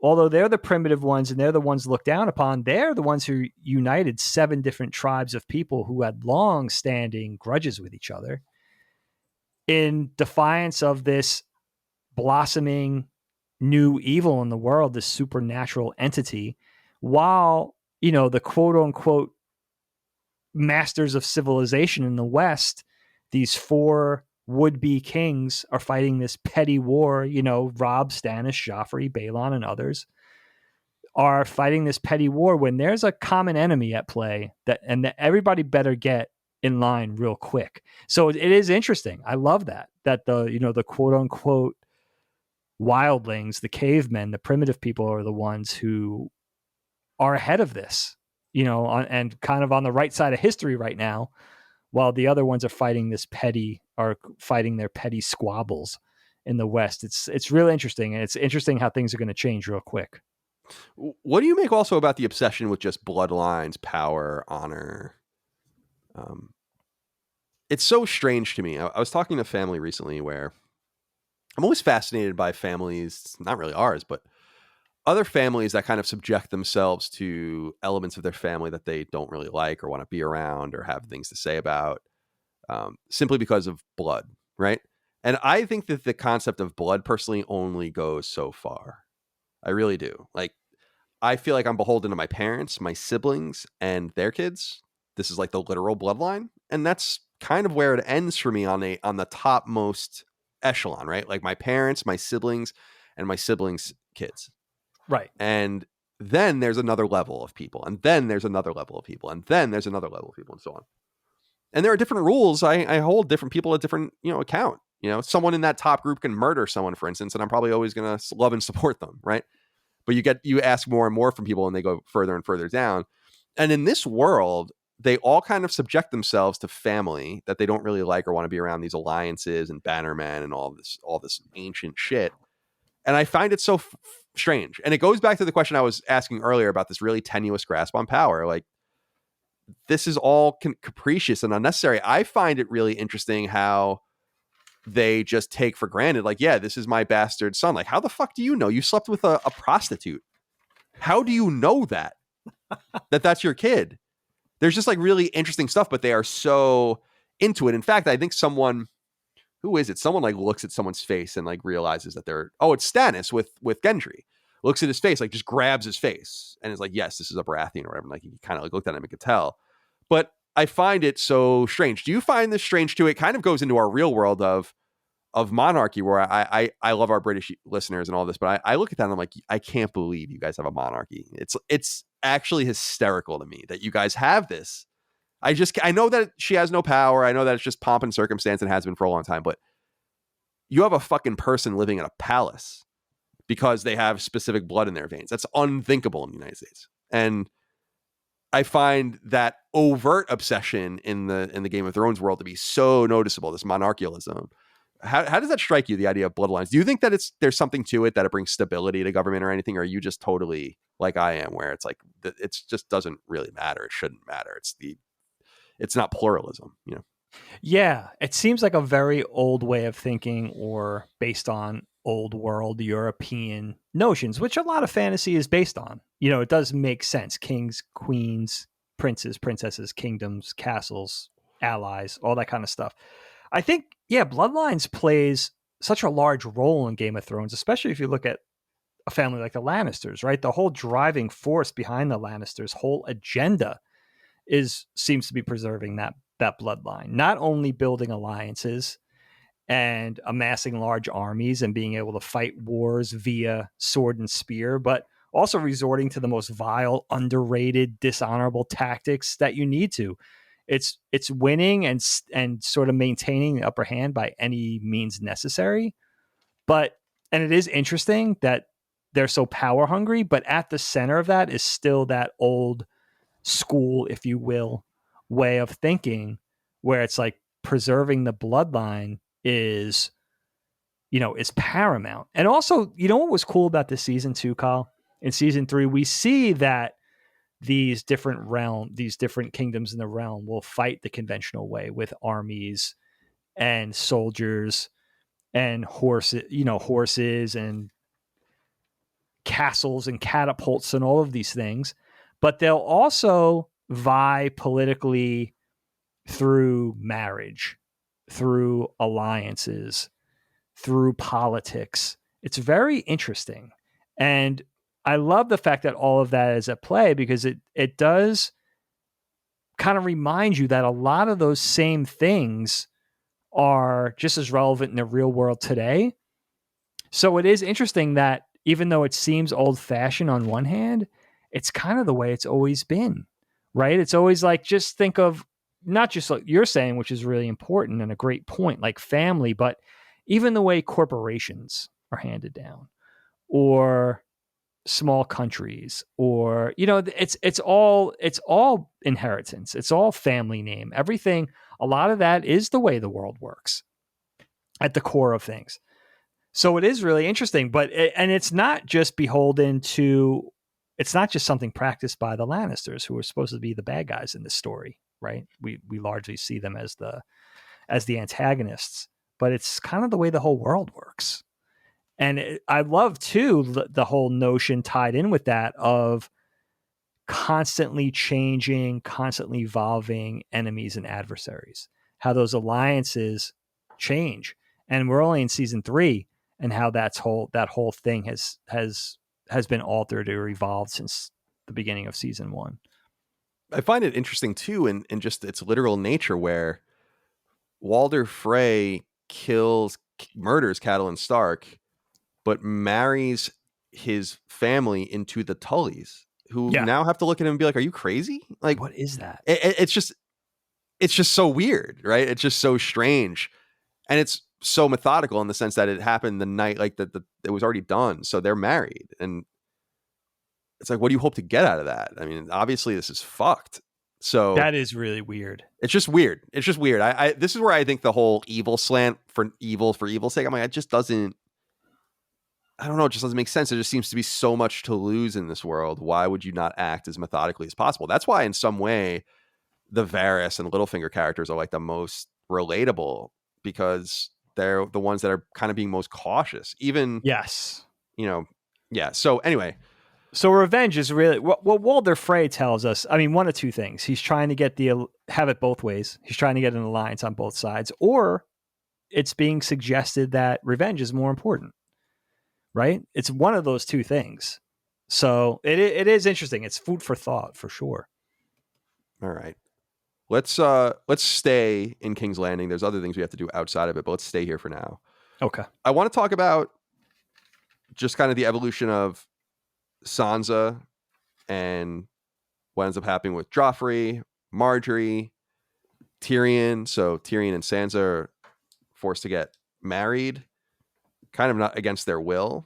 although they're the primitive ones and they're the ones looked down upon, they're the ones who united 7 different tribes of people who had long-standing grudges with each other in defiance of this blossoming new evil in the world, this supernatural entity, while, the quote-unquote masters of civilization in the West, these 4 would-be kings, are fighting this petty war. Robb, Stannis, Joffrey, Balon, and others are fighting this petty war when there's a common enemy at play, that everybody better get in line real quick. So it is interesting. I love that the quote-unquote wildlings, the cavemen, the primitive people, are the ones who are ahead of this, and kind of on the right side of history right now, while the other ones are fighting their petty squabbles in the West. It's really interesting, and it's interesting how things are going to change real quick. What do you make also about the obsession with just bloodlines, power, honor? It's so strange to me. I was talking to family recently where I'm always fascinated by families, not really ours, but other families that kind of subject themselves to elements of their family that they don't really like or want to be around or have things to say about, simply because of blood, right? And I think that the concept of blood personally only goes so far. I really do. Like, I feel like I'm beholden to my parents, my siblings, and their kids. This is like the literal bloodline, and that's kind of where it ends for me on the topmost echelon, right? Like my parents, my siblings, and my siblings' kids. Right. And then there's another level of people, and then there's another level of people, and then there's another level of people, and so on. And there are different rules. I hold different people at different, account. Someone in that top group can murder someone, for instance, and I'm probably always going to love and support them, right? But you ask more and more from people, and they go further and further down. And in this world, they all kind of subject themselves to family that they don't really like or want to be around, these alliances and bannermen and all this ancient shit. And I find it so strange. And it goes back to the question I was asking earlier about this really tenuous grasp on power. Like, this is all capricious and unnecessary. I find it really interesting how they just take for granted, like, yeah, this is my bastard son. Like, how the fuck do you know? You slept with a prostitute. How do you know that's your kid? There's just like really interesting stuff, but they are so into it. In fact, I think who is it? Someone like looks at someone's face and like realizes that it's Stannis with Gendry. Looks at his face, like just grabs his face and is like, yes, this is a Baratheon or whatever. And like he kind of like looked at him and could tell. But I find it so strange. Do you find this strange too? It kind of goes into our real world of monarchy, where I love our British listeners and all this, but I look at that and I'm like, I can't believe you guys have a monarchy. It's actually hysterical to me that you guys have this. I know that she has no power. I know that it's just pomp and circumstance and has been for a long time, but you have a fucking person living in a palace because they have specific blood in their veins. That's unthinkable in the United States. And I find that overt obsession in the Game of Thrones world to be so noticeable, this monarchialism. How does that strike you, the idea of bloodlines? Do you think that there's something to it, that it brings stability to government or anything? Or are you just totally like I am, where it's like, it just doesn't really matter. It shouldn't matter. It's not pluralism, Yeah, it seems like a very old way of thinking, or based on old world European notions, which a lot of fantasy is based on. It does make sense. Kings, queens, princes, princesses, kingdoms, castles, allies, all that kind of stuff. I think, yeah, Bloodlines plays such a large role in Game of Thrones, especially if you look at a family like the Lannisters, right? The whole driving force behind the Lannisters' whole agenda seems to be preserving that bloodline, not only building alliances and amassing large armies and being able to fight wars via sword and spear, but also resorting to the most vile, underrated, dishonorable tactics that you need to. It's winning and sort of maintaining the upper hand by any means necessary. And it is interesting that they're so power hungry, but at the center of that is still that old school, if you will, way of thinking, where it's like preserving the bloodline is paramount. And also, what was cool about this season too, Kyle? In season 3, we see that these different kingdoms in the realm will fight the conventional way with armies and soldiers and horses and castles and catapults and all of these things. But they'll also vie politically through marriage, through alliances, through politics. It's very interesting. And I love the fact that all of that is at play, because it does kind of remind you that a lot of those same things are just as relevant in the real world today. So it is interesting that even though it seems old-fashioned on one hand, it's kind of the way it's always been, right? It's always like, just think of not just like you're saying, which is really important and a great point, like family, but even the way corporations are handed down, or small countries, or it's all inheritance, it's all family name, everything. A lot of that is the way the world works at the core of things. So it is really interesting, and it's not just beholden to, it's not just something practiced by the Lannisters, who are supposed to be the bad guys in this story, right? We largely see them as the antagonists, but it's kind of the way the whole world works. And I love too the whole notion tied in with that of constantly changing, constantly evolving enemies and adversaries, how those alliances change. And we're only in season 3, and how that whole thing has has been altered or evolved since the beginning of season 1. I find it interesting too in just its literal nature, where Walder Frey murders Catelyn Stark, but marries his family into the Tullys, who now have to look at him and be like, "Are you crazy? Like, what is that?" It's just so weird, right? It's just so strange, and it's so methodical in the sense that it happened the night, like it was already done, so they're married, and it's like, what do you hope to get out of that? I mean, obviously this is fucked. So that is really weird. It's just weird. It's just weird. I this is where I think the whole evil slant for evil's sake, I'm like, it just doesn't. I don't know. It just doesn't make sense. There just seems to be so much to lose in this world. Why would you not act as methodically as possible? That's why, in some way, the Varys and Littlefinger characters are like the most relatable, because they're the ones that are kind of being most cautious. Even yeah. So anyway. So revenge is really what Walder Frey tells us. I mean, one of two things. He's trying to have it both ways. He's trying to get an alliance on both sides, or it's being suggested that revenge is more important, right? It's one of those two things. So it is interesting. It's food for thought for sure. All right. Let's stay in King's Landing. There's other things we have to do outside of it, but let's stay here for now. Okay. I want to talk about just kind of the evolution of Sansa and what ends up happening with Joffrey, Marjorie, Tyrion. So Tyrion and Sansa are forced to get married, kind of not against their will.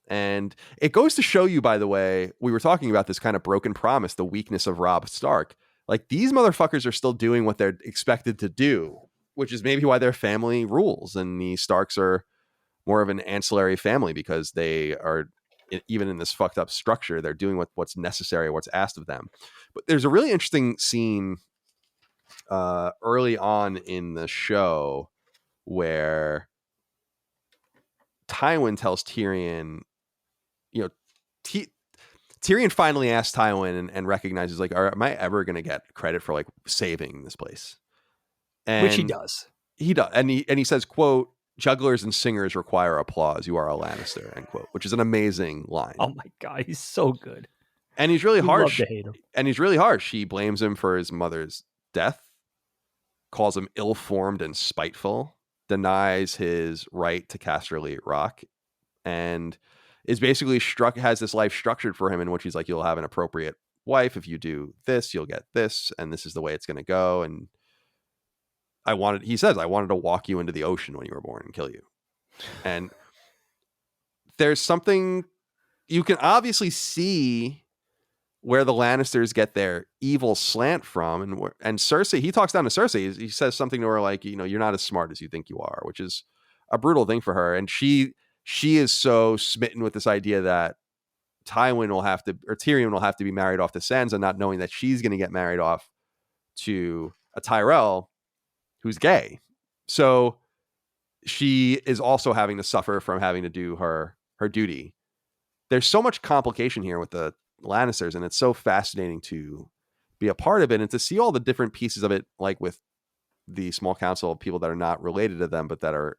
And it goes to show you, by the way, we were talking about this kind of broken promise, the weakness of Robb Stark. Like, these motherfuckers are still doing what they're expected to do, which is maybe why their family rules. And the Starks are more of an ancillary family, because they are, even in this fucked up structure, they're doing what's necessary, what's asked of them. But there's a really interesting scene early on in the show where Tywin tells Tyrion, Tyrion finally asks Tywin and recognizes, like, am I ever going to get credit for like saving this place? And which he does. He does. And he says, quote, "Jugglers and singers require applause. You are a Lannister," end quote, which is an amazing line. Oh my God. He's so good. And he's really harsh. Love to hate him. And he's really harsh. He blames him for his mother's death, calls him ill-formed and spiteful, denies his right to Casterly Rock, and is basically has this life structured for him in which he's like, you'll have an appropriate wife. If you do this, you'll get this, and this is the way it's going to go. And he says, I wanted to walk you into the ocean when you were born and kill you. And there's something you can obviously see where the Lannisters get their evil slant from. And Cersei, he talks down to Cersei. He says something to her like, you're not as smart as you think you are, which is a brutal thing for her. And she is so smitten with this idea that Tyrion will have to be married off to Sansa, not knowing that she's going to get married off to a Tyrell who's gay. So she is also having to suffer from having to do her duty. There's so much complication here with the Lannisters, and it's so fascinating to be a part of it and to see all the different pieces of it, like with the small council of people that are not related to them, but that are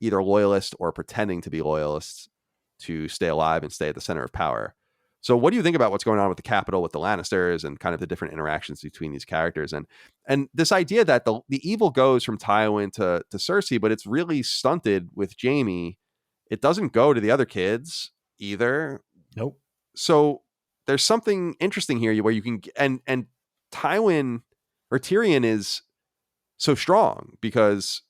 either loyalists or pretending to be loyalists to stay alive and stay at the center of power. So what do you think about what's going on with the Capitol, with the Lannisters, and kind of the different interactions between these characters? And this idea that the evil goes from Tywin to Cersei, but it's really stunted with Jaime. It doesn't go to the other kids either. Nope. So there's something interesting here where you can, and Tywin or Tyrion is so strong because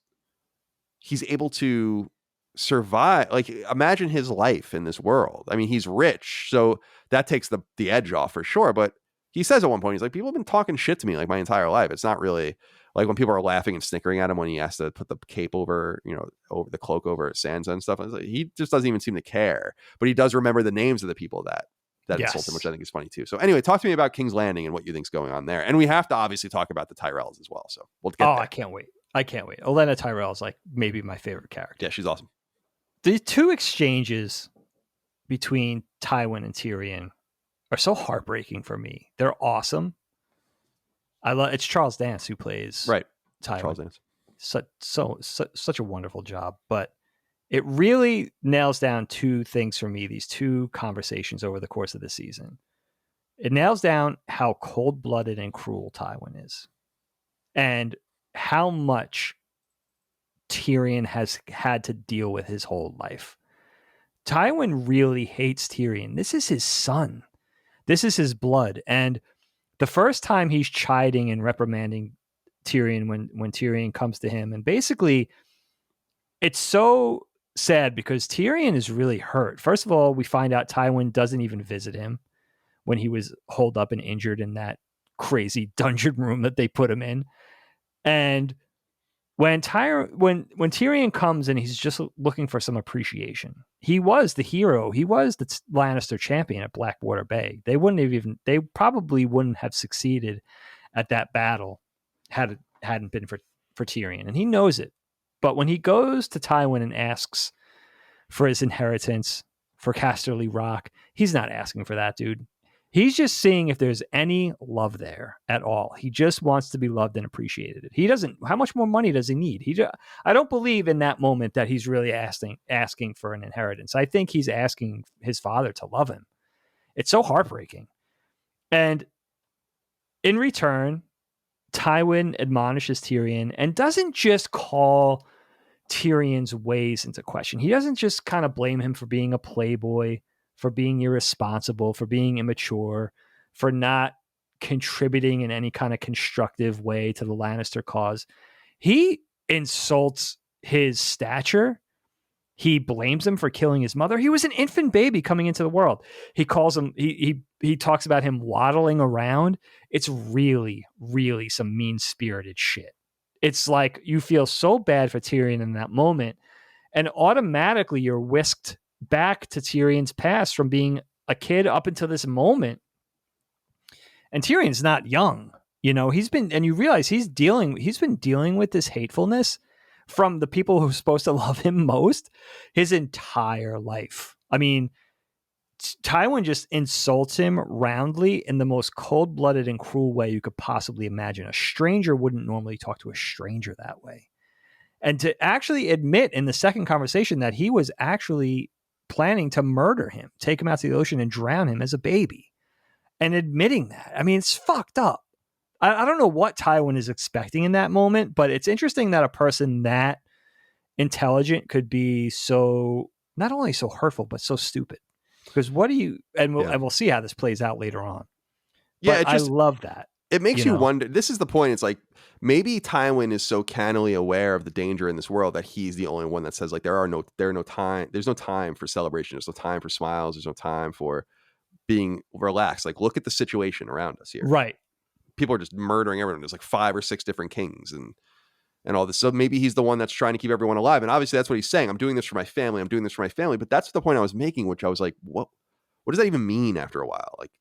he's able to survive. Like, imagine his life in this world. I mean, he's rich, so that takes the edge off for sure. But he says at one point, he's like, people have been talking shit to me like my entire life. It's not really like when people are laughing and snickering at him when he has to put the cape over, over the cloak over Sansa and stuff. Like, he just doesn't even seem to care, but he does remember the names of the people that insult him, which I think is funny too. So anyway, talk to me about King's Landing and what you think's going on there. And we have to obviously talk about the Tyrells as well. So we'll get there. I can't wait. Olenna Tyrell is like maybe my favorite character. Yeah, she's awesome. The two exchanges between Tywin and Tyrion are so heartbreaking for me. They're awesome. It's Charles Dance who plays right Tywin. Charles Dance. Such a wonderful job. But it really nails down two things for me, these two conversations over the course of the season. It nails down how cold-blooded and cruel Tywin is, and how much Tyrion has had to deal with his whole life. Tywin really hates Tyrion. This is his son. This is his blood. And the first time he's chiding and reprimanding Tyrion when Tyrion comes to him, and basically it's so sad because Tyrion is really hurt. First of all, we find out Tywin doesn't even visit him when he was holed up and injured in that crazy dungeon room that they put him in. And when Tyrion comes and he's just looking for some appreciation, he was the hero. He was the Lannister champion at Blackwater Bay. They probably wouldn't have succeeded at that battle had it hadn't been for Tyrion, and he knows it. But when he goes to Tywin and asks for his inheritance, for Casterly Rock, he's not asking for that, dude. He's just seeing if there's any love there at all. He just wants to be loved and appreciated. He doesn't. How much more money does he need? I don't believe in that moment that he's really asking for an inheritance. I think he's asking his father to love him. It's so heartbreaking. And in return, Tywin admonishes Tyrion and doesn't just call Tyrion's ways into question. He doesn't just kind of blame him for being a playboy, for being irresponsible, for being immature, for not contributing in any kind of constructive way to the Lannister cause. He insults his stature. He blames him for killing his mother. He was an infant baby coming into the world. He calls him, he talks about him waddling around. It's really, really some mean-spirited shit. It's like you feel so bad for Tyrion in that moment, and automatically you're whisked back to Tyrion's past from being a kid up until this moment. And Tyrion's not young. You know, you realize he's been dealing with this hatefulness from the people who are supposed to love him most his entire life. I mean, Tywin just insults him roundly in the most cold-blooded and cruel way you could possibly imagine. A stranger wouldn't normally talk to a stranger that way. And to actually admit in the second conversation that he was actually planning to murder him, take him out to the ocean and drown him as a baby, and admitting that. I mean, it's fucked up. I don't know what Tywin is expecting in that moment, but it's interesting that a person that intelligent could be so, not only so hurtful, but so stupid. Because and we'll see how this plays out later on. Yeah, I love that. It makes you wonder. This is the point. It's like maybe Tywin is so cannily aware of the danger in this world that he's the only one that says like there's no time for celebration. There's no time for smiles. There's no time for being relaxed. Like, look at the situation around us here. Right. People are just murdering everyone. There's like 5 or 6 different kings and all this. So maybe he's the one that's trying to keep everyone alive. And obviously that's what he's saying. I'm doing this for my family. I'm doing this for my family. But that's the point I was making, which I was like, what does that even mean after a while? Like,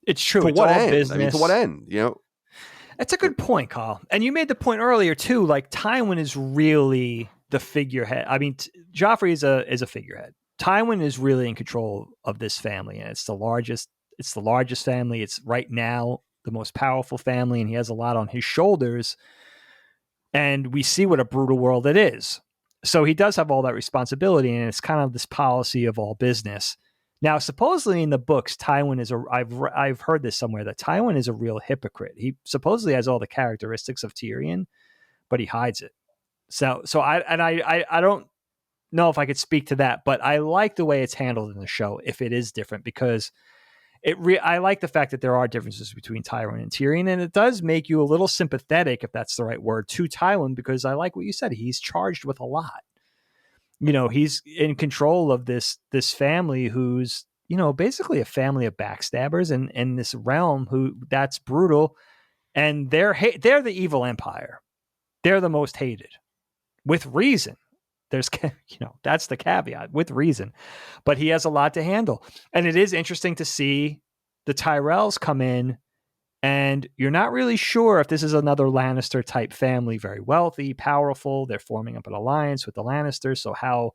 it's true. To what end? Business. I mean, to what end? You know, that's a good point, Carl. And you made the point earlier too. Like, Tywin is really the figurehead. I mean, Joffrey is a figurehead. Tywin is really in control of this family, and it's the largest family. It's right now the most powerful family, and he has a lot on his shoulders. And we see what a brutal world it is. So he does have all that responsibility, and it's kind of this policy of all business. Now, supposedly in the books, Tywin is I've heard this somewhere that Tywin is a real hypocrite. He supposedly has all the characteristics of Tyrion, but he hides it. So I don't know if I could speak to that, but I like the way it's handled in the show if it is different, because I like the fact that there are differences between Tywin and Tyrion, and it does make you a little sympathetic, if that's the right word, to Tywin, because I like what you said. He's charged with a lot. You know, he's in control of this family who's, you know, basically a family of backstabbers in this realm that's brutal, and they're the evil empire. They're the most hated, with reason. There's, you know, that's the caveat, with reason, but he has a lot to handle. And it is interesting to see the Tyrells come in, and you're not really sure if this is another Lannister type family, very wealthy, powerful. They're forming up an alliance with the Lannisters. So how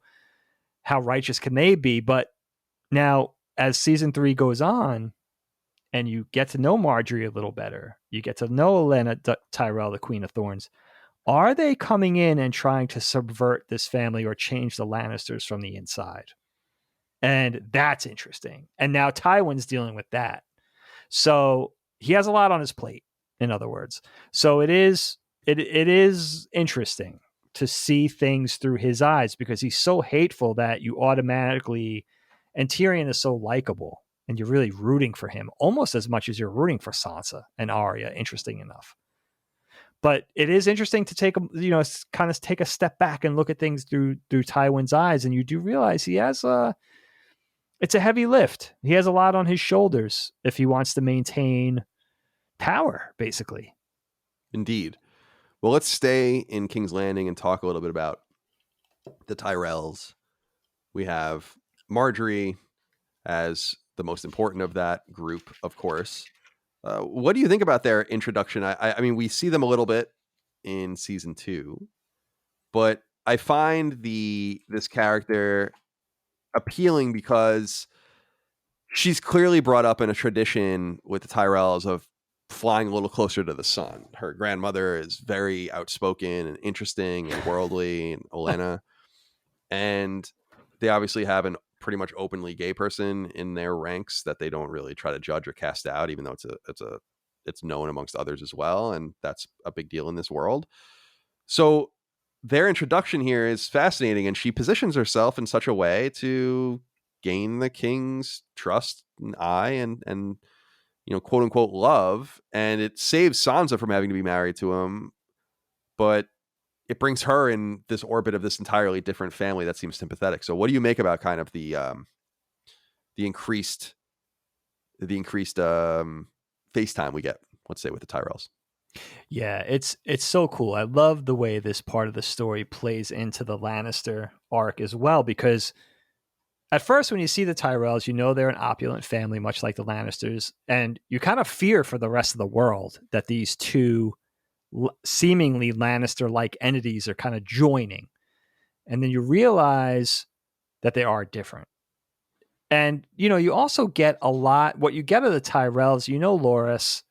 righteous can they be? But now, as season 3 goes on, and you get to know Marjorie a little better, you get to know Olenna Tyrell, the Queen of Thorns, Are they coming in and trying to subvert this family or change the Lannisters from the inside? And that's interesting. And now Tywin's dealing with that. So he has a lot on his plate, in other words. So it is interesting to see things through his eyes, because he's so hateful that you automatically, and Tyrion is so likable, and you're really rooting for him almost as much as you're rooting for Sansa and Arya, interesting enough. But it is interesting to take kind of take a step back and look at things through Tywin's eyes, and you do realize he has it's a heavy lift. He has a lot on his shoulders if he wants to maintain power, basically. Indeed. Well, let's stay in King's Landing and talk a little bit about the Tyrells. We have Marjorie as the most important of that group, of course. What do you think about their introduction? I mean, we see them a little bit in season 2, but I find this character appealing because she's clearly brought up in a tradition with the Tyrells of flying a little closer to the sun. Her grandmother is very outspoken and interesting and worldly, and Olenna, and they obviously have an pretty much openly gay person in their ranks that they don't really try to judge or cast out, even though it's known amongst others as well, and that's a big deal in this world. So their introduction here is fascinating, and she positions herself in such a way to gain the king's trust and eye and quote unquote love, and it saves Sansa from having to be married to him, but it brings her in this orbit of this entirely different family that seems sympathetic. So what do you make about kind of the increased FaceTime we get, let's say, with the Tyrells? Yeah, it's so cool. I love the way this part of the story plays into the Lannister arc as well, because at first when you see the Tyrells, they're an opulent family, much like the Lannisters, and you kind of fear for the rest of the world that these two seemingly Lannister-like entities are kind of joining. And then you realize that they are different. And, you also get a lot, what you get of the Tyrells, Loras,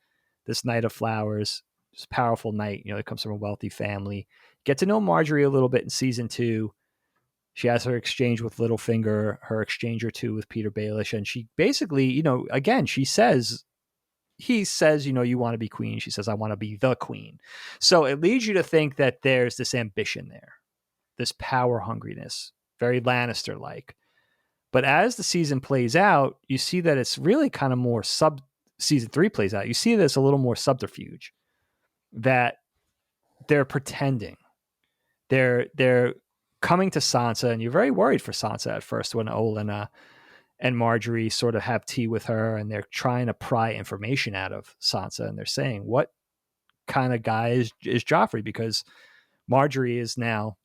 this Knight of Flowers, this powerful knight, that comes from a wealthy family. Get to know Marjorie a little bit in season 2. She has her exchange with Littlefinger, her exchange or two with Peter Baelish. And she basically, again, he says, you want to be queen. She says, I want to be the queen. So it leads you to think that there's this ambition there, this power hungriness, very Lannister-like. But as the season plays out, you see that it's really kind of more season 3 plays out. You see this a little more subterfuge, that they're pretending. They're coming to Sansa, and you're very worried for Sansa at first when Olenna and Marjorie sort of have tea with her, and they're trying to pry information out of Sansa, and they're saying, what kind of guy is Joffrey? Because Marjorie is now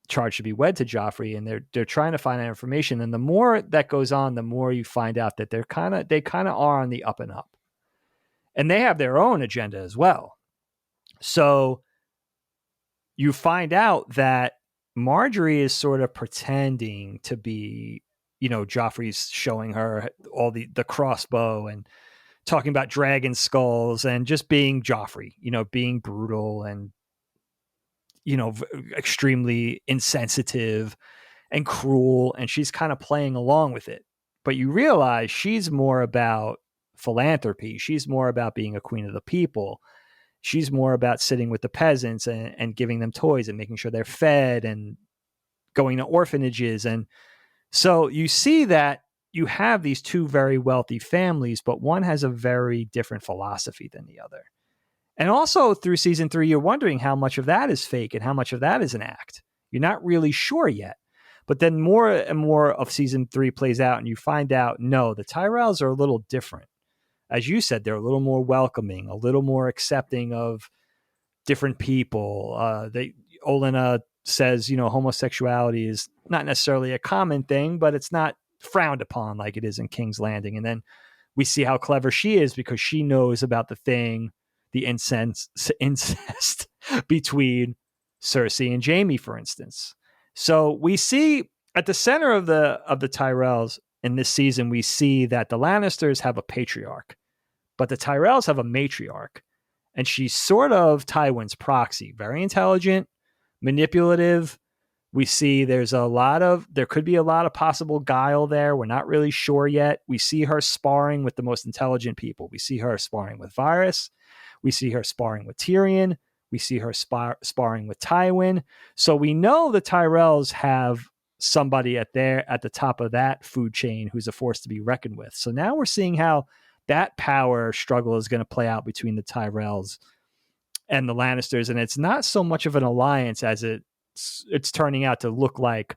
charged to be wed to Joffrey, and they're trying to find out information. And the more that goes on, the more you find out that they kind of are on the up and up, and they have their own agenda as well. So you find out that Marjorie is sort of pretending to be, Joffrey's showing her all the crossbow and talking about dragon skulls and just being Joffrey, being brutal and, extremely insensitive and cruel. And she's kind of playing along with it. But you realize she's more about philanthropy. She's more about being a queen of the people. She's more about sitting with the peasants and giving them toys and making sure they're fed and going to orphanages. And so you see that you have these two very wealthy families, but one has a very different philosophy than the other. And also through season 3, you're wondering how much of that is fake and how much of that is an act. You're not really sure yet. But then more and more of season 3 plays out, and you find out, no, the Tyrells are a little different. As you said, they're a little more welcoming, a little more accepting of different people. Olenna says, homosexuality is not necessarily a common thing, but it's not frowned upon like it is in King's Landing. And then we see how clever she is because she knows about the incest between Cersei and Jaime, for instance. So we see at the center of the Tyrells in this season, we see that the Lannisters have a patriarch, but the Tyrells have a matriarch. and she's sort of Tywin's proxy. Very intelligent, manipulative. We see there could be a lot of possible guile there. We're not really sure yet. We see her sparring with the most intelligent people. We see her sparring with Varys. We see her sparring with Tyrion. We see her sparring with Tywin. So we know the Tyrells have somebody at the top of that food chain who's a force to be reckoned with. So now we're seeing how that power struggle is going to play out between the Tyrells and the Lannisters. And it's not so much of an alliance as it's turning out to look like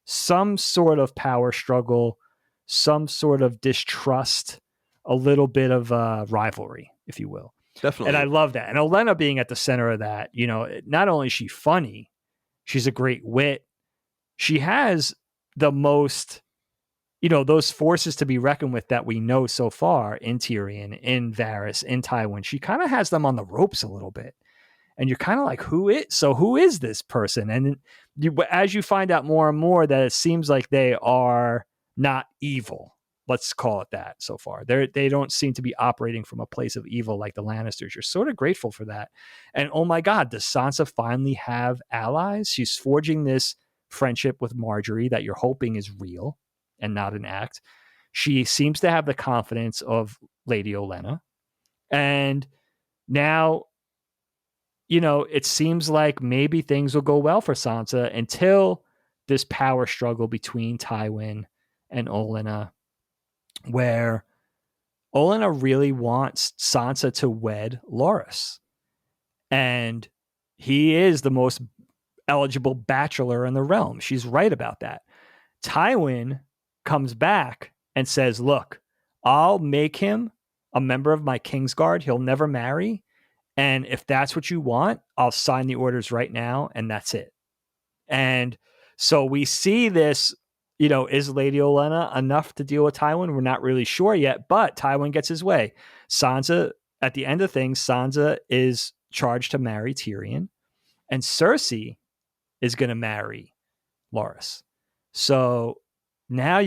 some sort of power struggle, some sort of distrust, a little bit of rivalry, if you will. Definitely. And I love that. And Olenna being at the center of that, not only is she funny, she's a great wit. She has the most, those forces to be reckoned with that we know so far in Tyrion, in Varys, in Tywin. She kind of has them on the ropes a little bit. And you're kind of like, who is this person? And as you find out more and more that it seems like they are not evil. Let's call it that so far. They don't seem to be operating from a place of evil like the Lannisters. You're sort of grateful for that. And oh my God, does Sansa finally have allies? She's forging this friendship with Marjorie that you're hoping is real and not an act. She seems to have the confidence of Lady Olenna. And now, it seems like maybe things will go well for Sansa until this power struggle between Tywin and Olenna, where Olenna really wants Sansa to wed Loras. And he is the most eligible bachelor in the realm. She's right about that. Tywin comes back and says, look, I'll make him a member of my Kingsguard. He'll never marry. And if that's what you want, I'll sign the orders right now. And that's it. And so we see this, is Lady Olenna enough to deal with Tywin? We're not really sure yet, but Tywin gets his way. Sansa, at the end of things, Sansa is charged to marry Tyrion, and Cersei is going to marry Loras. So now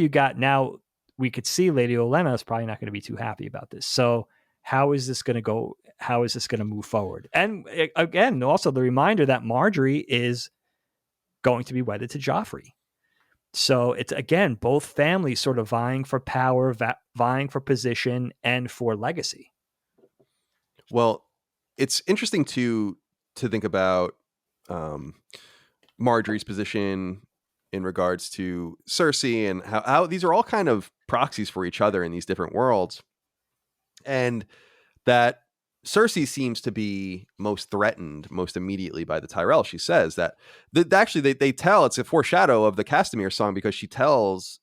we could see Lady Olenna is probably not going to be too happy about this. So how is this going to go? How is this going to move forward? And again, also the reminder that Marjorie is going to be wedded to Joffrey. So it's, again, both families sort of vying for power, vying for position, and for legacy. Well, it's interesting to think about Marjorie's position in regards to Cersei and how these are all kind of proxies for each other in these different worlds. And that Cersei seems to be most threatened most immediately by the Tyrell. She says that actually they tell, it's a foreshadow of the Castamere song, because she tells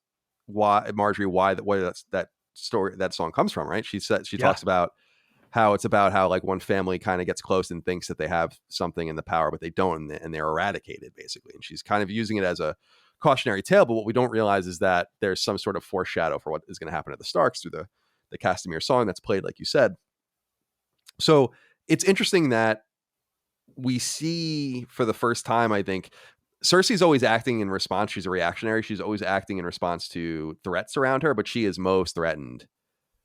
Marjorie where that song comes from, right? She talks about how it's about how like one family kind of gets close and thinks that they have something in the power, but they don't, and they're eradicated basically. And she's kind of using it as a cautionary tale, but what we don't realize is that there's some sort of foreshadow for what is going to happen to the Starks through the Castamere song that's played, like you said. So it's interesting that we see for the first time, I think, Cersei's always acting in response. She's a reactionary. She's always acting in response to threats around her, but she is most threatened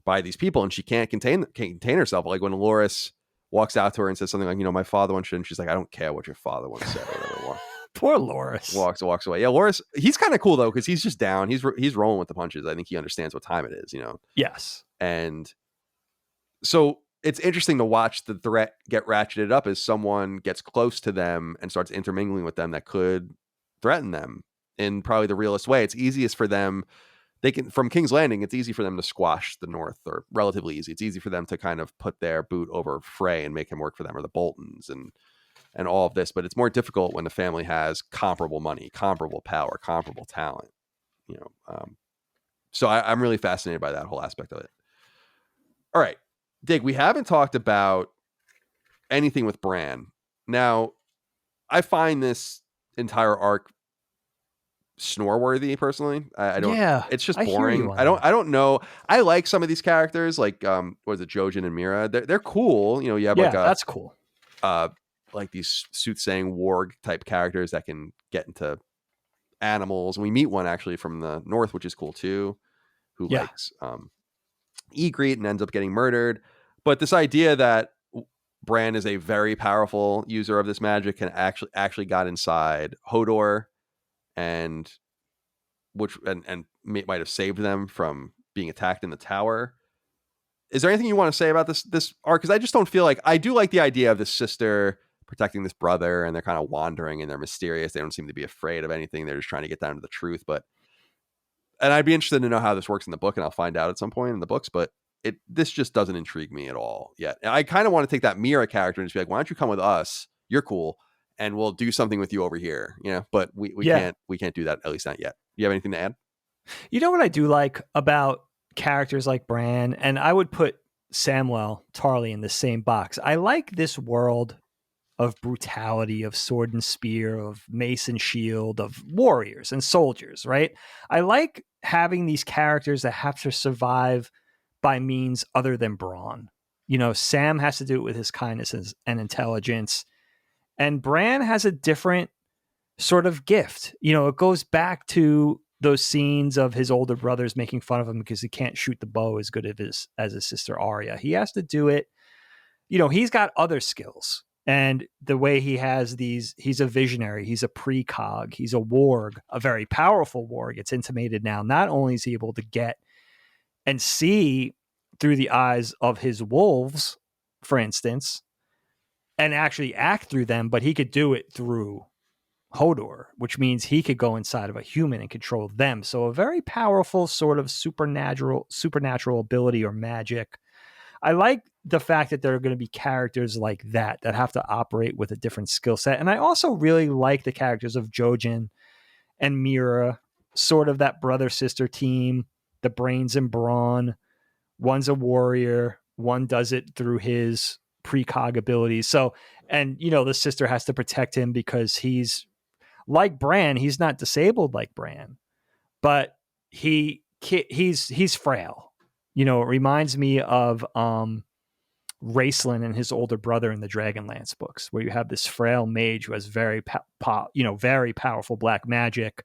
by these people, and she can't contain herself. Like when Loras walks out to her and says something like, my father once said, and she's like, I don't care what your father once said, or whatever. Poor Loras. Walks away. Yeah, Loras, he's kind of cool though, because he's just down. He's rolling with the punches. I think he understands what time it is, Yes. And so it's interesting to watch the threat get ratcheted up as someone gets close to them and starts intermingling with them that could threaten them in probably the realest way. It's easiest for them. From King's Landing, it's easy for them to squash the North, or relatively easy. It's easy for them to kind of put their boot over Frey and make him work for them, or the Boltons and all of this. But it's more difficult when the family has comparable money, comparable power, comparable talent. So I'm really fascinated by that whole aspect of it. All right, Dig, we haven't talked about anything with Bran. Now, I find this entire arc snore worthy personally. I don't. Yeah, it's just boring. I don't know. I like some of these characters, like what is it, Jojen and Mira. They're cool. You have that's cool. Like these soothsaying warg type characters that can get into animals. And we meet one actually from the North, which is cool too, who likes Ygritte and ends up getting murdered. But this idea that Bran is a very powerful user of this magic and actually got inside Hodor and might have saved them from being attacked in the tower. Is there anything you want to say about this arc? Because I just don't feel like I do like the idea of this sister protecting this brother, and they're kind of wandering and they're mysterious. They don't seem to be afraid of anything. They're just trying to get down to the truth. And I'd be interested to know how this works in the book, and I'll find out at some point in the books. But this just doesn't intrigue me at all yet. And I kind of want to take that Mira character and just be like, why don't you come with us? You're cool, and we'll do something with you over here. But we can't do that, at least not yet. You have anything to add? You know what I do like about characters like Bran, and I would put Samwell Tarly in the same box. I like this world of brutality, of sword and spear, of mace and shield, of warriors and soldiers, right? I like having these characters that have to survive by means other than brawn. Sam has to do it with his kindness and intelligence, and Bran has a different sort of gift. It goes back to those scenes of his older brothers making fun of him because he can't shoot the bow as good as his sister Arya. He has to do it. He's got other skills. And the way he has he's a visionary, he's a precog, he's a warg, a very powerful warg. It's intimated now. Not only is he able to get and see through the eyes of his wolves, for instance, and actually act through them, but he could do it through Hodor, which means he could go inside of a human and control them. So a very powerful sort of supernatural ability or magic. I like the fact that there are going to be characters like that have to operate with a different skill set. And I also really like the characters of Jojen and Mira, sort of that brother-sister team, the brains and brawn. One's a warrior, one does it through his precog abilities. So, and the sister has to protect him because he's like Bran. He's not disabled like Bran, but he's frail. It reminds me of Raistlin and his older brother in the Dragonlance books, where you have this frail mage who has very very powerful black magic,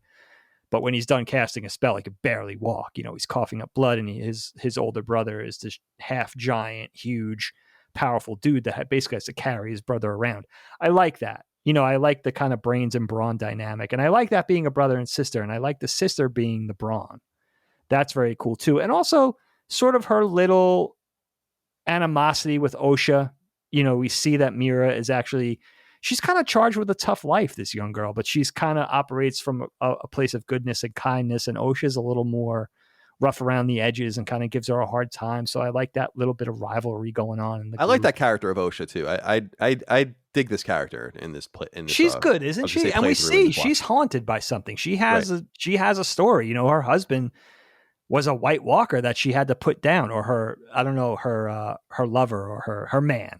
but when he's done casting a spell, he can barely walk. He's coughing up blood, and his older brother is this half giant, huge, powerful dude that basically has to carry his brother around. I like that. I like the kind of brains and brawn dynamic, and I like that being a brother and sister, and I like the sister being the brawn. That's very cool too. And also sort of her little animosity with Osha. We see that Mira is she's kind of charged with a tough life, this young girl, but she's kind of operates from a place of goodness and kindness, and Osha's a little more rough around the edges and kind of gives her a hard time. So I like that little bit of rivalry going on in the group. I like that character of Osha too. I dig this character in this play. She's good, isn't she? And we see she's haunted by something. She has a story. Her husband was a White Walker that she had to put down, or her lover or her man.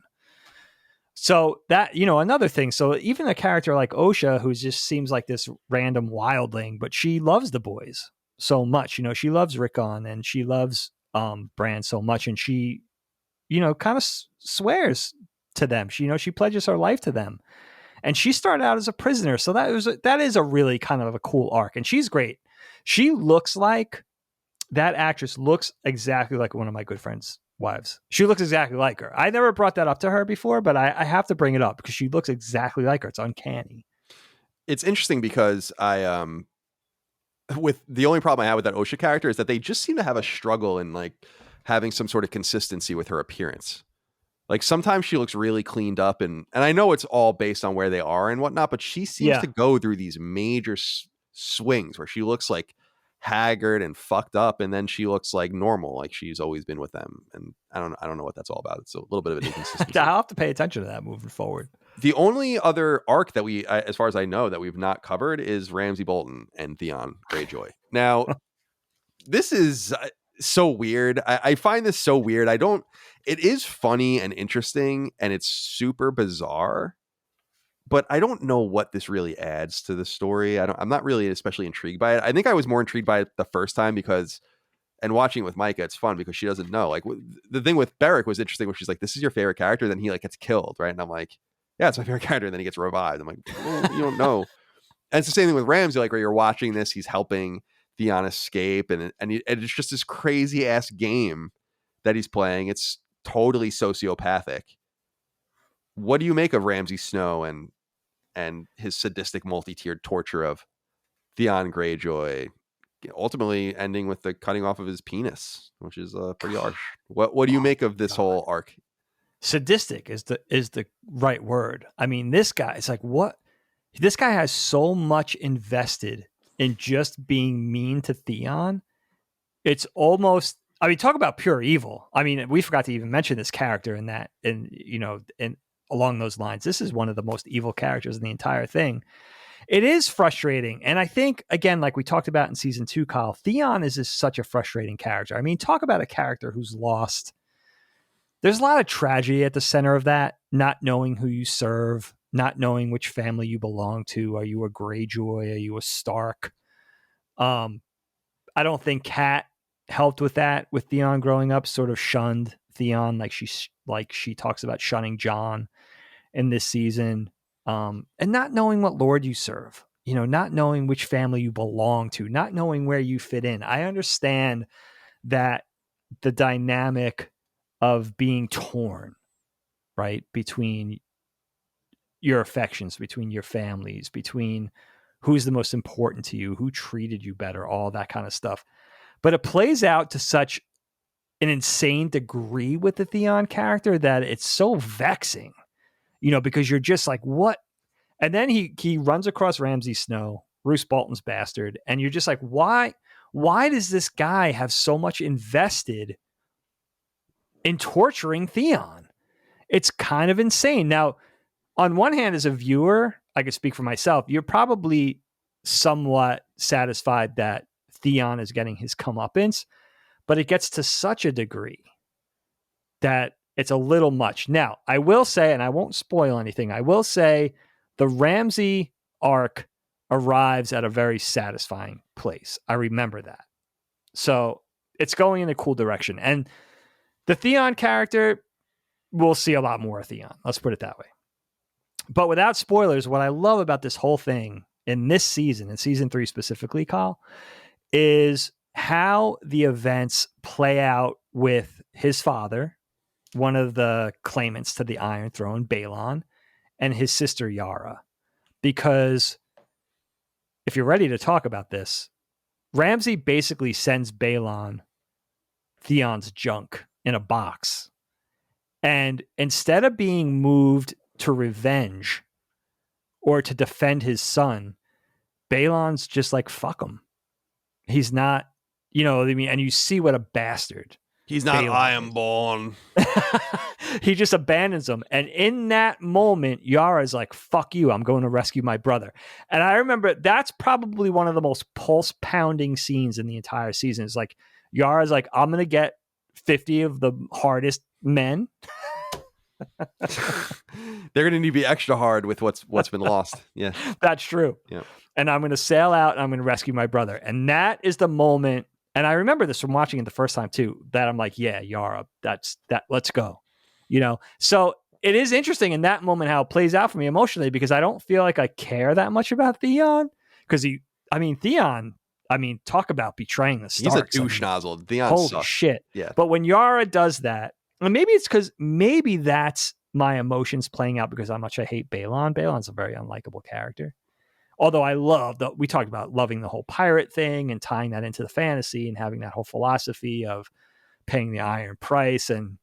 So that, another thing. So even a character like Osha, who just seems like this random wildling, but she loves the boys so much. She loves Rickon and she loves Bran so much, and she, kind of swears to them. She pledges her life to them, and she started out as a prisoner. So that is a really kind of a cool arc, and she's great. That actress looks exactly like one of my good friends' wives. She looks exactly like her. I never brought that up to her before, but I have to bring it up because she looks exactly like her. It's uncanny. It's interesting because with the only problem I have with that Osha character is that they just seem to have a struggle in like having some sort of consistency with her appearance. Like sometimes she looks really cleaned up, and I know it's all based on where they are and whatnot, but she seems to go through these major swings where she looks like haggard and fucked up, and then she looks like normal, like she's always been with them. And I don't know what that's all about. It's a little bit of an inconsistency. I'll have to pay attention to that moving forward. The only other arc that as far as I know, that we've not covered is Ramsay Bolton and Theon Greyjoy. Now, this is so weird. I find this so weird. It is funny and interesting, and it's super bizarre, but I don't know what this really adds to the story. I'm not really especially intrigued by it. I think I was more intrigued by it the first time and watching it with Micah, it's fun because she doesn't know. Like the thing with Beric was interesting, where she's like, "This is your favorite character," then he like gets killed, right? And I'm like, "Yeah, it's my favorite character," and then he gets revived. I'm like, well, you don't know. And it's the same thing with Ramsay, like where you're watching this, he's helping Theon escape, and it's just this crazy ass game that he's playing. It's totally sociopathic. what do you make of Ramsay Snow and his sadistic multi-tiered torture of Theon Greyjoy, ultimately ending with the cutting off of his penis, which is pretty harsh. What do you make of this whole arc? Sadistic is the right word. I mean, this guy, it's like, what? This guy has so much invested in just being mean to Theon. It's almost, I mean, talk about pure evil. I mean, we forgot to even mention this character in that, and along those lines, this is one of the most evil characters in the entire thing. It is frustrating. And I think, again, like we talked about in season 2, Kyle, Theon is just such a frustrating character. I mean, talk about a character who's lost. There's a lot of tragedy at the center of that, not knowing who you serve, not knowing which family you belong to. Are you a Greyjoy? Are you a Stark? I don't think Kat helped with that, with Theon growing up, sort of shunned Theon like she talks about shunning Jon in this season. And not knowing what lord you serve, not knowing which family you belong to, not knowing where you fit in. I understand that the dynamic of being torn, right, between your affections, between your families, between who's the most important to you, who treated you better, all that kind of stuff. But it plays out to such an insane degree with the Theon character that it's so vexing, because you're just like, what? And then he runs across Ramsay Snow, Roose Bolton's bastard, and you're just like, why does this guy have so much invested in torturing Theon? It's kind of insane. Now, on one hand, as a viewer, I could speak for myself, you're probably somewhat satisfied that Theon is getting his comeuppance, but it gets to such a degree that it's a little much. Now, I will say, and I won't spoil anything, I will say the Ramsay arc arrives at a very satisfying place. I remember that. So it's going in a cool direction. And the Theon character, we'll see a lot more of Theon. Let's put it that way. But without spoilers, what I love about this whole thing in this season, in season 3 specifically, Kyle, is how the events play out with his father, one of the claimants to the Iron Throne, Balon, and his sister Yara. Because if you're ready to talk about this, Ramsay basically sends Balon Theon's junk in a box. And instead of being moved to revenge or to defend his son, Balon's just like, fuck him. He's not, I mean, and you see what a bastard. He's not Ironborn. He just abandons him. And in that moment, Yara's like, fuck you, I'm going to rescue my brother. And I remember that's probably one of the most pulse pounding scenes in the entire season. It's like, Yara's like, I'm going to get 50 of the hardest men. They're going to need to be extra hard with what's been lost. Yeah, that's true. Yeah. And I'm going to sail out and I'm going to rescue my brother. And that is the moment. And I remember this from watching it the first time too, that I'm like, yeah, Yara, that's that. Let's go. So it is interesting in that moment how it plays out for me emotionally, because I don't feel like I care that much about Theon, because Theon, talk about betraying the Starks. He's a douche nozzle. Theon holy sucks. Shit. Yeah. But when Yara does that, and maybe it's because that's my emotions playing out because how much I hate Balon. Balon's a very unlikable character. Although I love we talked about loving the whole pirate thing and tying that into the fantasy and having that whole philosophy of paying the iron price and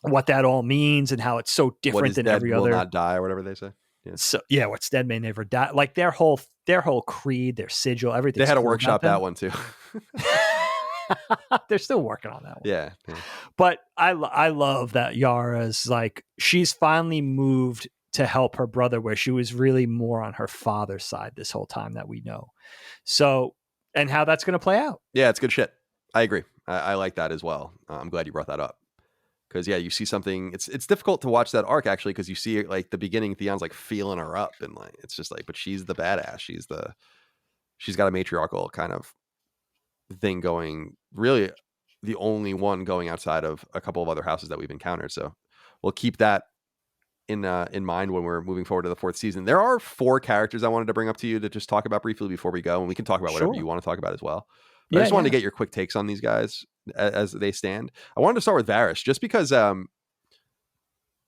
what that all means and how it's so different than every other. Will not die or whatever they say. Yeah. So yeah, what's dead may never die. Like their whole creed, their sigil, everything. They had to workshop that one too. They're still working on that one. Yeah. But I love that Yara's like, she's finally moved to help her brother, where she was really more on her father's side this whole time that we know. So, and how that's going to play out. Yeah, it's good shit. I agree. I like that as well. I'm glad you brought that up. Because you see something. It's difficult to watch that arc actually, because you see like the beginning, Theon's like feeling her up, and like it's just like, but she's the badass. She's got a matriarchal kind of thing going. Really, the only one going outside of a couple of other houses that we've encountered. So we'll keep that in mind when we're moving forward to the 4th season. There are 4 characters I wanted to bring up to you to just talk about briefly before we go, and we can talk about whatever you want to talk about as well. But I just wanted to get your quick takes on these guys as they stand. I wanted to start with Varys, just because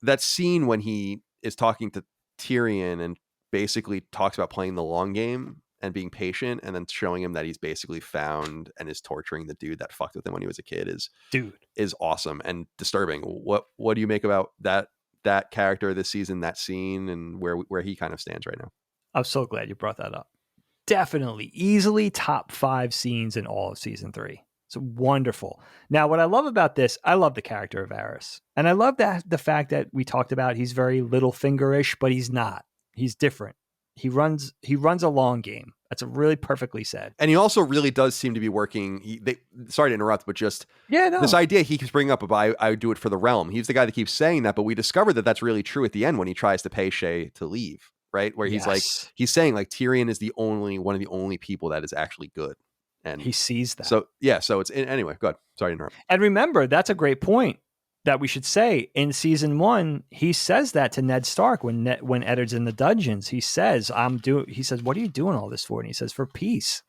that scene when he is talking to Tyrion and basically talks about playing the long game and being patient, and then showing him that he's basically found and is torturing the dude that fucked with him when he was a kid is awesome and disturbing. What do you make about that character this season, that scene, and where he kind of stands right now? I'm so glad you brought that up. Definitely, easily top 5 scenes in all of season 3. It's wonderful. Now, what I love about this, I love the character of Varys. And I love that the fact that we talked about he's very Littlefinger-ish, but he's not. He's different. He runs a long game. That's a really perfectly said. And he also really does seem to be working. Sorry to interrupt, but just this idea he keeps bringing up about I do it for the realm. He's the guy that keeps saying that, but we discovered that that's really true at the end when he tries to pay Shay to leave, right? Where he's like, he's saying like Tyrion is one of the only people that is actually good. And he sees that. So yeah, so it's anyway, go ahead. Sorry to interrupt. And remember, that's a great point that we should say. In season 1, he says that to Ned Stark when Eddard's in the dungeons. He says, he says, what are you doing all this for? And he says, for peace.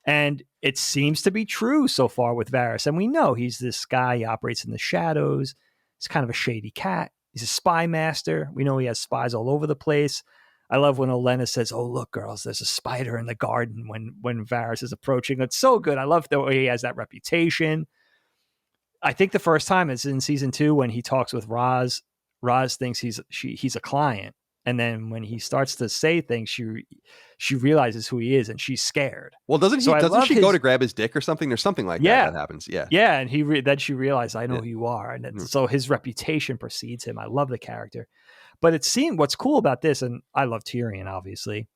And it seems to be true so far with Varys. And we know he's this guy, he operates in the shadows. He's kind of a shady cat. He's a spy master. We know he has spies all over the place. I love when Olenna says, oh, look, girls, there's a spider in the garden when Varys is approaching. It's so good. I love the way he has that reputation. I think the first time is in season 2 when he talks with Roz. Roz thinks he's a client. And then when he starts to say things, she realizes who he is and she's scared. Well, doesn't she go to grab his dick or something? There's something like that happens. Yeah. Yeah. And then she realized, I know who you are. And so his reputation precedes him. I love the character. But it seems what's cool about this, and I love Tyrion, obviously,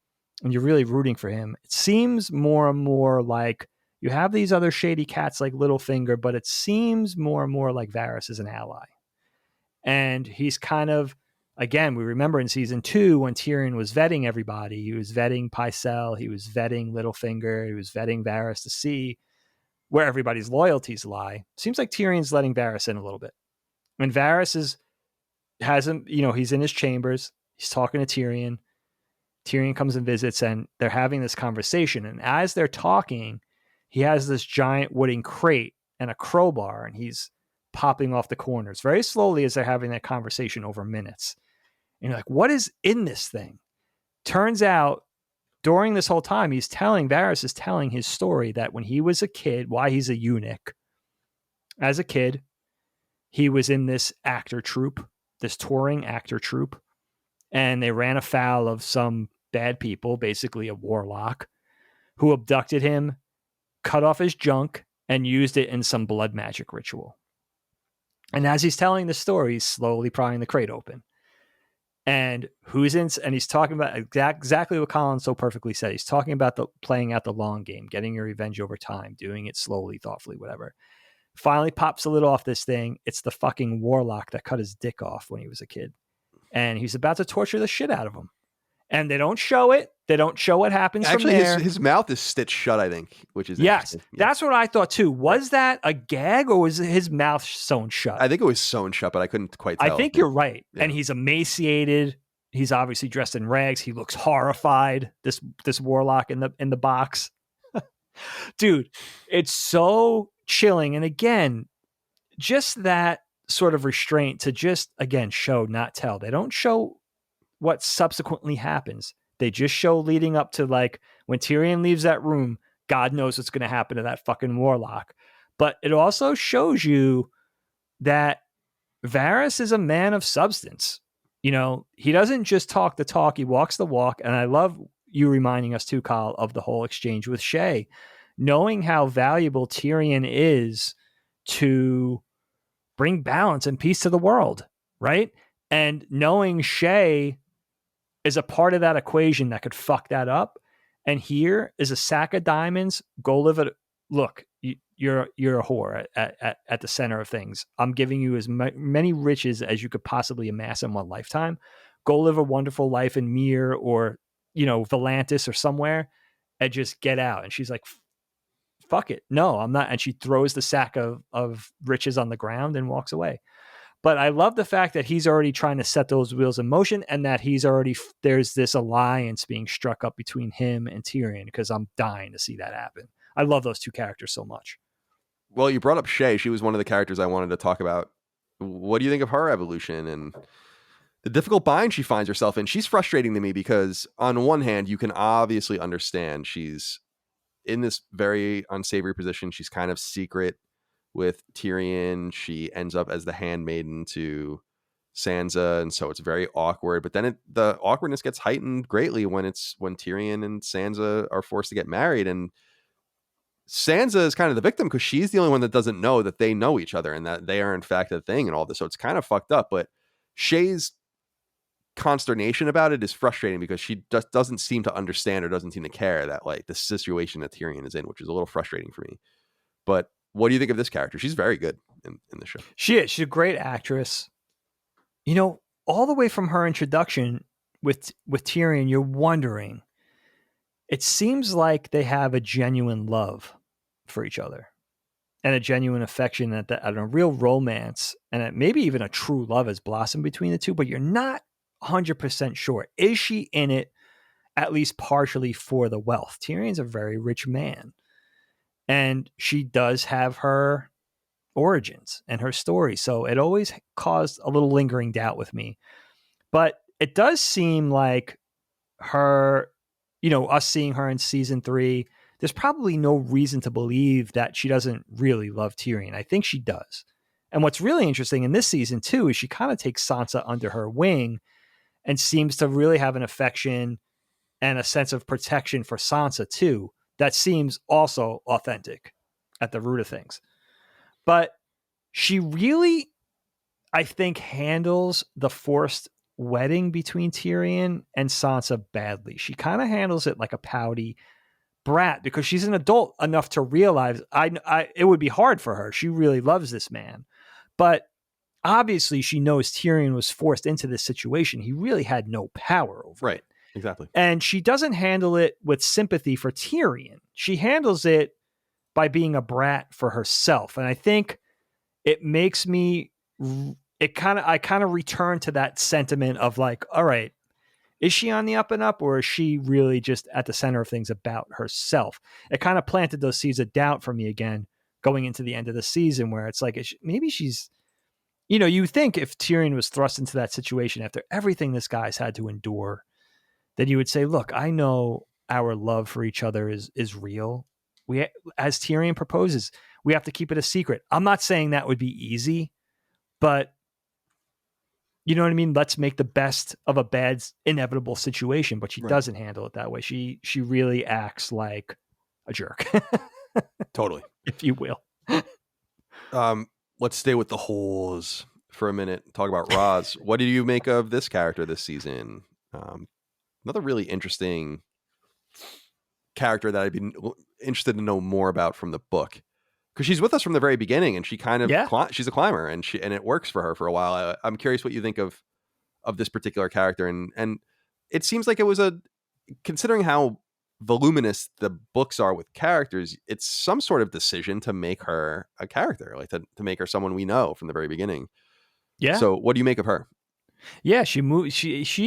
and you're really rooting for him. It seems more and more like you have these other shady cats like Littlefinger, but it seems more and more like Varys is an ally. And he's kind of, again, we remember in season 2 when Tyrion was vetting everybody, he was vetting Pycelle, he was vetting Littlefinger, he was vetting Varys to see where everybody's loyalties lie. Seems like Tyrion's letting Varys in a little bit. When Varys has him, he's in his chambers, he's talking to Tyrion. Tyrion comes and visits, and they're having this conversation. And as they're talking, he has this giant wooden crate and a crowbar, and he's popping off the corners very slowly as they're having that conversation over minutes. And you're like, what is in this thing? Turns out, during this whole time, Varys is telling his story that when he was a kid, why he's a eunuch. As a kid, he was in this this touring actor troupe, and they ran afoul of some bad people, basically a warlock, who abducted him, cut off his junk, and used it in some blood magic ritual. And as he's telling the story, he's slowly prying the crate open. And he's talking about exactly what Colin so perfectly said. He's talking about playing out the long game, getting your revenge over time, doing it slowly, thoughtfully, whatever. Finally pops a lid off this thing. It's the fucking warlock that cut his dick off when he was a kid. And he's about to torture the shit out of him. And they don't show it. They don't show what happens from there. His mouth is stitched shut, I think, which is yes. That's what I thought too. Was that a gag or was his mouth sewn shut? I think it was sewn shut, but I couldn't quite tell. I think you're right. Yeah. And he's emaciated. He's obviously dressed in rags. He looks horrified. This warlock in the box. Dude, it's so chilling. And again, just that sort of restraint to just, again, show, not tell. They don't show what subsequently happens. They just show leading up to, like, when Tyrion leaves that room, God knows what's going to happen to that fucking warlock. But it also shows you that Varys is a man of substance. He doesn't just talk the talk, he walks the walk. And I love you reminding us too, Kyle, of the whole exchange with Shay, knowing how valuable Tyrion is to bring balance and peace to the world, right? And knowing Shay is a part of that equation that could fuck that up. And here is a sack of diamonds. Go live it. Look, you're a whore at the center of things. I'm giving you as many riches as you could possibly amass in one lifetime. Go live a wonderful life in Myr or, Volantis or somewhere and just get out. And she's like, fuck it. No, I'm not. And she throws the sack of riches on the ground and walks away. But I love the fact that he's already trying to set those wheels in motion and that there's this alliance being struck up between him and Tyrion, because I'm dying to see that happen. I love those two characters so much. Well, you brought up Shay. She was one of the characters I wanted to talk about. What do you think of her evolution? And the difficult bind she finds herself in. She's frustrating to me because on one hand, you can obviously understand she's in this very unsavory position. She's kind of secret with Tyrion. She ends up as the handmaiden to Sansa, and so it's very awkward. But then the awkwardness gets heightened greatly when Tyrion and Sansa are forced to get married, and Sansa is kind of the victim because she's the only one that doesn't know that they know each other and that they are in fact a thing and all this. So it's kind of fucked up. But Shay's consternation about it is frustrating because she just doesn't seem to understand or doesn't seem to care that like the situation that Tyrion is in, which is a little frustrating for me. But what do you think of this character? She's very good in the show. She is. She's a great actress. You know, all the way from her introduction with Tyrion, you're wondering. It seems like they have a genuine love for each other and a genuine affection and a real romance and maybe even a true love has blossomed between the two, but you're not 100% sure. Is she in it at least partially for the wealth? Tyrion's a very rich man and she does have her origins and her story. So it always caused a little lingering doubt with me, but it does seem like her, us seeing her in season 3, there's probably no reason to believe that she doesn't really love Tyrion. I think she does. And what's really interesting in this season too, is she kind of takes Sansa under her wing and seems to really have an affection and a sense of protection for Sansa too. That seems also authentic at the root of things. But she really, I think, handles the forced wedding between Tyrion and Sansa badly. She kind of handles it like a pouty brat because she's an adult enough to realize it would be hard for her. She really loves this man. But obviously she knows Tyrion was forced into this situation. He really had no power over Right. it. Exactly. And she doesn't handle it with sympathy for Tyrion. She handles it by being a brat for herself. And I think it makes me I kind of return to that sentiment of like, all right, is she on the up and up or is she really just at the center of things about herself? It kind of planted those seeds of doubt for me again going into the end of the season where it's like, maybe she's, you think if Tyrion was thrust into that situation after everything this guy's had to endure, then you would say, look, I know our love for each other is real. As Tyrion proposes, we have to keep it a secret. I'm not saying that would be easy, but you know what I mean? Let's make the best of a bad, inevitable situation, but she doesn't handle it that way. She really acts like a jerk. Totally. If you will. Let's stay with the holes for a minute. Talk about Roz. What did you make of this character this season? Another really interesting character that I'd be interested to know more about from the book. Because she's with us from the very beginning, and she kind of she's a climber, and it works for her for a while. I'm curious what you think of this particular character, and it seems like it was considering how voluminous the books are with characters, it's some sort of decision to make her a character, like to make her someone we know from the very beginning. Yeah. So what do you make of her? Yeah, she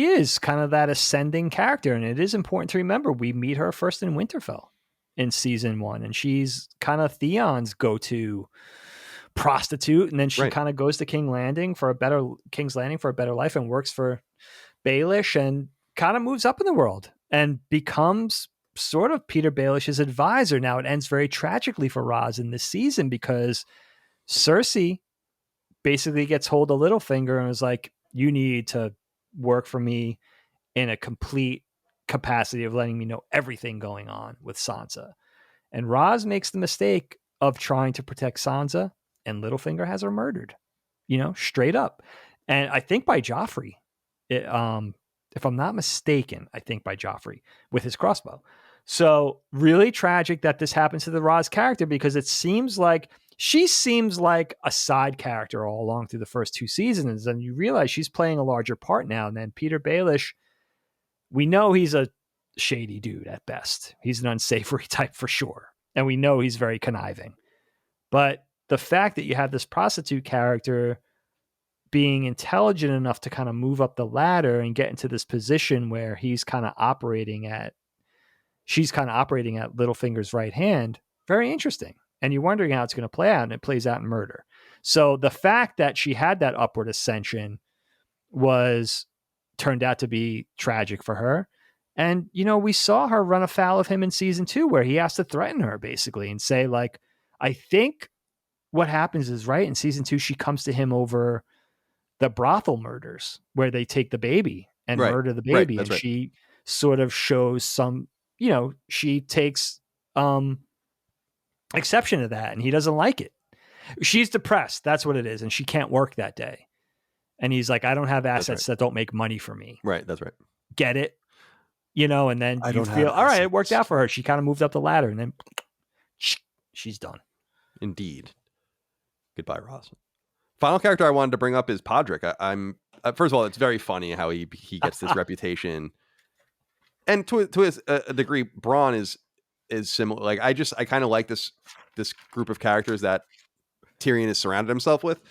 is kind of that ascending character, and it is important to remember we meet her first in Winterfell in season 1, and she's kind of Theon's go-to prostitute, and then she kind of goes to King's Landing for a better life and works for Baelish and kind of moves up in the world and becomes sort of Peter Baelish's advisor. Now it ends very tragically for Roz in this season because Cersei basically gets hold of Littlefinger and is like, you need to work for me in a complete capacity of letting me know everything going on with Sansa. And Roz makes the mistake of trying to protect Sansa, and Littlefinger has her murdered, straight up. And I think by Joffrey, if I'm not mistaken, I think by Joffrey with his crossbow. So really tragic that this happens to the Roz character because it seems like she seems like a side character all along through the first 2 seasons. And you realize she's playing a larger part now. And then Peter Baelish, we know he's a shady dude at best. He's an unsavory type for sure. And we know he's very conniving. But the fact that you have this prostitute character being intelligent enough to kind of move up the ladder and get into this position where she's kind of operating at Littlefinger's right hand, very interesting. And you're wondering how it's going to play out, and it plays out in murder. So the fact that she had that upward ascension turned out to be tragic for her. And, we saw her run afoul of him in season 2, where he has to threaten her basically and say, like, I think what happens is, right, in season 2, she comes to him over the brothel murders where they take the baby and murder the baby. And she sort of shows some, she takes exception to that, and he doesn't like it. She's depressed. That's what it is. And she can't work that day. And he's like, I don't have assets that don't make money for me. Right. That's right. Get it? And then you feel, all right, it worked out for her. She kind of moved up the ladder, and then she's done. Indeed. Goodbye, Ross. Final character I wanted to bring up is Podrick. I'm first of all, it's very funny how he gets this reputation, and to a degree, Bronn is similar. Like I kind of like this group of characters that Tyrion has surrounded himself with.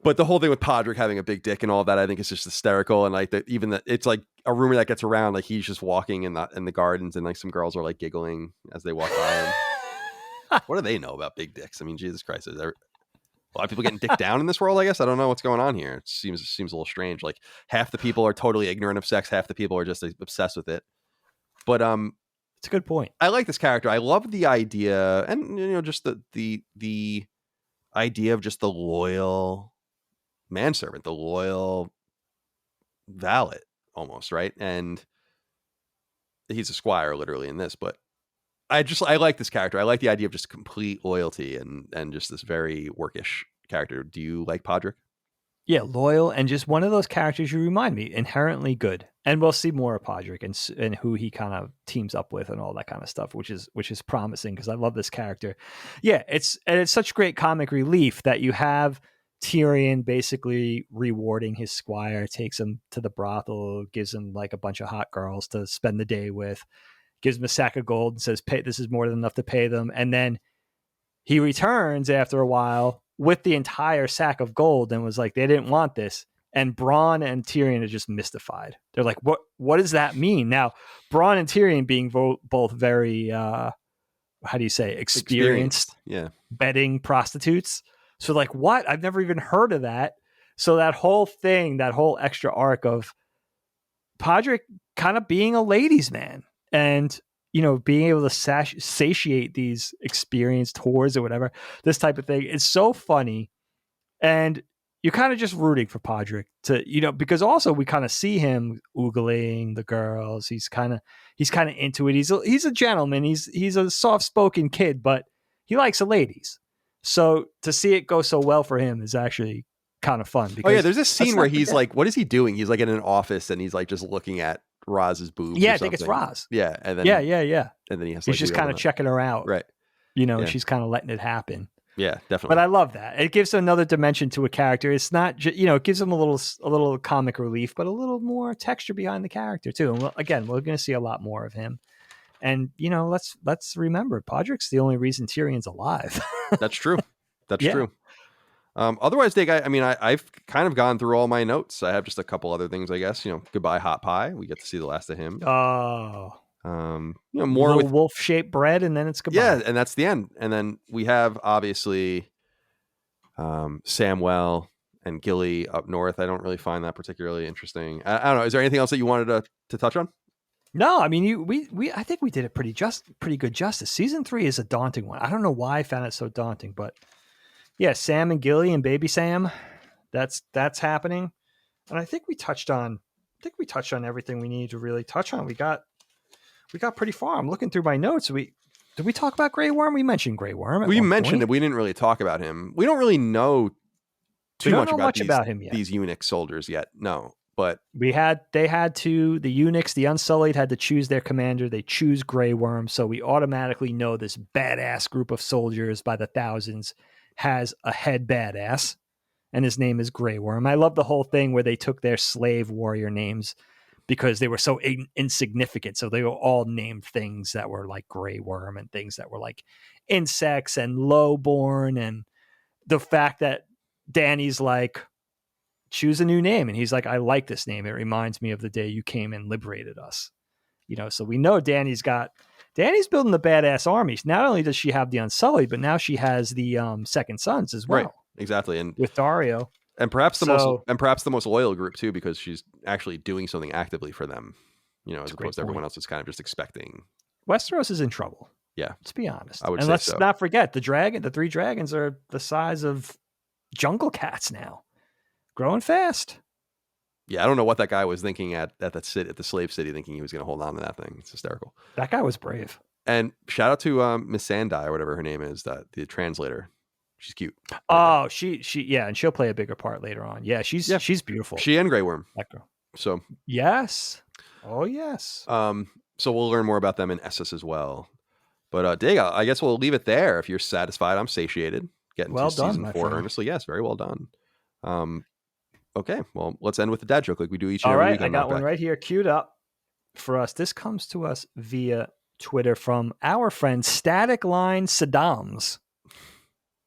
But the whole thing with Podrick having a big dick and all of that, I think is just hysterical. And like it's like a rumor that gets around, like he's just walking in the gardens, and like some girls are like giggling as they walk by him. What do they know about big dicks? I mean, Jesus Christ, is there a lot of people getting dick down in this world? I guess I don't know what's going on here. It seems a little strange. Like half the people are totally ignorant of sex, half the people are just obsessed with it. But it's a good point. I like this character. I love the idea, and just the idea of just the loyal manservant, the loyal valet, almost, right? And he's a squire literally in this, but I like this character. I like the idea of just complete loyalty and just this very workish character. Do you like Podrick? Yeah, loyal, and just one of those characters you remind me, inherently good. And we'll see more of Podrick and who he kind of teams up with and all that kind of stuff, which is promising, because I love this character. Yeah, it's such great comic relief that you have Tyrion basically rewarding his squire, takes him to the brothel, gives him like a bunch of hot girls to spend the day with, gives him a sack of gold and says, "Pay, this is more than enough to pay them." And then he returns after a while with the entire sack of gold and was like, they didn't want this. And Bronn and Tyrion are just mystified. They're like, what does that mean? Now, Bronn and Tyrion being both very, how do you say, experienced. Yeah. Bedding prostitutes. So like, what? I've never even heard of that. So that whole thing, that whole extra arc of Podrick kind of being a ladies' man and, being able to satiate these experienced whores or whatever, this type of thing. It's so funny. And you're kind of just rooting for Podrick to, because also we kind of see him oogling the girls. He's kind of into it. He's a gentleman. He's a soft-spoken kid, but he likes the ladies. So to see it go so well for him is actually kind of fun. Because there's this scene where he's like, what is he doing? He's like in an office and he's like just looking at Roz's boobs. Yeah, I think it's Roz. Yeah, and then yeah. And then he's just kind of checking her out, right? She's kind of letting it happen. Yeah, definitely. But I love that. It gives another dimension to a character. It's not just, it gives him a little comic relief, but a little more texture behind the character too. And again, we're going to see a lot more of him. And let's remember, Podrick's the only reason Tyrion's alive. That's true. That's true. Otherwise, Dave, I've kind of gone through all my notes. I have just a couple other things, I guess. Goodbye, Hot Pie. We get to see the last of him. Oh, more with wolf-shaped bread, and then it's goodbye. Yeah, and that's the end. And then we have obviously Samwell and Gilly up north. I don't really find that particularly interesting. I don't know. Is there anything else that you wanted to touch on? No, I mean, I think we did it pretty good justice. Season 3 is a daunting one. I don't know why I found it so daunting, but yeah, Sam and Gilly and Baby Sam, that's happening. And I think we touched on everything we needed to really touch on. We got pretty far. I'm looking through my notes. Did we talk about Grey Worm? We mentioned Grey Worm. We mentioned it. We didn't really talk about him. We don't really know too much about him yet. These eunuch soldiers yet. No, but the eunuchs, the Unsullied, had to choose their commander. They choose Grey Worm, so we automatically know this badass group of soldiers by the thousands has a head badass, and his name is Grey Worm. I love the whole thing where they took their slave warrior names because they were so insignificant. So they were all named things that were like Grey Worm and things that were like insects and lowborn. And the fact that Dany's like, choose a new name. And he's like, I like this name. It reminds me of the day you came and liberated us. So we know Dany's building the badass armies. Not only does she have the Unsullied, but now she has the Second Sons as well. Right, exactly. And with Dario. And perhaps the most loyal group too, because she's actually doing something actively for them, as opposed to everyone else is kind of just expecting. Westeros is in trouble. Yeah. Let's be honest. I would and say let's so. not forget the 3 dragons are the size of jungle cats now. Growing fast. Yeah, I don't know what that guy was thinking at the slave city, thinking he was going to hold on to that thing. It's hysterical. That guy was brave. And shout out to Miss Sandai, or whatever her name is, the translator. She's cute. Oh, she and she'll play a bigger part later on. Yeah, she's beautiful. She and Grey Worm. That girl. So yes. Oh yes. So we'll learn more about them in Essos as well. But Dig, I guess we'll leave it there. If you're satisfied, I'm satiated. Getting to season 4 earnestly. Yes, very well done. Okay, well, let's end with the dad joke like we do each and every week. I got one right here queued up for us. This comes to us via Twitter from our friend Static Line Saddams.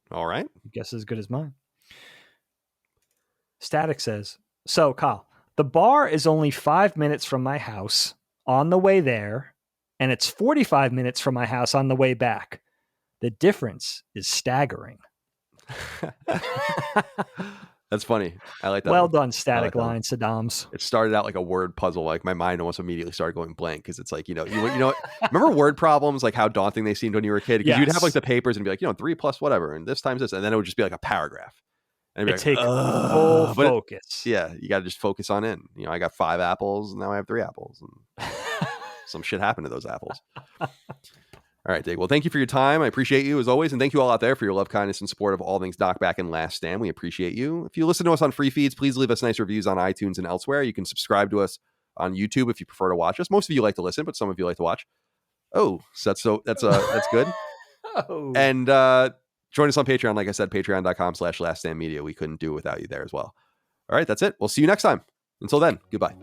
All right. Guess as good as mine. Static says, so Kyle, the bar is only 5 minutes from my house on the way there, and it's 45 minutes from my house on the way back. The difference is staggering. That's funny. I like that. Well done, Static Line Saddams. It started out like a word puzzle. Like my mind almost immediately started going blank because it's like, you know, remember word problems, like how daunting they seemed when you were a kid? Because you'd have like the papers and be like, 3 plus whatever, and this times this, and then it would just be like a paragraph. And it takes full focus. You got to just focus on it. I got 5 apples, and now I have 3 apples, and some shit happened to those apples. All right, Dig. Well, thank you for your time. I appreciate you as always. And thank you all out there for your love, kindness, and support of all things KnockBack and Last Stand. We appreciate you. If you listen to us on free feeds, please leave us nice reviews on iTunes and elsewhere. You can subscribe to us on YouTube if you prefer to watch us. Most of you like to listen, but some of you like to watch. Oh, that's good. Oh. And join us on Patreon. Like I said, patreon.com/laststandmedia. We couldn't do it without you there as well. All right, that's it. We'll see you next time. Until then, goodbye.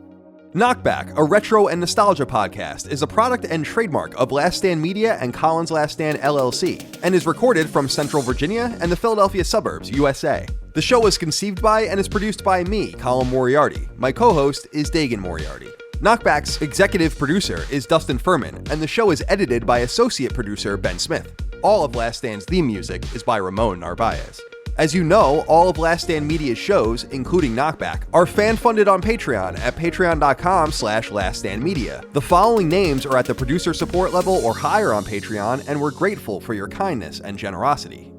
KnockBack, a retro and nostalgia podcast, is a product and trademark of Last Stand Media and Collins Last Stand LLC, and is recorded from Central Virginia and the Philadelphia suburbs, USA. The show was conceived by and is produced by me, Colin Moriarty. My co-host is Dagan Moriarty. KnockBack's executive producer is Dustin Furman, and the show is edited by associate producer Ben Smith. All of Last Stand's theme music is by Ramon Narvaez. As you know, all of Last Stand Media's shows, including KnockBack, are fan-funded on Patreon at patreon.com/laststandmedia. The following names are at the producer support level or higher on Patreon, and we're grateful for your kindness and generosity.